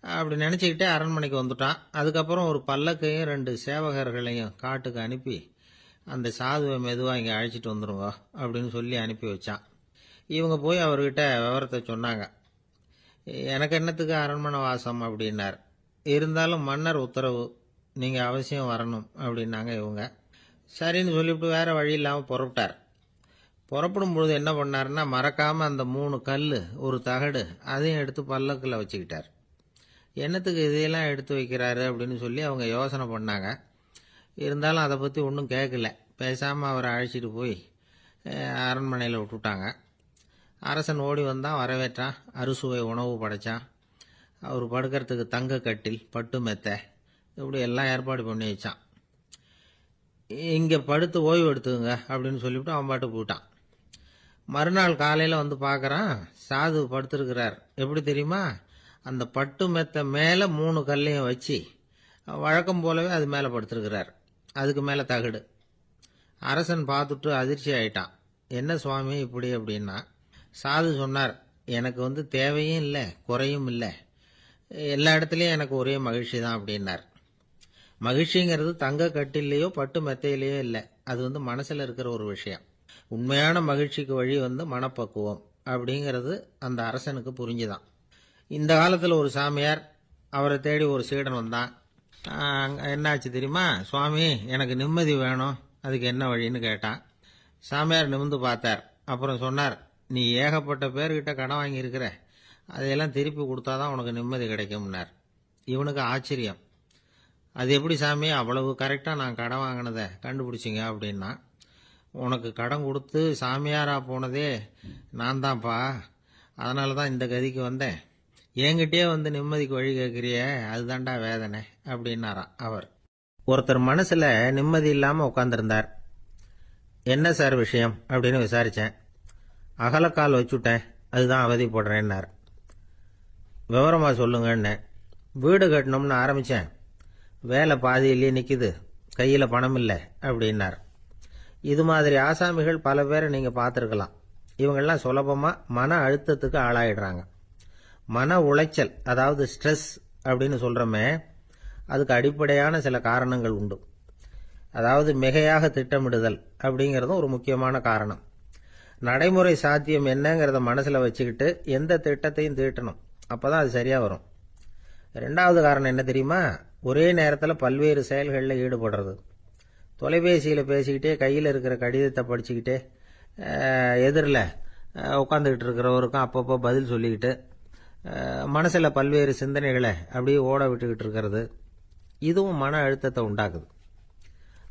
அப்படி நினச்சிக்கிட்டே அரண்மனைக்கு வந்துட்டான். அதுக்கப்புறம் ஒரு பல்லக்கையும் 2 சேவகர்களையும் காட்டுக்கு அனுப்பி அந்த சாதுவை மெதுவாக இங்கே அழைச்சிட்டு வந்துடுங்க அப்படின்னு சொல்லி அனுப்பி வச்சான். இவங்க போய் அவர்கிட்ட விவரத்தை சொன்னாங்க. எனக்கு என்னத்துக்கு அரண்மனை வாசம் அப்படின்னார். இருந்தாலும் மன்னர் உத்தரவு, நீங்கள் அவசியம் வரணும் அப்படின்னாங்க இவங்க. சரின்னு சொல்லிவிட்டு வேறு வழி இல்லாமல் புறப்பட்டார். புறப்படும் பொழுது என்ன பண்ணாருன்னா, மறக்காமல் அந்த 3 கல், ஒரு தகடு, அதையும் எடுத்து பல்லக்கில் வச்சுக்கிட்டார். என்னத்துக்கு இதையெல்லாம் எடுத்து வைக்கிறாரு அப்படின்னு சொல்லி அவங்க யோசனை பண்ணாங்க. இருந்தாலும் அதை பற்றி ஒன்றும் கேட்கல. பேசாமல் அவரை அழைச்சிட்டு போய் அரண்மனையில் விட்டுட்டாங்க. அரசன் ஓடி வந்தான், வரவேற்றான், அறுசுவை உணவு படைத்தான். அவர் படுக்கிறதுக்கு தங்க கட்டில், பட்டு மெத்தை, இப்படி எல்லாம் ஏற்பாடு பண்ணி வச்சான். இங்கே படுத்து ஓய்வு எடுத்துங்க அப்படின்னு சொல்லிவிட்டு அவன் பாட்டு போயிட்டான். மறுநாள் காலையில் வந்து பார்க்குறான், சாது படுத்துருக்கிறார். எப்படி தெரியுமா? அந்த பட்டு மெத்தை மேலே 3 கல்லையும் வச்சு வழக்கம் போலவே அது மேலே படுத்துருக்கிறார். அதுக்கு மேலே தகடு. அரசன் பார்த்துட்டு அதிர்ச்சி ஆயிட்டான். என்ன சுவாமி இப்படி அப்படின்னா, சாது சொன்னார், எனக்கு தேவையும் இல்லை, குறையும் இல்லை, எல்லா இடத்துலையும் எனக்கு ஒரே மகிழ்ச்சி தான் அப்படின்னார். மகிழ்ச்சிங்கிறது தங்க கட்டிலேயோ பட்டு மெத்தையிலேயோ இல்லை, அது மனசில் இருக்கிற ஒரு விஷயம். உண்மையான மகிழ்ச்சிக்கு வழி மனப்பக்குவம் அப்படிங்கிறது அந்த அரசனுக்கு புரிஞ்சுதான். இந்த காலத்தில் ஒரு சாமியார், அவரை தேடி ஒரு சீடன் வந்தான். என்னாச்சு தெரியுமா? சுவாமி, எனக்கு நிம்மதி வேணும், அதுக்கு என்ன வழின்னு கேட்டான். சாமியார் நிமிர்ந்து பார்த்தார். அப்புறம் சொன்னார், நீ ஏகப்பட்ட பேர்கிட்ட கடன் வாங்கியிருக்கிற, அதையெல்லாம் திருப்பி கொடுத்தாதான் உனக்கு நிம்மதி கிடைக்கும்னார். இவனுக்கு ஆச்சரியம். அது எப்படி சாமி, அவ்வளவு கரெக்டாக நான் கடன் வாங்கினதை கண்டுபிடிச்சிங்க அப்படின்னா, உனக்கு கடன் கொடுத்து சாமியாராக போனதே நான் தான்ப்பா, அதனால தான் இந்த கதிக்கு வந்தேன். என்கிட்டயே நிம்மதிக்கு வழி கேட்குறிய, அதுதான்டா வேதனை அப்படின்னாராம் அவர். ஒருத்தர் மனசில் நிம்மதி இல்லாமல் உட்காந்துருந்தார். என்ன சார் விஷயம் அப்படின்னு விசாரித்தேன். அகலக்கால் வச்சுட்டேன், அதுதான் அவதிப்படுறேன்னார். விவரமாக சொல்லுங்கன்னு. வீடு கட்டணும்னு ஆரம்பித்தேன், வேலை பாதியிலேயே நிற்கிது, கையில் பணம் இல்லை அப்படின்னார். இது மாதிரி ஆசாமிகள் பல பேரை நீங்கள் பார்த்துருக்கலாம். இவங்கெல்லாம் சுலபமாக மன அழுத்தத்துக்கு ஆளாயிடுறாங்க. மன உளைச்சல், அதாவது ஸ்ட்ரெஸ் அப்படின்னு சொல்கிறோமே, அதுக்கு அடிப்படையான சில காரணங்கள் உண்டு. அதாவது மிகையாக திட்டமிடுதல் அப்படிங்கிறதும் ஒரு முக்கியமான காரணம். நடைமுறை சாத்தியம் என்னங்கிறத மனசில் வச்சுக்கிட்டு எந்த திட்டத்தையும் தீட்டணும், அப்போ தான் அது சரியாக வரும். 2வது காரணம் என்ன தெரியுமா? ஒரே நேரத்தில் பல்வேறு செயல்களில் ஈடுபடுறது. தொலைபேசியில் பேசிக்கிட்டே, கையில் இருக்கிற கடிதத்தை படிச்சுக்கிட்டே, எதிரில் உட்காந்துக்கிட்டு இருக்கிறவருக்கும் அப்பப்போ பதில் சொல்லிக்கிட்டு, மனசில் பல்வேறு சிந்தனைகளை அப்படியே ஓட விட்டுக்கிட்டு இருக்கிறது. இதுவும் மன அழுத்தத்தை உண்டாக்குது.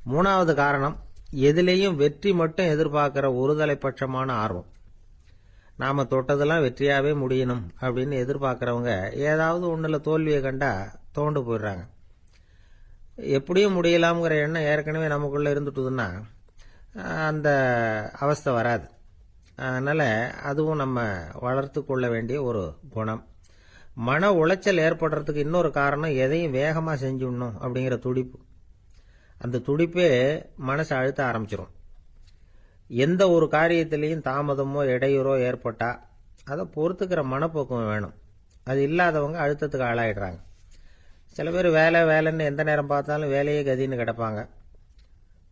3வது காரணம், எதிலேயும் வெற்றி மட்டும் எதிர்பார்க்குற ஒருதலைப்பட்சமான ஆர்வம். நாம் தொட்டதெல்லாம் வெற்றியாகவே முடியணும் அப்படின்னு எதிர்பார்க்குறவங்க ஏதாவது ஒன்றில் தோல்வியை கண்டா தோண்டு போயிடுறாங்க. எப்படியும் முடியலாம்ங்கிற எண்ணம் ஏற்கனவே நமக்குள்ளே இருந்துட்டுதுன்னா அந்த அவஸ்தை வராது. அதனால் அதுவும் நம்ம வளர்த்து கொள்ள வேண்டிய ஒரு குணம். மன உளைச்சல் ஏற்படுறதுக்கு இன்னொரு காரணம், எதையும் வேகமாக செஞ்சுடணும் அப்படிங்கிற துடிப்பு. அந்த துடிப்பே மனசை அழுத்த ஆரம்பிச்சிடும். எந்த ஒரு காரியத்திலையும் தாமதமோ இடையூறோ ஏற்பட்டால் அதை பொறுத்துக்கிற மனப்போக்கம் வேணும். அது இல்லாதவங்க அழுத்தத்துக்கு ஆளாயிடுறாங்க. சில பேர் வேலைன்னு எந்த நேரம் பார்த்தாலும் வேலையே கதின்னு கிடப்பாங்க.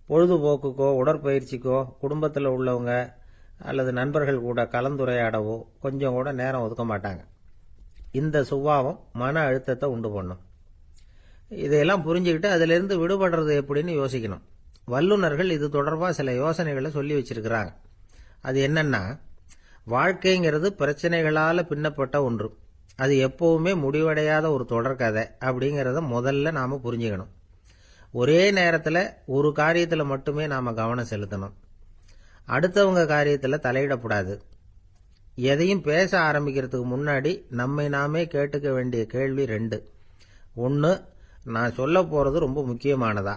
பொழுதுபோக்குக்கோ உடற்பயிற்சிக்கோ குடும்பத்தில் உள்ளவங்க அல்லது நண்பர்கள் கூட கலந்துரையாடவோ கொஞ்சம் கூட நேரம் ஒதுக்க மாட்டாங்க. இந்த சுபாவம் மன அழுத்தத்தை உண்டு பண்ணும். இதையெல்லாம் புரிஞ்சுக்கிட்டு அதிலிருந்து விடுபடுறது எப்படின்னு யோசிக்கணும். வல்லுநர்கள் இது தொடர்பாக சில யோசனைகளை சொல்லி வச்சிருக்கிறாங்க. அது என்னன்னா, வாழ்க்கைங்கிறது பிரச்சனைகளால் பின்னப்பட்ட ஒன்று, அது எப்பவுமே முடிவடையாத ஒரு தொடர்கதை அப்படிங்கிறத முதல்ல நாம் புரிஞ்சுக்கணும். ஒரே நேரத்தில் ஒரு காரியத்தில் மட்டுமே நாம் கவனம் செலுத்தணும். அடுத்தவங்க காரியத்தில் தலையிடக்கூடாது. எதையும் பேச ஆரம்பிக்கிறதுக்கு முன்னாடி நம்மை நாமே கேட்டுக்க வேண்டிய கேள்வி 2. 1, நான் சொல்ல போகிறது ரொம்ப முக்கியமானதா?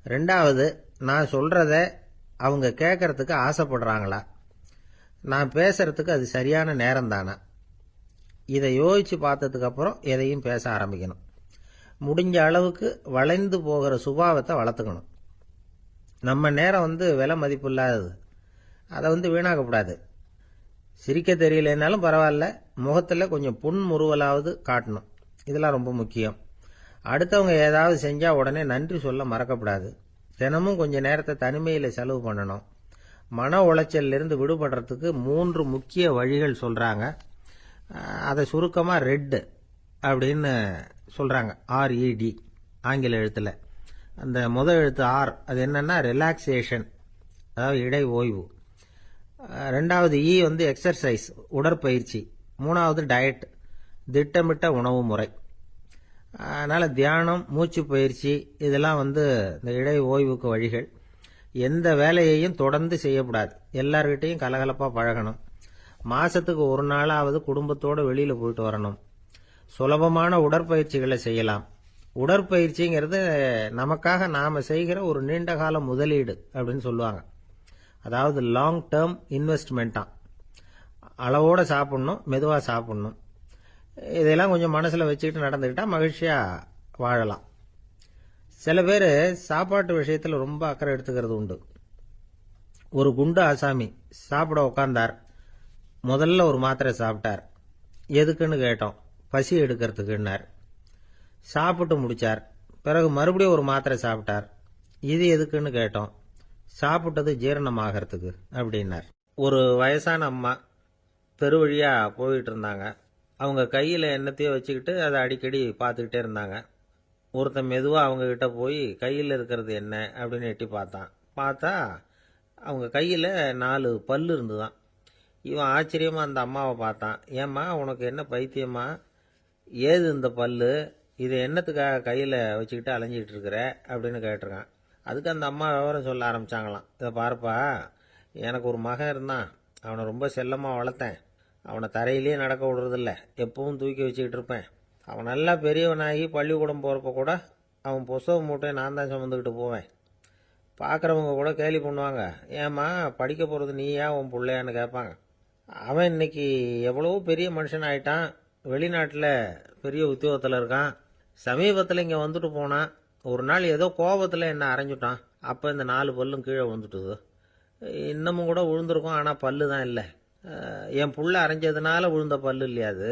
2வது, நான் சொல்கிறத அவங்க கேட்கறதுக்கு ஆசைப்படுறாங்களா? நான் பேசுறதுக்கு அது சரியான நேரம் தானா? இதை யோசித்து பார்த்ததுக்கப்புறம் எதையும் பேச ஆரம்பிக்கணும். முடிஞ்ச அளவுக்கு வளைந்து போகிற சுபாவத்தை வளர்த்துக்கணும். நம்ம நேரம் விலை மதிப்பு இல்லாதது, அதை வீணாக்கக்கூடாது. சிரிக்க தெரியலனாலும் பரவாயில்ல, முகத்தில் கொஞ்சம் புன்முறுவலாவது காட்டணும். இதெல்லாம் ரொம்ப முக்கியம். அடுத்தவங்க ஏதாவது செஞ்சால் உடனே நன்றி சொல்ல மறக்கப்படாது. தினமும் கொஞ்சம் நேரத்தை தனிமையில் செலவு பண்ணணும். மன உளைச்சலிருந்து விடுபடுறதுக்கு 3 முக்கிய வழிகள் சொல்கிறாங்க. அதை சுருக்கமாக ரெட் அப்படின்னு சொல்கிறாங்க. RED ஆங்கில எழுத்தில். அந்த முதல் எழுத்து R அது என்னன்னா ரிலாக்ஸேஷன், அதாவது இடை ஓய்வு. ரெண்டாவது E வந்து எக்ஸர்சைஸ், உடற்பயிற்சி. மூணாவது டயட், திட்டமிட்ட உணவு முறை. அதனால் தியானம், மூச்சு பயிற்சி இதெல்லாம் வந்து இந்த இடை ஓய்வுக்கு வழிகள். எந்த வேலையையும் தொடர்ந்து செய்யக்கூடாது. எல்லார்கிட்டையும் கலகலப்பாக பழகணும். மாதத்துக்கு ஒரு நாளாவது குடும்பத்தோடு வெளியில் போயிட்டு வரணும். சுலபமான உடற்பயிற்சிகளை செய்யலாம். உடற்பயிற்சிங்கிறது நமக்காக நாம் செய்கிற ஒரு நீண்டகால முதலீடு அப்படின்னு சொல்லுவாங்க. அதாவது லாங் டேர்ம் இன்வெஸ்ட்மெண்ட்டாம். அளவோடு சாப்பிட்ணும், மெதுவாக சாப்பிட்ணும். இதெல்லாம் கொஞ்சம் மனசில் வச்சுக்கிட்டு நடந்துக்கிட்டால் மகிழ்ச்சியாக வாழலாம். சில பேர் சாப்பாட்டு விஷயத்தில் ரொம்ப அக்கறை எடுத்துக்கிறது உண்டு. ஒரு குண்டு ஆசாமி சாப்பிட உட்கார்ந்தார். முதல்ல ஒரு மாத்திரை சாப்பிட்டார். எதுக்குன்னு கேட்டோம். பசி எடுக்கிறதுக்குன்னார். சாப்பிட்டு முடிச்சார். பிறகு மறுபடியும் ஒரு மாத்திரை சாப்பிட்டார். இது எதுக்குன்னு கேட்டோம். சாப்பிட்டது ஜீரணமாகறதுக்கு அப்படின்னார். ஒரு வயசான அம்மா தெரு வழியாக போயிட்டு இருந்தாங்க. அவங்க கையில் என்னத்தையோ வச்சுக்கிட்டு அதை அடிக்கடி பார்த்துக்கிட்டே இருந்தாங்க. ஒருத்தன் மெதுவாக அவங்க கிட்ட போய் கையில் இருக்கிறது என்ன அப்படின்னு எட்டி பார்த்தா அவங்க கையில் 4 பல்லு இருந்துதான். இவன் ஆச்சரியமாக அந்த அம்மாவை பார்த்தான். ஏம்மா உனக்கு என்ன பைத்தியமா? ஏது இந்த பல்லு? இதை என்னத்துக்காக கையில் வச்சுக்கிட்டு அலைஞ்சிக்கிட்டு இருக்கிற அப்படின்னு கேட்டிருக்கான். அதுக்கு அந்த அம்மா விவரம் சொல்ல ஆரம்பித்தாங்களாம். இதை பாருப்பா, எனக்கு ஒரு மகன் இருந்தான். அவனை ரொம்ப செல்லமாக வளர்த்தேன். அவனை தரையிலேயே நடக்க விடுறதில்ல. எப்பவும் தூக்கி வச்சுக்கிட்டு இருப்பேன். அவன் நல்லா பெரியவனாகி பள்ளிக்கூடம் போகிறப்ப கூட அவன் புஸ்தக மூட்டையை நான் தான் சுமந்துக்கிட்டு போவேன். பார்க்குறவங்க கூட கேலி பண்ணுவாங்க. ஏம்மா படிக்க போகிறது நீயா உன் பிள்ளையான்னு கேட்பாங்க. அவன் இன்னைக்கு எவ்வளவோ பெரிய மனுஷன் ஆயிட்டான். வெளிநாட்டில் பெரிய உத்தியோகத்தில் இருக்கான். சமீபத்தில் இங்கே வந்துட்டு போனான். ஒரு நாள் ஏதோ கோபத்தில் என்ன அரைஞ்சுட்டான். அப்போ இந்த 4 பல்லும் கீழே விழுந்துட்டுது. இன்னமும் கூட விழுந்திருக்கும், ஆனால் பல்லு தான் இல்லை. என் புள்ள அரைஞ்சதுனால விழுந்த பல்லு இல்லையா அது.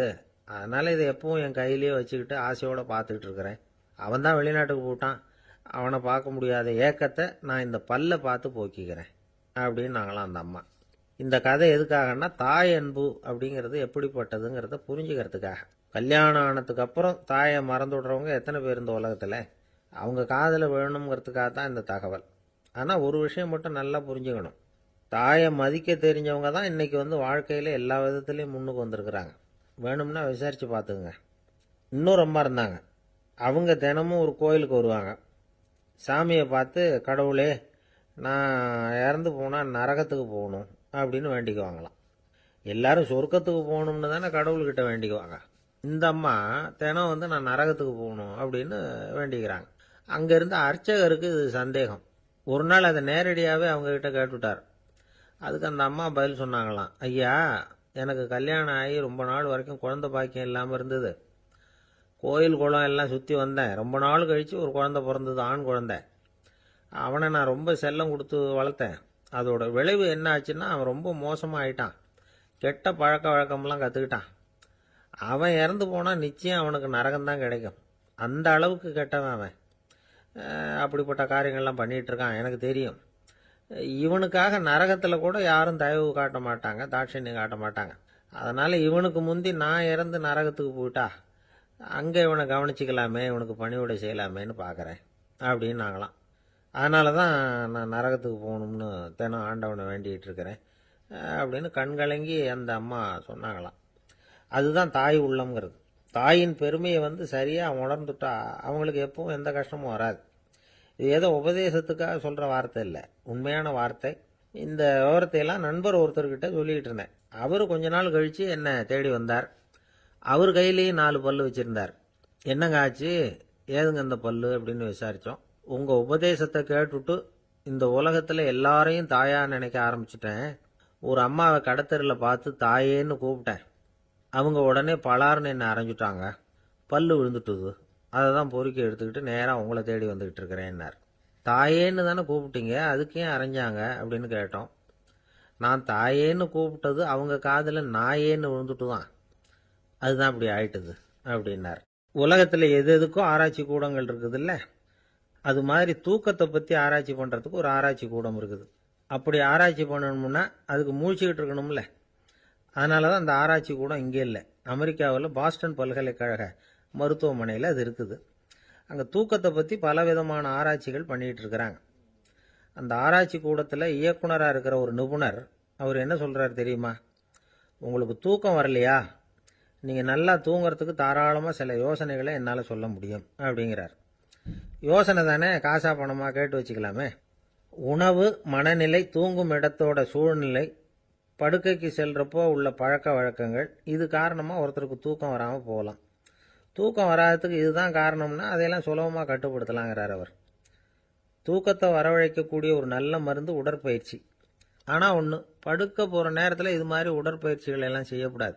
அதனால் இதை எப்பவும் என் கையிலேயே வச்சுக்கிட்டு ஆசையோடு பார்த்துக்கிட்டு இருக்கிறேன். அவன் தான் வெளிநாட்டுக்கு போட்டான். அவனை பார்க்க முடியாத ஏக்கத்தை நான் இந்த பல்லை பார்த்து போக்கிக்கிறேன் அப்படின்னு நாங்களாம் அந்த அம்மா. இந்த கதை எதுக்காகன்னா, தாய் அன்பு அப்படிங்கிறது எப்படிப்பட்டதுங்கிறத புரிஞ்சுக்கிறதுக்காக. கல்யாணம் ஆனதுக்கு அப்புறம் தாயை மறந்து விடுறவங்க எத்தனை பேர் இந்த உலகத்தில்? அவங்க காதில் விழணுங்கிறதுக்காக தான் இந்த தகவல். ஆனால் ஒரு விஷயம் மட்டும் நல்லா புரிஞ்சுக்கணும். தாயை மதிக்க தெரிஞ்சவங்க தான் இன்றைக்கி வந்து வாழ்க்கையில் எல்லா விதத்துலேயும் முன்னுக்கு வந்திருக்கிறாங்க. வேணும்னா விசாரித்து பார்த்துக்குங்க. இன்னொரு அம்மா இருந்தாங்க. அவங்க தினமும் ஒரு கோயிலுக்கு வருவாங்க. சாமியை பார்த்து, கடவுளே நான் இறந்து போனால் நரகத்துக்கு போகணும் அப்படின்னு வேண்டிக்குவாங்களாம். எல்லாரும் சொர்க்கத்துக்கு போகணும்னு தானே கடவுள்கிட்ட வேண்டிக்குவாங்க. இந்த அம்மா தினம் வந்து நான் நரகத்துக்கு போகணும் அப்படின்னு வேண்டிக்கிறாங்க. அங்கே இருந்த அர்ச்சகருக்கு இது சந்தேகம். ஒரு நாள் அதை நேரடியாகவே அவங்கக்கிட்ட கேட்டுவிட்டார். அதுக்கு அந்த அம்மா பதில் சொன்னாங்களாம். ஐயா, எனக்கு கல்யாணம் ஆகி ரொம்ப நாள் வரைக்கும் குழந்தை பாக்கியம் இல்லாமல் இருந்தது. கோயில் குளம் எல்லாம் சுற்றி வந்தேன். ரொம்ப நாள் கழித்து ஒரு குழந்தை பிறந்தது, ஆண் குழந்தை. அவனை நான் ரொம்ப செல்லம் கொடுத்து வளர்த்தேன். அதோட விளைவு என்ன ஆச்சுன்னா, அவன் ரொம்ப மோசமாக ஆயிட்டான். கெட்ட பழக்க வழக்கம்லாம் கற்றுக்கிட்டான். அவன் இறந்து போனால் நிச்சயம் அவனுக்கு நரகம்தான் கிடைக்கும். அந்த அளவுக்கு கெட்டவன் அவன். அப்படிப்பட்ட காரியங்கள்லாம் பண்ணிகிட்ருக்கான், எனக்கு தெரியும். இவனுக்காக நரகத்தில் கூட யாரும் தயவு காட்ட மாட்டாங்க, தாட்சண்யம் காட்ட மாட்டாங்க. அதனால் இவனுக்கு முந்தி நான் இறந்து நரகத்துக்கு போயிட்டா அங்கே இவனை கவனிச்சிக்கலாமே, இவனுக்கு பணிவிடை செய்யலாமேன்னு பார்க்குறேன் அப்படின்னு நாங்களாம். அதனால தான் நான் நரகத்துக்கு போகணும்னு தினம் ஆண்டவனை வேண்டிகிட்டு இருக்கிறேன் அப்படின்னு கண்கலங்கி அந்த அம்மா சொன்னாங்களாம். அதுதான் தாய் உள்ளம்ங்கிறது. தாயின் பெருமையை வந்து சரியாக உணர்ந்துட்டா அவங்களுக்கு எப்பவும் எந்த கஷ்டமும் வராது. இது ஏதோ உபதேசத்துக்காக சொல்கிற வார்த்தை இல்லை, உண்மையான வார்த்தை. இந்த விவரத்தையெல்லாம் நண்பர் ஒருத்தர்கிட்ட சொல்லிக்கிட்டு இருந்தேன். அவர் கொஞ்ச நாள் கழித்து என்னை தேடி வந்தார். அவர் கையிலேயும் 4 பல்லு வச்சுருந்தார். என்னங்க ஆச்சு, ஏதுங்க இந்த பல்லு அப்படின்னு விசாரித்தோம். உங்கள் உபதேசத்தை கேட்டுவிட்டு இந்த உலகத்தில் எல்லாரையும் தாயாக நினைக்க ஆரம்பிச்சிட்டேன். ஒரு அம்மாவை கடத்தரில் பார்த்து தாயேன்னு கூப்பிட்டேன். அவங்க உடனே பலார்னு என்னை அரைஞ்சிட்டாங்க. பல்லு விழுந்துட்டுது. அதை தான் பொறுக்கி எடுத்துக்கிட்டு நேராக உங்களை தேடி வந்துக்கிட்டு இருக்கிறேன்னார். தாயேன்னு தானே கூப்பிட்டீங்க, அதுக்கு ஏன் அரைஞ்சாங்க அப்படின்னு கேட்டோம். நான் தாயேன்னு கூப்பிட்டது அவங்க காதில் நாயேன்னு விழுந்துட்டு தான், அதுதான் அப்படி ஆயிட்டுது அப்படின்னார். உலகத்தில் எது எதுக்கும் ஆராய்ச்சி கூடங்கள் இருக்குதுல்ல, அது மாதிரி தூக்கத்தை பற்றி ஆராய்ச்சி பண்ணுறதுக்கு ஒரு ஆராய்ச்சி கூடம் இருக்குது. அப்படி ஆராய்ச்சி பண்ணணும்னா அதுக்கு மூழ்கிக்கிட்டு இருக்கணும்ல. அதனால தான் அந்த ஆராய்ச்சி கூடம் இங்கே இல்லை, அமெரிக்காவில் பாஸ்டன் பல்கலைக்கழக மருத்துவமனையில் அது இருக்குது. அங்கே தூக்கத்தை பற்றி பலவிதமான ஆராய்ச்சிகள் பண்ணிகிட்டு இருக்கிறாங்க. அந்த ஆராய்ச்சி கூடத்தில் இயக்குனராக இருக்கிற ஒரு நிபுணர் அவர் என்ன சொல்கிறார் தெரியுமா? உங்களுக்கு தூக்கம் வரலையா, நீங்கள் நல்லா தூங்குறதுக்கு தாராளமாக சில யோசனைகளை என்னால் சொல்ல முடியும் அப்படிங்கிறார். யோசனை தானே, காசா பணமாக கேட்டு வச்சுக்கலாமே. உணவு, மனநிலை, தூங்கும் இடத்தோட சூழ்நிலை, படுக்கைக்கு செல்றப்போ உள்ள பழக்க வழக்கங்கள், இது காரணமாக ஒருத்தருக்கு தூக்கம் வராமல் போகலாம். தூக்கம் வராததுக்கு இதுதான் காரணம்னா அதையெல்லாம் சுலபமாக கட்டுப்படுத்தலாங்கிறார் அவர். தூக்கத்தை வரவழைக்கக்கூடிய ஒரு நல்ல மருந்து உடற்பயிற்சி. ஆனால் ஒன்று, படுக்க போகிற நேரத்தில் இது மாதிரி உடற்பயிற்சிகள் எல்லாம் செய்யக்கூடாது.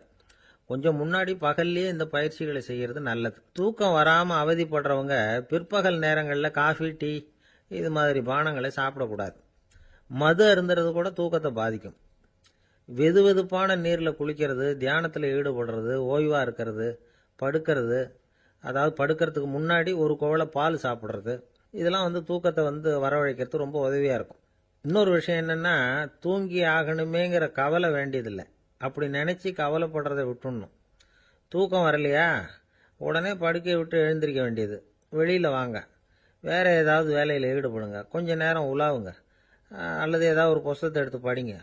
கொஞ்சம் முன்னாடி பகல்லையே இந்த பயிற்சிகளை செய்கிறது நல்லது. தூக்கம் வராமல் அவதிப்படுறவங்க பிற்பகல் நேரங்களில் காஃபி, டீ இது மாதிரி பானங்களை சாப்பிடக்கூடாது. மது அருந்துறது கூட தூக்கத்தை பாதிக்கும். வெது வெதுப்பான நீரில் குளிக்கிறது, தியானத்தில் ஈடுபடுறது, ஓய்வாக இருக்கிறது, படுக்கிறது, அதாவது படுக்கிறதுக்கு முன்னாடி ஒரு குவளை பால் சாப்பிட்றது, இதெல்லாம் தூக்கத்தை வரவழைக்கிறது ரொம்ப உதவியாக இருக்கும். இன்னொரு விஷயம் என்னென்னா, தூங்கி ஆகணுமேங்கிற கவலை வேண்டியதில்லை. அப்படி நினச்சி கவலைப்படுறதை விட்டுடணும். தூக்கம் வரலையா, உடனே படுக்கையை விட்டு எழுந்திருக்க வேண்டியது. வெளியில் வாங்க, வேறு ஏதாவது வேலையில் ஈடுபடுங்க, கொஞ்சம் நேரம் உலாவுங்க, அல்லது ஏதாவது ஒரு புஸ்தகத்தை எடுத்து படிங்க.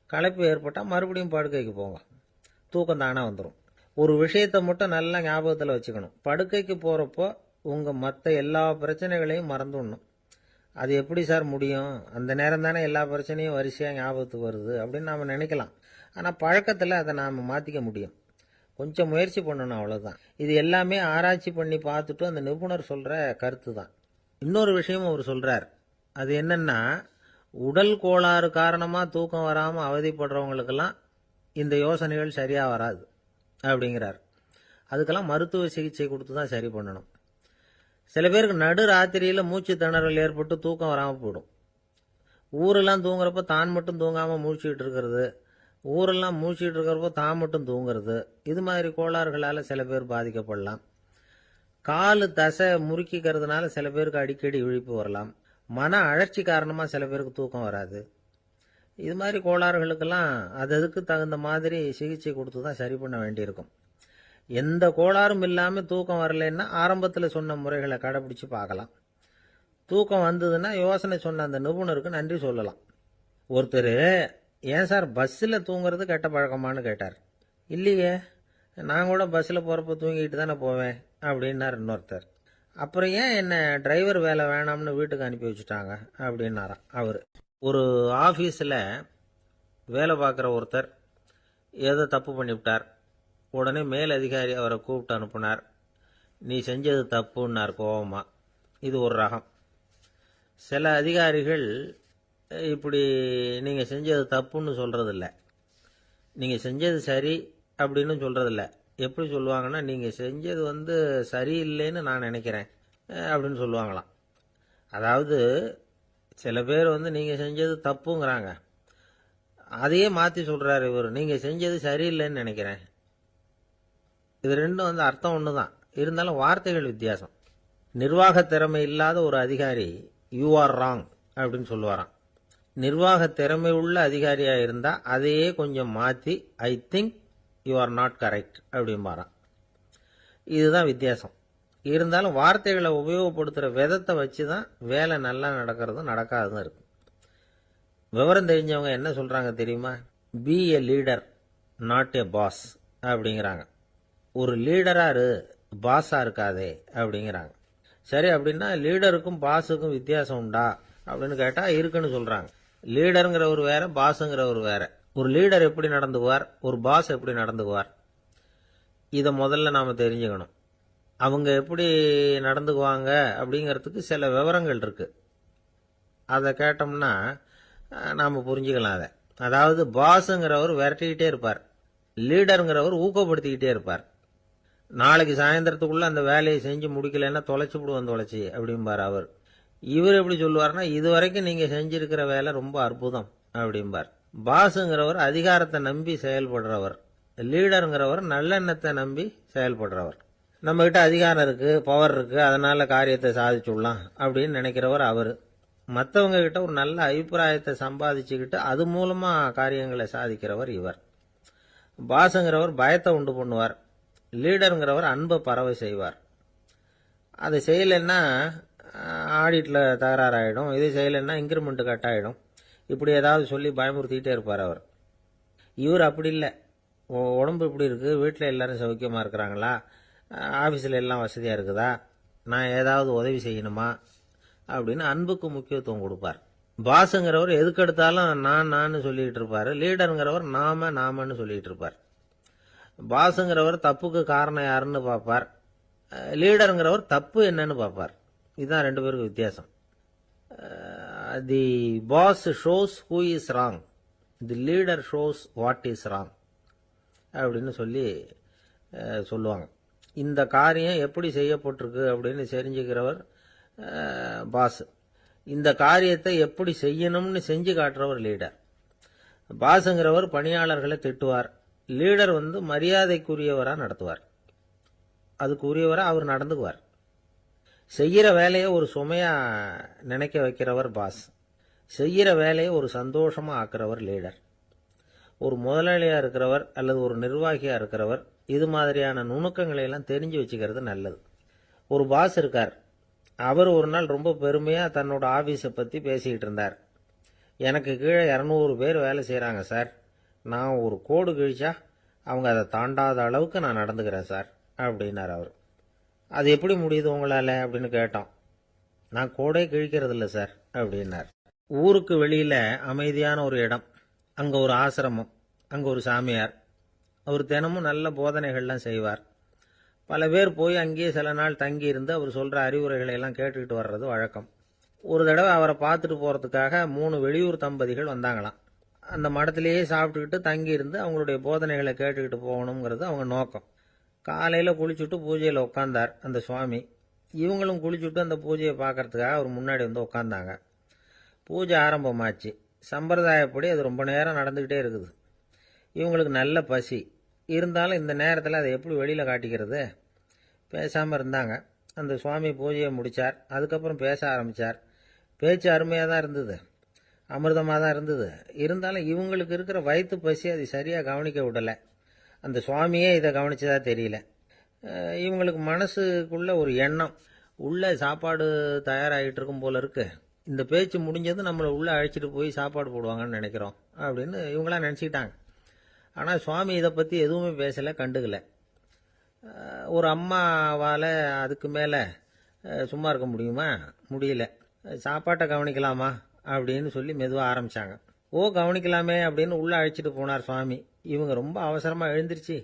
களைப்பு ஏற்பட்டால் மறுபடியும் படுக்கைக்கு போங்க. தூக்கம் தானாக வந்துடும். ஒரு விஷயத்தை மட்டும் நல்லா ஞாபகத்தில் வச்சுக்கணும். படுக்கைக்கு போகிறப்போ உங்கள் மற்ற எல்லா பிரச்சனைகளையும் மறந்துடணும். அது எப்படி சார் முடியும், அந்த நேரம் தானே எல்லா பிரச்சனையும் வரிசையாக ஞாபகத்துக்கு வருது அப்படின்னு நாம் நினைக்கலாம். ஆனால் பழக்கத்தில் அதை நாம் மாற்றிக்க முடியும். கொஞ்சம் முயற்சி பண்ணணும், அவ்வளோதான். இது எல்லாமே ஆராய்ச்சி பண்ணி பார்த்துட்டு அந்த நிபுணர் சொல்கிற கருத்து தான். இன்னொரு விஷயமும் அவர் சொல்கிறார். அது என்னென்னா, உடல் கோளாறு காரணமாக தூக்கம் வராமல் அவதிப்படுறவங்களுக்கெல்லாம் இந்த யோசனைகள் சரியாக வராது அப்படிங்கிறார். அதுக்கெல்லாம் மருத்துவ சிகிச்சை கொடுத்து தான் சரி பண்ணணும். சில பேருக்கு நடு ராத்திரியில் மூச்சு திணறல் ஏற்பட்டு தூக்கம் வராமல் போயிடும். ஊரெல்லாம் தூங்குறப்ப தான் மட்டும் தூங்காமல் மூழ்கிட்டு இருக்கிறது, ஊரெல்லாம் மூழ்கிட்டு இருக்கிறப்போ தான் மட்டும் தூங்குறது, இது மாதிரி கோளாறுகளால் சில பேர் பாதிக்கப்படலாம். காலு தசை முறுக்கிக்கிறதுனால சில பேருக்கு அடிக்கடி இழிப்பு வரலாம். மன அழற்சி காரணமாக சில பேருக்கு தூக்கம் வராது. இது மாதிரி கோளாறுகளுக்கெல்லாம் அதுக்கு தகுந்த மாதிரி சிகிச்சை கொடுத்து தான் சரி பண்ண வேண்டியிருக்கும். எந்த கோளாறும் இல்லாமல் தூக்கம் வரலைன்னா ஆரம்பத்தில் சொன்ன முறைகளை கடைப்பிடிச்சு பார்க்கலாம். தூக்கம் வந்ததுன்னா யோசனை சொன்ன அந்த நிபுணருக்கு நன்றி சொல்லலாம். ஒருத்தர், ஏன் சார் பஸ்ஸில் தூங்குறது கெட்ட பழக்கமானு கேட்டார். இல்லையே, நான் கூட பஸ்ஸில் போகிறப்ப தூங்கிட்டு தானே போவேன் அப்படின்னார் இன்னொருத்தர். அப்புறம் ஏன் என்ன டிரைவர் வேலை வேணாம்னு வீட்டுக்கு அனுப்பி வச்சுட்டாங்க அப்படின்னாராம் அவர். ஒரு ஆஃபீஸில் வேலை பார்க்குற ஒருத்தர் ஏதோ தப்பு பண்ணிவிட்டார். உடனே மேல் அதிகாரி அவரை கூப்பிட்டு அனுப்புனார். நீ செஞ்சது தப்புன்னார் கோபமா. இது ஒரு ரகம். சில அதிகாரிகள் இப்படி நீங்கள் செஞ்சது தப்புன்னு சொல்கிறதில்ல, நீங்கள் செஞ்சது சரி அப்படின்னு சொல்கிறதில்ல. எப்படி சொல்லுவாங்கன்னா, நீங்கள் செஞ்சது சரியில்லைன்னு நான் நினைக்கிறேன் அப்படின்னு சொல்லுவாங்களாம். அதாவது சில பேர் நீங்கள் செஞ்சது தப்புங்கிறாங்க, அதையே மாற்றி சொல்கிறாரு இவர், நீங்கள் செஞ்சது சரியில்லைன்னு நினைக்கிறேன். இது ரெண்டும் அர்த்தம் ஒன்று தான், இருந்தாலும் வார்த்தைகள் வித்தியாசம். நிர்வாக திறமை இல்லாத ஒரு அதிகாரி யூ ஆர் ராங் அப்படின்னு சொல்லுவாராம். நிர்வாக திறமை உள்ள அதிகாரியாக இருந்தால் அதையே கொஞ்சம் மாற்றி I think you are not correct அப்படிம்பாராம். இதுதான் வித்தியாசம். இருந்தாலும் வார்த்தைகளை உபயோகப்படுத்துகிற விதத்தை வச்சு தான் வேலை நல்லா நடக்கிறதும் நடக்காததும் இருக்கு. விவரம் தெரிஞ்சவங்க என்ன சொல்கிறாங்க தெரியுமா? Be a leader not a boss அப்படிங்கிறாங்க. ஒரு லீடராக பாஸாக இருக்காதே அப்படிங்கிறாங்க. சரி, அப்படின்னா லீடருக்கும் பாஸுக்கும் வித்தியாசம் உண்டா அப்படின்னு கேட்டால் இருக்குன்னு சொல்கிறாங்க. லீடருங்கிறவர் வேற, பாஸுங்கிறவர் வேற. ஒரு லீடர் எப்படி நடந்துக்குவார், ஒரு பாஸ் எப்படி நடந்துக்குவார், இதை முதல்ல நாம் தெரிஞ்சுக்கணும். அவங்க எப்படி நடந்துக்குவாங்க அப்படிங்கிறதுக்கு சில விவரங்கள் இருக்குது. அதை கேட்டோம்னா நாம் புரிஞ்சுக்கலாம் அதை. அதாவது பாஸுங்கிறவர் விரட்டிக்கிட்டே இருப்பார், லீடருங்கிறவர் ஊக்கப்படுத்திக்கிட்டே இருப்பார். நாளைக்கு சாயந்தரத்துக்குள்ளே அந்த வேலையை செஞ்சு முடிக்கலைன்னா தொலைச்சி விடுவோம் தொலைச்சி அப்படிம்பார் அவர். இவர் எப்படி சொல்லுவார்னா, இது வரைக்கும் நீங்கள் செஞ்சிருக்கிற வேலை ரொம்ப அற்புதம் அப்படிம்பார். பாஸுங்கிறவர் அதிகாரத்தை நம்பி செயல்படுறவர், லீடருங்கிறவர் நல்லெண்ணத்தை நம்பி செயல்படுறவர். நம்மகிட்ட அதிகாரம் இருக்குது, பவர் இருக்குது, அதனால் காரியத்தை சாதிச்சுடலாம் அப்படின்னு நினைக்கிறவர் அவர். மற்றவங்க கிட்ட ஒரு நல்ல அபிப்பிராயத்தை சம்பாதிச்சுக்கிட்டு அது மூலமாக காரியங்களை சாதிக்கிறவர் இவர். பாஸுங்கிறவர் பயத்தை உண்டு பண்ணுவார், லீடருங்கிறவர் அன்பை பரவ செய்வார். அதை செய்யலைன்னா ஆடிட்டில் தகராறாயிடும், இது செய்யலைன்னா இன்க்ரிமெண்ட் கட் ஆகிடும், இப்படி ஏதாவது சொல்லி பயமுறுத்திக்கிட்டே இருப்பார் அவர். இவர் அப்படி இல்லை. உடம்பு இப்படி இருக்குது, வீட்டில் எல்லாரும் சௌக்கியமாக இருக்கிறாங்களா, ஆஃபீஸில் எல்லாம் வசதியாக இருக்குதா, நான் ஏதாவது உதவி செய்யணுமா அப்படின்னு அன்புக்கு முக்கியத்துவம் கொடுப்பார். பாஸுங்கிறவர் எதுக்கெடுத்தாலும் நான் சொல்லிகிட்டு இருப்பார். லீடருங்கிறவர் நாமன்னு சொல்லிகிட்டு இருப்பார். பாஸுங்கிறவர் தப்புக்கு காரணம் யாருன்னு பார்ப்பார், லீடருங்கிறவர் தப்பு என்னன்னு பார்ப்பார். இதுதான் ரெண்டு பேருக்கு வித்தியாசம். The boss shows who is wrong, the leader shows what is wrong அப்படின்னு சொல்லுவாங்க. இந்த காரியம் எப்படி செய்யப்பட்டிருக்கு அப்படின்னு தெரிஞ்சுக்கிறவர் பாஸ். இந்த காரியத்தை எப்படி செய்யணும்னு செஞ்சு காட்டுறவர் லீடர். பாஸுங்கிறவர் பணியாளர்களை திட்டுவார், லீடர் மரியாதைக்குரியவராக நடத்துவார், அதுக்குரியவராக அவர் நடந்துக்குவார். செய்கிற வேலையை ஒரு சுமையா நினைக்க வைக்கிறவர் பாஸ், செய்கிற வேலையை ஒரு சந்தோஷமா ஆக்குறவர் லீடர். ஒரு முதலாளியா இருக்கிறவர் அல்லது ஒரு நிர்வாகியா இருக்கிறவர் இது மாதிரியான நுணுக்கங்களை எல்லாம் தெரிஞ்சு வச்சுக்கிறது நல்லது. ஒரு பாஸ் இருக்கார், அவர் ஒரு நாள் ரொம்ப பெருமையா தன்னோட ஆபீஸை பத்தி பேசிக்கிட்டு இருந்தார். எனக்கு கீழே 200 பேர் வேலை செய்யறாங்க சார், நான் ஒரு கோடு கிழிச்சா அவங்க அதை தாண்டாத அளவுக்கு நான் நடந்துக்கிறேன் சார் அப்படின்னார் அவர். அது எப்படி முடியுது உங்களால அப்படின்னு கேட்டோம். நான் கோடே கிழிக்கிறது இல்லை சார் அப்படின்னார். ஊருக்கு வெளியில அமைதியான ஒரு இடம், அங்க ஒரு ஆசிரமம், அங்க ஒரு சாமியார், அவர் தினமும் நல்ல போதனைகள்லாம் செய்வார். பல பேர் போய் அங்கேயே சில நாள் தங்கி இருந்து அவர் சொல்ற அறிவுரைகளை எல்லாம் கேட்டுக்கிட்டு வர்றது வழக்கம். ஒரு தடவை அவரை பார்த்துட்டு போறதுக்காக 3 வெளியூர் தம்பதிகள் வந்தாங்களாம். அந்த மடத்திலேயே சாப்பிட்டுக்கிட்டு தங்கி இருந்து அவங்களுடைய போதனைகளை கேட்டுக்கிட்டு போகணுங்கிறது அவங்க நோக்கம். காலையில குளிச்சுட்டு பூஜையில உட்கார்ந்தார் அந்த சுவாமி. இவங்களும் குளிச்சுட்டு அந்த பூஜையை பார்க்கறதுக்காக அவர் முன்னாடி உட்கார்ந்தாங்க. பூஜை ஆரம்பமாச்சு. சம்பிரதாயப்படி அது ரொம்ப நேரம் நடந்துகிட்டே இருக்குது. இவங்களுக்கு நல்ல பசி இருந்தாலும் இந்த நேரத்தில் அதை எப்படி வெளியில காட்டிக்கிறது? பேசாம இருந்தாங்க. அந்த சுவாமி பூஜையை முடிச்சார். அதுக்கப்புறம் பேச ஆரம்பிச்சார். பேச்சு அருமையாக தான் இருந்தது, அமிர்தமாக தான் இருந்தது. இருந்தாலும் இவங்களுக்கு இருக்கிற வயிற்று பசி அது சரியாக கவனிக்க விடலை. அந்த சுவாமியே இதை கவனிச்சதா தெரியல. இவங்களுக்கு மனசுக்குள்ள ஒரு எண்ணம், உள்ள சாப்பாடு தயாராகிட்டு இருக்கும் போல இருக்கு, இந்த பேச்சு முடிஞ்சது நம்மளை உள்ள அழைச்சிட்டு போய் சாப்பாடு போடுவாங்கன்னு நினைக்கிறோம் அப்படின்னு இவங்களாம் நினச்சிக்கிட்டாங்க. ஆனால் சுவாமி இதை பற்றி எதுவுமே பேசலை, கண்டுக்கல. ஒரு அம்மாவால் அதுக்கு மேலே சும்மா இருக்க முடியுமா? முடியல. சாப்பாட்டை கவனிக்கலாமா அப்படின்னு சொல்லி மெதுவாக ஆரம்பித்தாங்க. கவனிக்கலாமே அப்படின்னு உள்ளே அழைச்சிட்டு போனார் சுவாமி. இவங்க ரொம்ப அவசரமாக எழுந்திருச்சு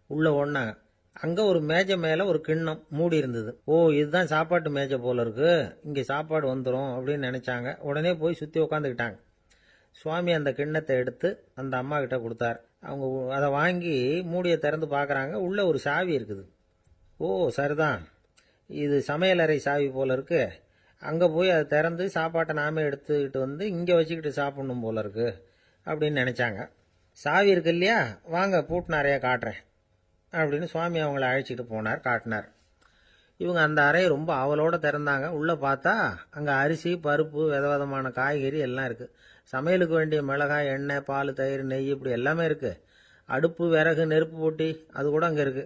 உள்ளே ஓடினாங்க. அங்கே ஒரு மேஜை மேலே ஒரு கிண்ணம் மூடி இருந்தது. இதுதான் சாப்பாட்டு மேஜை போல இருக்கு, இங்கே சாப்பாடு வந்துடும் அப்படின்னு நினைச்சாங்க. உடனே போய் சுற்றி உட்காந்துக்கிட்டாங்க. சுவாமி அந்த கிண்ணத்தை எடுத்து அந்த அம்மா கிட்ட கொடுத்தார். அவங்க அதை வாங்கி மூடியை திறந்து பார்க்குறாங்க. உள்ள ஒரு சாவி இருக்குது. சரிதான், இது சமையலறை சாவி போல இருக்கு, அங்கே போய் அதை திறந்து சாப்பாட்டை நாமே எடுத்துக்கிட்டு இங்கே வச்சுக்கிட்டு சாப்பிடணும் போல இருக்கு அப்படின்னு நினைச்சாங்க. சாவி இருக்கு இல்லையா, வாங்க பூட்டு நிறையா காட்டுறேன் அப்படின்னு சுவாமி அவங்கள அழைச்சிட்டு போனார், காட்டினார். இவங்க அந்த அறையை ரொம்ப ஆவலோட திறந்தாங்க. உள்ள பார்த்தா அங்கே அரிசி, பருப்பு, விதவிதமான காய்கறி எல்லாம் இருக்கு. சமையலுக்கு வேண்டிய மிளகாய், எண்ணெய், பால், தயிர், நெய் இப்படி எல்லாமே இருக்கு. அடுப்பு, விறகு, நெருப்பு போட்டி அது கூட அங்கே இருக்கு.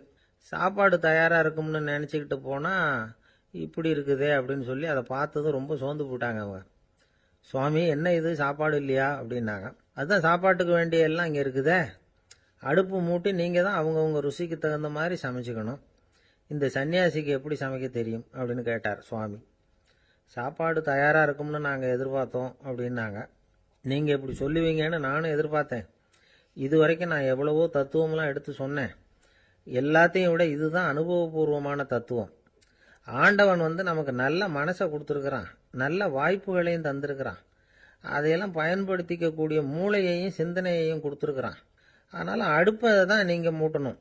சாப்பாடு தயாராக இருக்கும்னு நினச்சிக்கிட்டு போனால் இப்படி இருக்குதே அப்படின்னு சொல்லி அதை பார்த்ததும் ரொம்ப சோர்ந்து போட்டாங்க அவங்க. சுவாமி, என்ன இது சாப்பாடு இல்லையா அப்படின்னாங்க. அதுதான் சாப்பாட்டுக்கு வேண்டிய எல்லாம் இங்கே இருக்குதே, அடுப்பு மூட்டி நீங்கள் தான் அவங்கவுங்க ருசிக்கு தகுந்த மாதிரி சமைச்சுக்கணும், இந்த சன்னியாசிக்கு எப்படி சமைக்க தெரியும் அப்படின்னு கேட்டார் சுவாமி. சாப்பாடு தயாராக இருக்கும்னு நாங்கள் எதிர்பார்த்தோம் அப்படின்னாங்க. நீங்கள் இப்படி சொல்லுவீங்கன்னு நானும் எதிர்பார்த்தேன். இது வரைக்கும் நான் எவ்வளவோ தத்துவம்லாம் எடுத்து சொன்னேன். எல்லாத்தையும் விட இதுதான் அனுபவபூர்வமான தத்துவம். ஆண்டவன் நமக்கு நல்ல மனசை கொடுத்துருக்கிறான், நல்ல வாய்ப்புகளையும் தந்திருக்கிறான், அதையெல்லாம் பயன்படுத்திக்கக்கூடிய மூளையையும் சிந்தனையையும் கொடுத்துருக்கிறான். அதனால் அடுப்பை தான் நீங்கள் மூட்டணும்,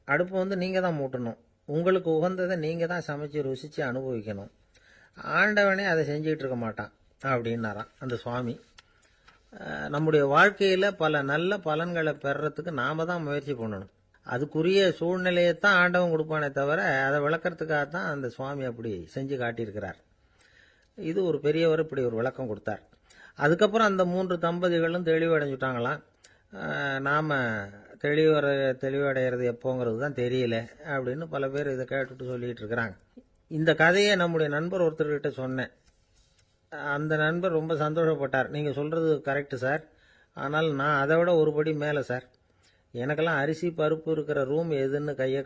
அடுப்பை நீங்கள் தான் மூட்டணும், உங்களுக்கு உகந்ததை நீங்கள் தான் சமைச்சு ருசித்து அனுபவிக்கணும். ஆண்டவனே அதை செஞ்சுக்கிட்டு இருக்க மாட்டான் அப்படின்னாராம் அந்த சுவாமி. நம்முடைய வாழ்க்கையில் பல நல்ல பலன்களை பெறறதுக்கு நாம தான் முயற்சி பண்ணணும். அதுக்குரிய சூழ்நிலையைத்தான் ஆண்டவன் கொடுப்பானே தவிர அதை விளக்கறதுக்காக தான் அந்த சுவாமி அப்படி செஞ்சு காட்டியிருக்கிறார். இது ஒரு பெரியவர் இப்படி ஒரு விளக்கம் கொடுத்தார். அதுக்கப்புறம் அந்த 3 தம்பதிகளும் தெளிவடைஞ்சுட்டாங்களாம். நாம் தெளிவடைகிறது எப்போங்கிறது தான் தெரியல அப்படின்னு பல பேர் இதை கேட்டுட்டு சொல்லிட்டு இருக்கிறாங்க. இந்த கதையை நம்முடைய நண்பர் ஒருத்தர்கிட்ட சொன்னேன். அந்த நண்பர் ரொம்ப சந்தோஷப்பட்டார். நீங்கள் சொல்கிறது கரெக்டு சார், ஆனால் நான் அதை விட ஒரு படி மேலே சார். எனக்கெல்லாம் அரிசி பருப்பு இருக்கிற ரூம் எதுன்னு கையை